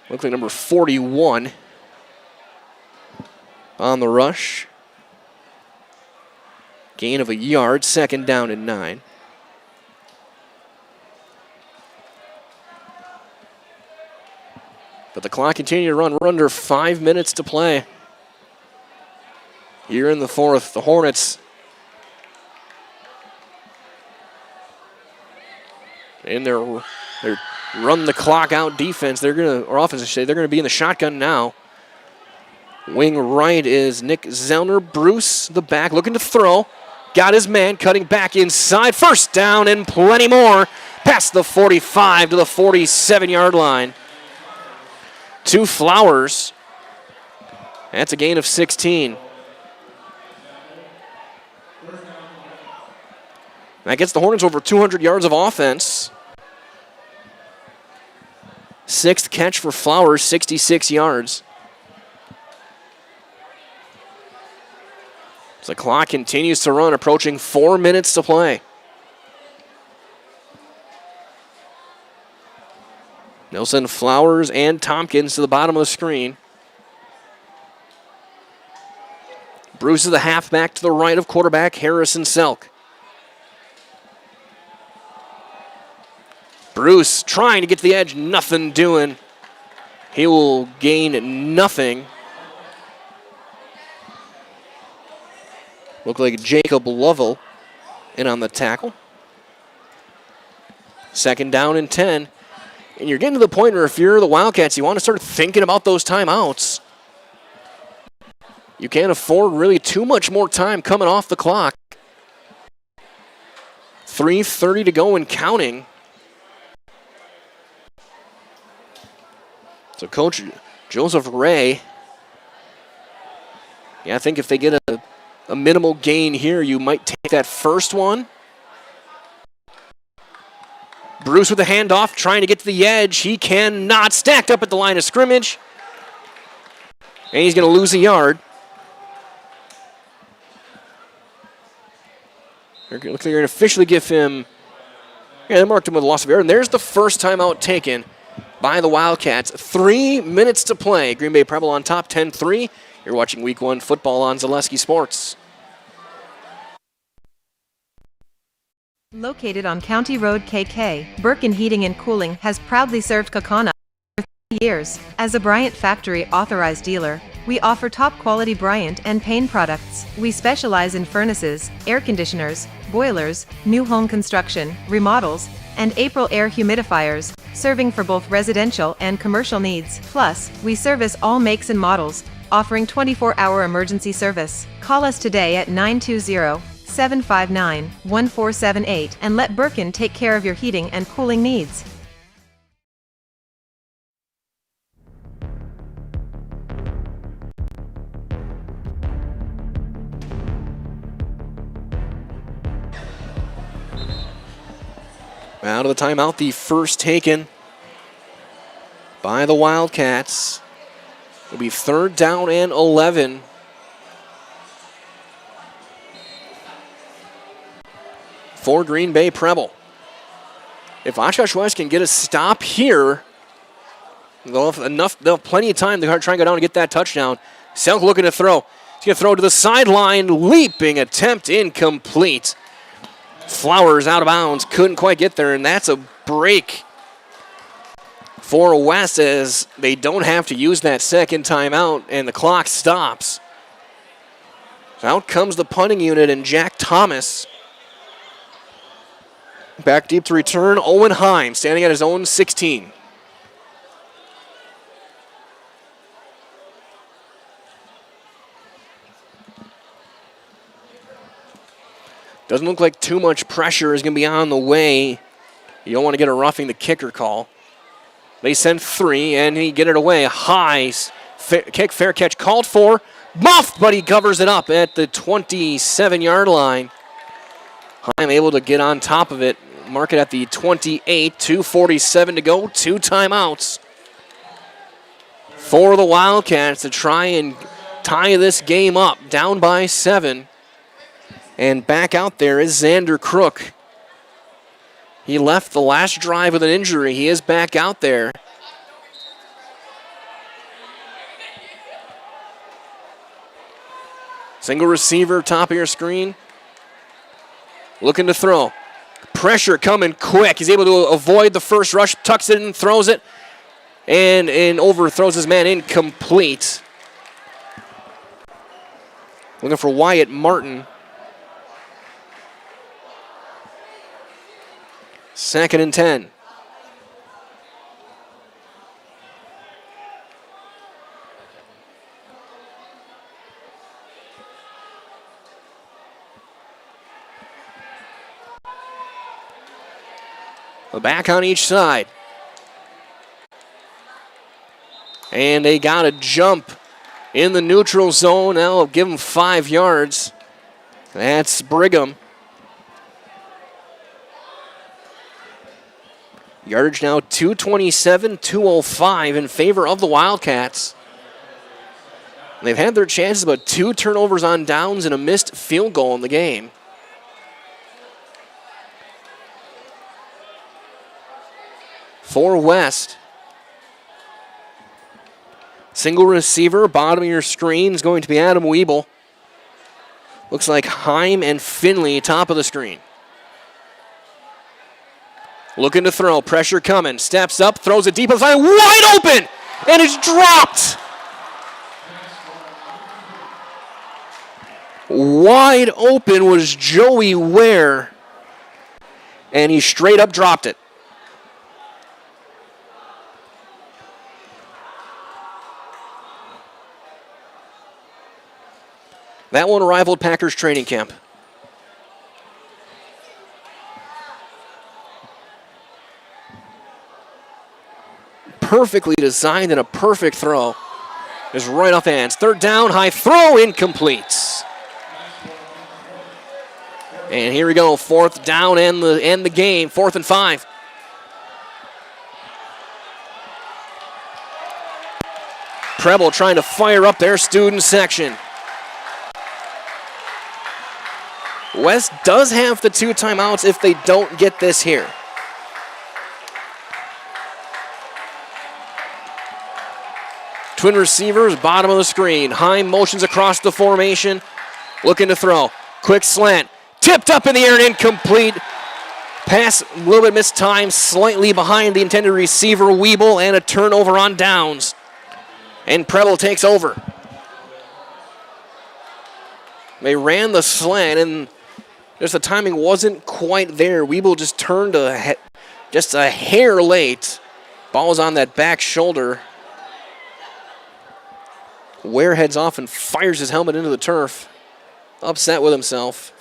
Looked like number 41 on the rush. Gain of a yard, 2nd down and 9. But the clock continued to run. We're under 5 minutes to play. Here in the 4th, the Hornets in their run the clock out defense. They're gonna, or offense, I should say, they're gonna be in the shotgun now. Wing right is Nick Zellner. Bruce, the back, looking to throw. Got his man, cutting back inside. First down and plenty more. Past the 45 to the 47-yard line. To Flowers. That's a gain of 16. That gets the Hornets over 200 yards of offense. Sixth catch for Flowers, 66 yards. The clock continues to run, approaching 4 minutes to play. Nilsson, Flowers, and Tompkins to the bottom of the screen. Bruce is the halfback to the right of quarterback Harrison Selk. Bruce trying to get to the edge, nothing doing. He will gain nothing. Looked like Jacob Lovell in on the tackle. Second down and 10. And you're getting to the point where if you're the Wildcats, you want to start thinking about those timeouts. You can't afford really too much more time coming off the clock. 3:30 to go and counting. So Coach Joseph Ray, I think if they get a minimal gain here, you might take that first one. Bruce with the handoff, trying to get to the edge. He cannot. Stacked up at the line of scrimmage. And he's going to lose a yard. Looks like they're going to officially give him, they marked him with a loss of yard. And there's the first timeout taken by the Wildcats. 3 minutes to play. Green Bay Preble on top, 10-3. You're watching Week 1 football on Zaleski Sports. Located on County Road KK, Birkin Heating and Cooling has proudly served Kaukauna for 30 years. As a Bryant Factory authorized dealer, we offer top quality Bryant and Payne products. We specialize in furnaces, air conditioners, boilers, new home construction, remodels, and April air humidifiers, serving for both residential and commercial needs. Plus, we service all makes and models, offering 24-hour emergency service. Call us today at 920-759-1478 and let Birkin take care of your heating and cooling needs. Out of the timeout, the first taken by the Wildcats. It'll be third down and 11. For Green Bay Preble. If Oshkosh West can get a stop here, they'll have plenty of time to try and go down and get that touchdown. Selk looking to throw. He's going to throw to the sideline. Leaping attempt incomplete. Flowers out of bounds. Couldn't quite get there, and that's a break for West as they don't have to use that second timeout, and the clock stops. So out comes the punting unit and Jack Thomas. Back deep to return, Owen Heim standing at his own 16. Doesn't look like too much pressure is going to be on the way. You don't want to get a roughing the kicker call. They send 3, and he get it away. High kick, fair catch called for. Muffed, but he covers it up at the 27-yard line. Heim able to get on top of it. Mark it at the 28, 2:47 to go, 2 timeouts for the Wildcats to try and tie this game up, down by 7. And back out there is Xander Crook. He left the last drive with an injury. He is back out there. Single receiver, top of your screen. Looking to throw. Pressure coming quick. He's able to avoid the first rush, tucks it in, throws it, and overthrows his man incomplete. Looking for Wyatt Martin. Second and 10. Back on each side. And they got a jump in the neutral zone. Now give them 5 yards. That's Brigham. Yardage now 227, 205 in favor of the Wildcats. They've had their chances, but 2 turnovers on downs and a missed field goal in the game. For West. Single receiver, bottom of your screen is going to be Adam Wiebel. Looks like Heim and Finley, top of the screen. Looking to throw, pressure coming, steps up, throws it deep inside, wide open, and it's dropped. Wide open was Joey Ware, and he straight up dropped it. That one rivaled Packers training camp. Perfectly designed and a perfect throw. Is right off hands. Third down, high throw, incomplete. And here we go, 4th down and the game, 4th and 5. Preble trying to fire up their student section. West does have the 2 timeouts if they don't get this here. Twin receivers, bottom of the screen. Heim motions across the formation, looking to throw. Quick slant, tipped up in the air and incomplete. Pass a little bit mistimed, slightly behind the intended receiver, Wiebel, and a turnover on downs. And Preble takes over. They ran the slant, and just the timing wasn't quite there. Wiebel just turned just a hair late. Ball's on that back shoulder. Ware heads off and fires his helmet into the turf. Upset with himself.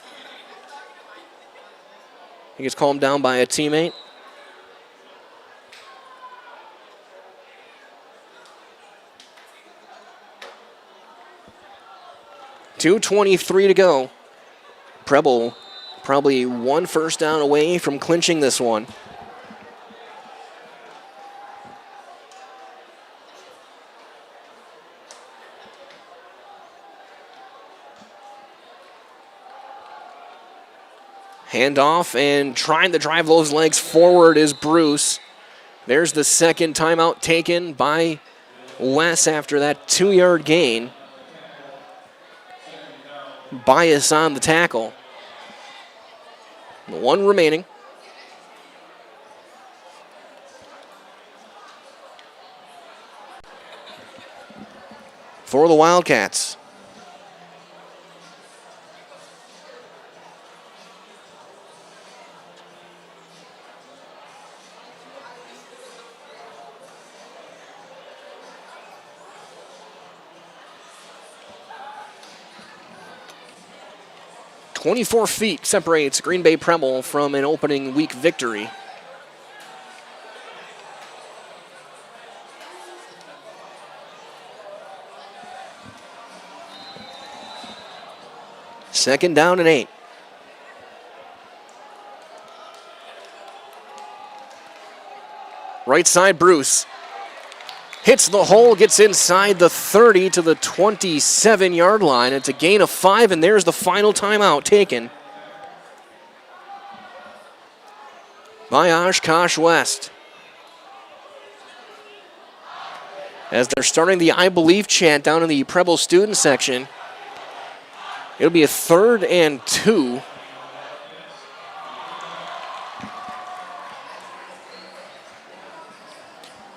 He gets calmed down by a teammate. .223 to go. Preble probably 1 first down away from clinching this one. Handoff and trying to drive those legs forward is Bruce. There's the 2nd timeout taken by Wes after that 2-yard gain. Bias on the tackle. 1 remaining. For the Wildcats. .24 feet separates Green Bay Preble from an opening week victory. Second down and 8. Right side, Bruce. Hits the hole, gets inside the 30 to the 27-yard line. It's a gain of 5, and there's the final timeout taken by Oshkosh West. As they're starting the I Believe chant down in the Preble student section, it'll be a 3rd and 2.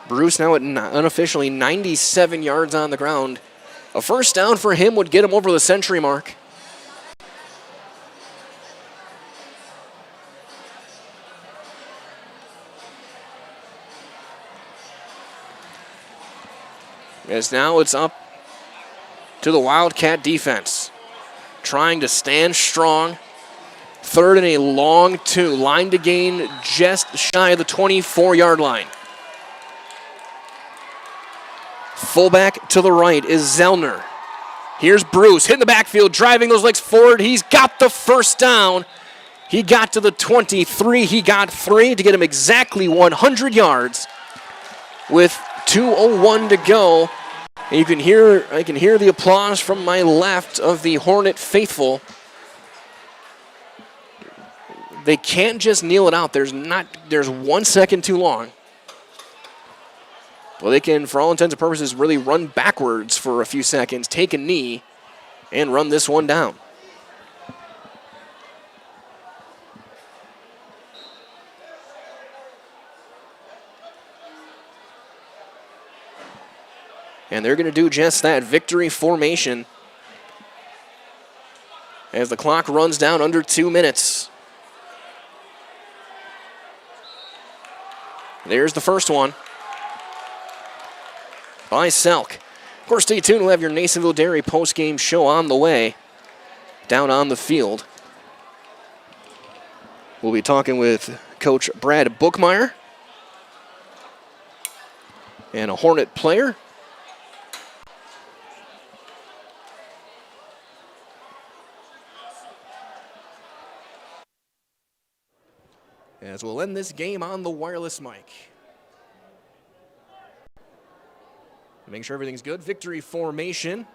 Bruce now at unofficially 97 yards on the ground. A first down for him would get him over the century mark. As now it's up to the Wildcat defense. Trying to stand strong. Third and a long 2. Line to gain just shy of the 24-yard line. Fullback to the right is Zellner. Here's Bruce hitting the backfield, driving those legs forward. He's got the first down. He got to the 23. He got 3 to get him exactly 100 yards with 2:01 to go. And I can hear the applause from my left of the Hornet faithful. They can't just kneel it out. There's 1 second too long. Well, they can, for all intents and purposes, really run backwards for a few seconds, take a knee, and run this one down. And they're going to do just that, victory formation, as the clock runs down under 2 minutes. There's the first one by Selk. Of course, stay tuned. We'll have your Nasonville Dairy post-game show on the way down on the field. We'll be talking with Coach Brad Bookmeyer and a Hornet player. As we'll end this game on the wireless mic. Make sure everything's good. Victory formation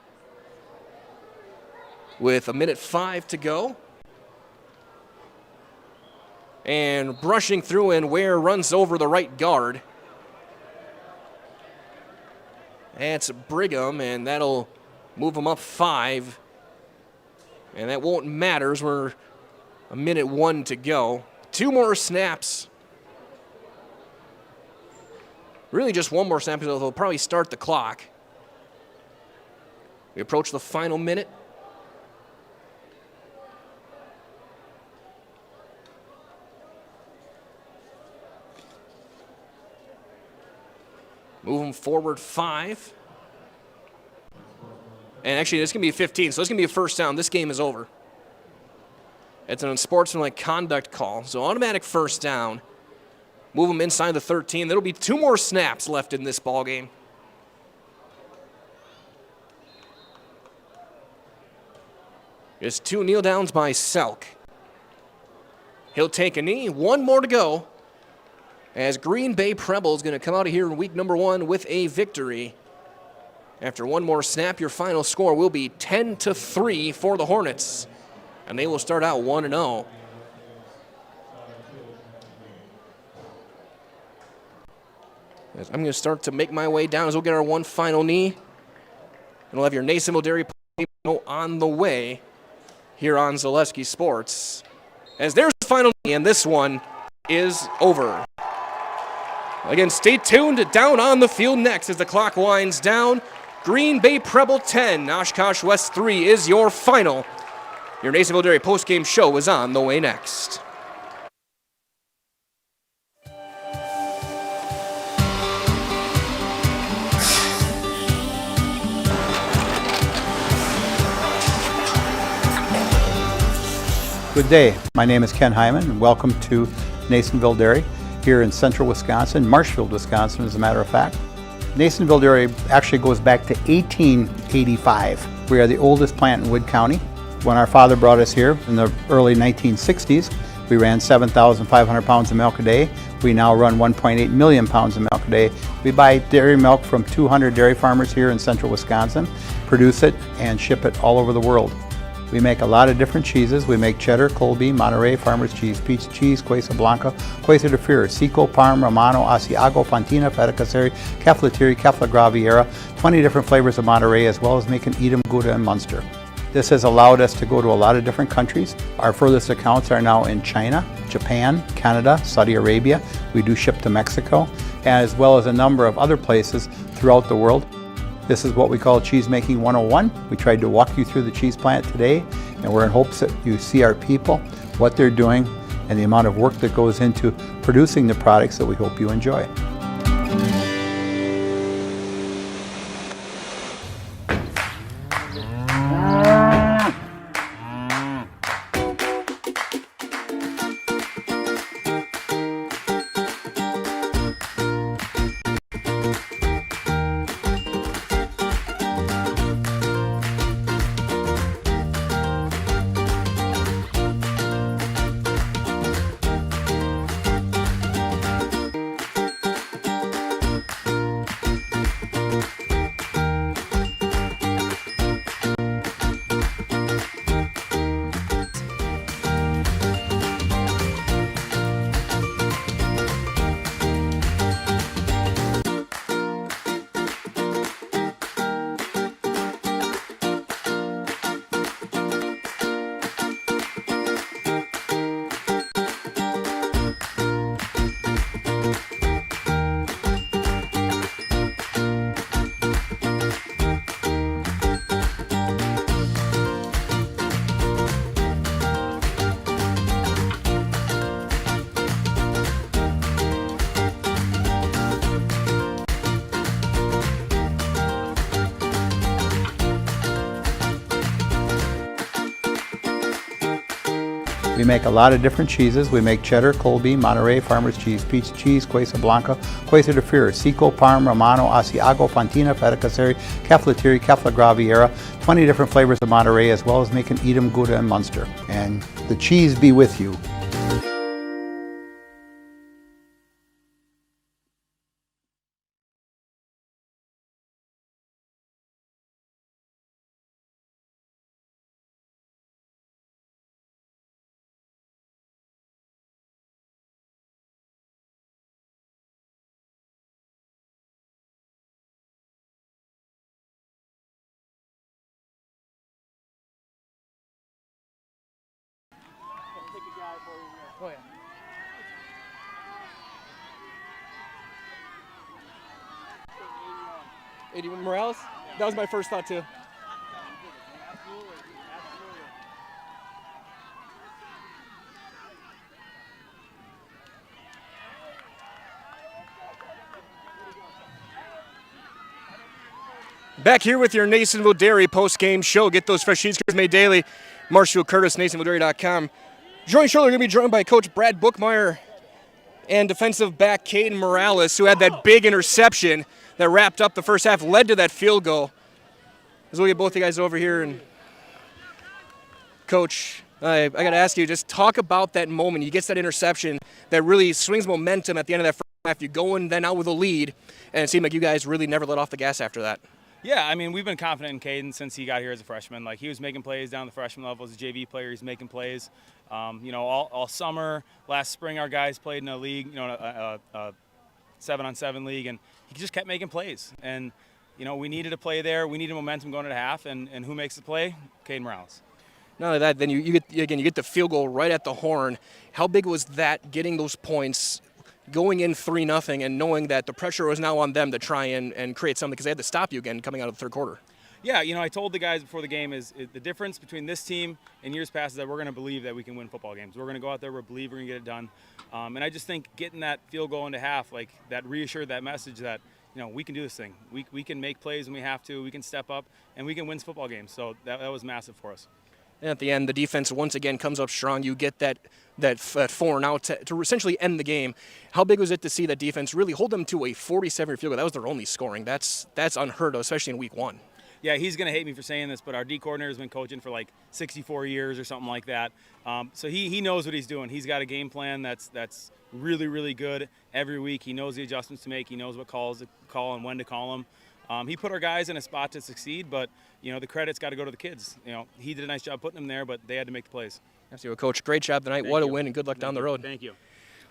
with 1:05 to go. And brushing through, and Ware runs over the right guard. That's Brigham, and that'll move him up 5. And that won't matter as we're 1:01 to go. 2 more snaps. Really just 1 more snap because they'll probably start the clock. We approach the final minute. Moving forward 5. And actually, it's going to be 15, so it's going to be a first down. This game is over. It's an unsportsmanlike conduct call, so automatic first down. Move them inside the 13. There'll be 2 more snaps left in this ball game. It's 2 kneel downs by Selk. He'll take a knee. 1 more to go. As Green Bay Preble is going to come out of here in week number 1 with a victory. After 1 more snap, your final score will be 10-3 for the Hornets. And they will start out 1-0. I'm going to start to make my way down as we'll get our 1 final knee. And we'll have your Nasonville Dairy on the way here on Zaleski Sports. As there's the final knee, and this one is over. Again, stay tuned to Down on the Field next as the clock winds down. Green Bay Preble 10, Oshkosh West 3 is your final. Your Nasonville Dairy postgame show is on the way next. Good day. My name is Ken Hyman, and welcome to Nasonville Dairy here in central Wisconsin, Marshfield, Wisconsin, as a matter of fact. Nasonville Dairy actually goes back to 1885. We are the oldest plant in Wood County. When our father brought us here in the early 1960s, we ran 7,500 pounds of milk a day. We now run 1.8 million pounds of milk a day. We buy dairy milk from 200 dairy farmers here in central Wisconsin, produce it, and ship it all over the world. We make a lot of different cheeses. We make cheddar, Colby, Monterey, Farmer's Cheese, Peach Cheese, Quesa Blanca, Quesa de Freer, Seco, Parm, Romano, Asiago, Fontina, Feta Caseri, Caflatiri, Cafla Graviera, 20 different flavors of Monterey, as well as making Edam, Gouda, and Munster. This has allowed us to go to a lot of different countries. Our furthest accounts are now in China, Japan, Canada, Saudi Arabia. We do ship to Mexico, as well as a number of other places throughout the world. This is what we call Cheese Making 101. We tried to walk you through the cheese plant today, and we're in hopes that you see our people, what they're doing, and the amount of work that goes into producing the products that we hope you enjoy. We make a lot of different cheeses. We make cheddar, Colby, Monterey, Farmer's Cheese, Peach Cheese, Quesa Blanca, Quesa de Fir, Seco, Parm, Romano, Asiago, Fontina, Feta Caseri, Cafetieri, Cafla Graviera, 20 different flavors of Monterey, as well as making Edam, Gouda, and Munster. And the cheese be with you. Oh, yeah. Eddie Morales? That was my first thought, too. Back here with your Nasonville Dairy post-game show. Get those fresh cheese curds made daily. Marshall Curtis, NasonvilleDairy.com. Joined shortly, we're going to be joined by Coach Brad Bookmeyer and defensive back Caden Morales, who had that big interception that wrapped up the first half, led to that field goal. As we'll get both of you guys over here. And Coach, I got to ask you, just talk about that moment. You get that interception that really swings momentum at the end of that first half. You go in then out with a lead, and it seemed like you guys really never let off the gas after that. Yeah, I mean, we've been confident in Caden since he got here as a freshman. Like, he was making plays down the freshman level as a JV player. He's making plays. You know, all summer, last spring, our guys played in a league, you know, a 7-on-7 league, and he just kept making plays. And, you know, we needed a play there. We needed momentum going into half, and who makes the play? Caden Morales. Not only that, then you get the field goal right at the horn. How big was that, getting those points, going in 3-0, and knowing that the pressure was now on them to try and create something, because they had to stop you again coming out of the third quarter? Yeah, you know, I told the guys before the game is the difference between this team and years past is that we're going to believe that we can win football games. We're going to go out there, we believe we're going to get it done. And I just think getting that field goal into half, like, that reassured that message that, you know, we can do this thing. We can make plays when we have to. We can step up, and we can win football games. So that was massive for us. And at the end, the defense once again comes up strong. You get that 4-and-out to essentially end the game. How big was it to see that defense really hold them to a 47-yard field goal? That was their only scoring. That's unheard of, especially in week one. Yeah, he's going to hate me for saying this, but our D coordinator has been coaching for like 64 years or something like that. So he knows what he's doing. He's got a game plan that's really, really good every week. He knows the adjustments to make. He knows what calls to call and when to call them. He put our guys in a spot to succeed, but, you know, the credit's got to go to the kids. You know, he did a nice job putting them there, but they had to make the plays. Absolutely, Coach. Great job tonight. What a win, and good luck down the road. Thank you.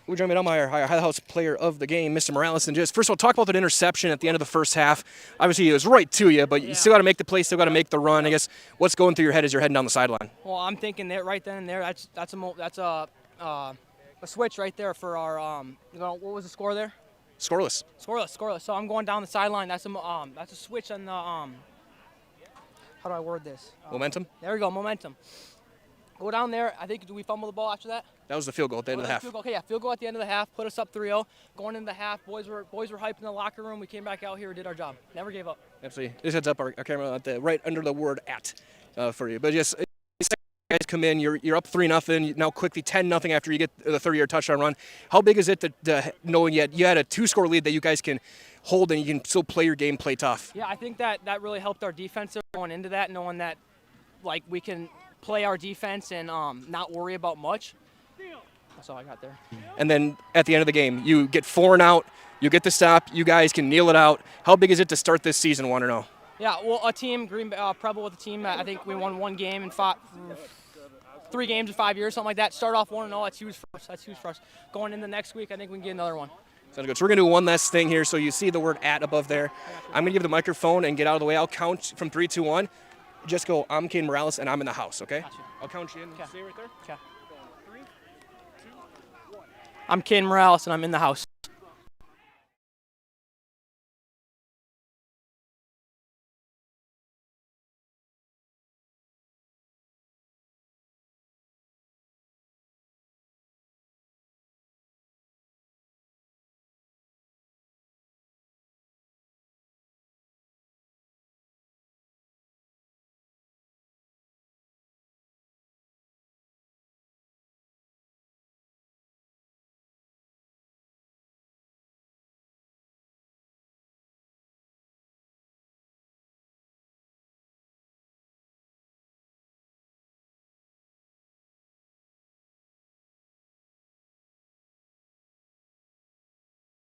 We're joined by our Highhouse player of the game, Mr. Morales. And just first of all, talk about that interception at the end of the first half. Obviously, it was right to you, but you still got to make the play, still got to make the run. I guess what's going through your head as you're heading down the sideline? Well, I'm thinking that right then and there, that's a switch right there for our what was the score there? Scoreless. So I'm going down the sideline. That's a switch on the how do I word this? Momentum. There we go, momentum. Go down there. I think, do we fumble the ball after that? That was the field goal at the end of the half. Okay, yeah, field goal at the end of the half, put us up 3-0. Going into the half, boys were hyped in the locker room. We came back out here, did our job. Never gave up. Absolutely. This heads up our camera at right under the word "at" for you. But just guys come in, you're up 3-0. Now quickly 10-0 after you get the 30-yard touchdown run. How big is it to knowing you had a 2-score lead that you guys can hold and you can still play your game, play tough? Yeah, I think that really helped our defense going into that, knowing that like we can play our defense and not worry about much. That's all I got there. And then at the end of the game, you get 4-and-out, you get the stop, you guys can kneel it out. How big is it to start this season 1-0? Yeah, well, a team, Preble with a team that I think we won 1 game in 3 games in 5 years, something like that. Start off 1-0, that's huge for us. Going into next week, I think we can get another one. Sounds good. So we're going to do one last thing here. So you see the word "at" above there. I'm going to give the microphone and get out of the way. I'll count from 3, 2, 1. Just go, "I'm Caden Morales, and I'm in the house," okay? Gotcha. I'll count you in. Okay. Stay right there. Okay. 3, 2, 1. I'm Caden Morales, and I'm in the house.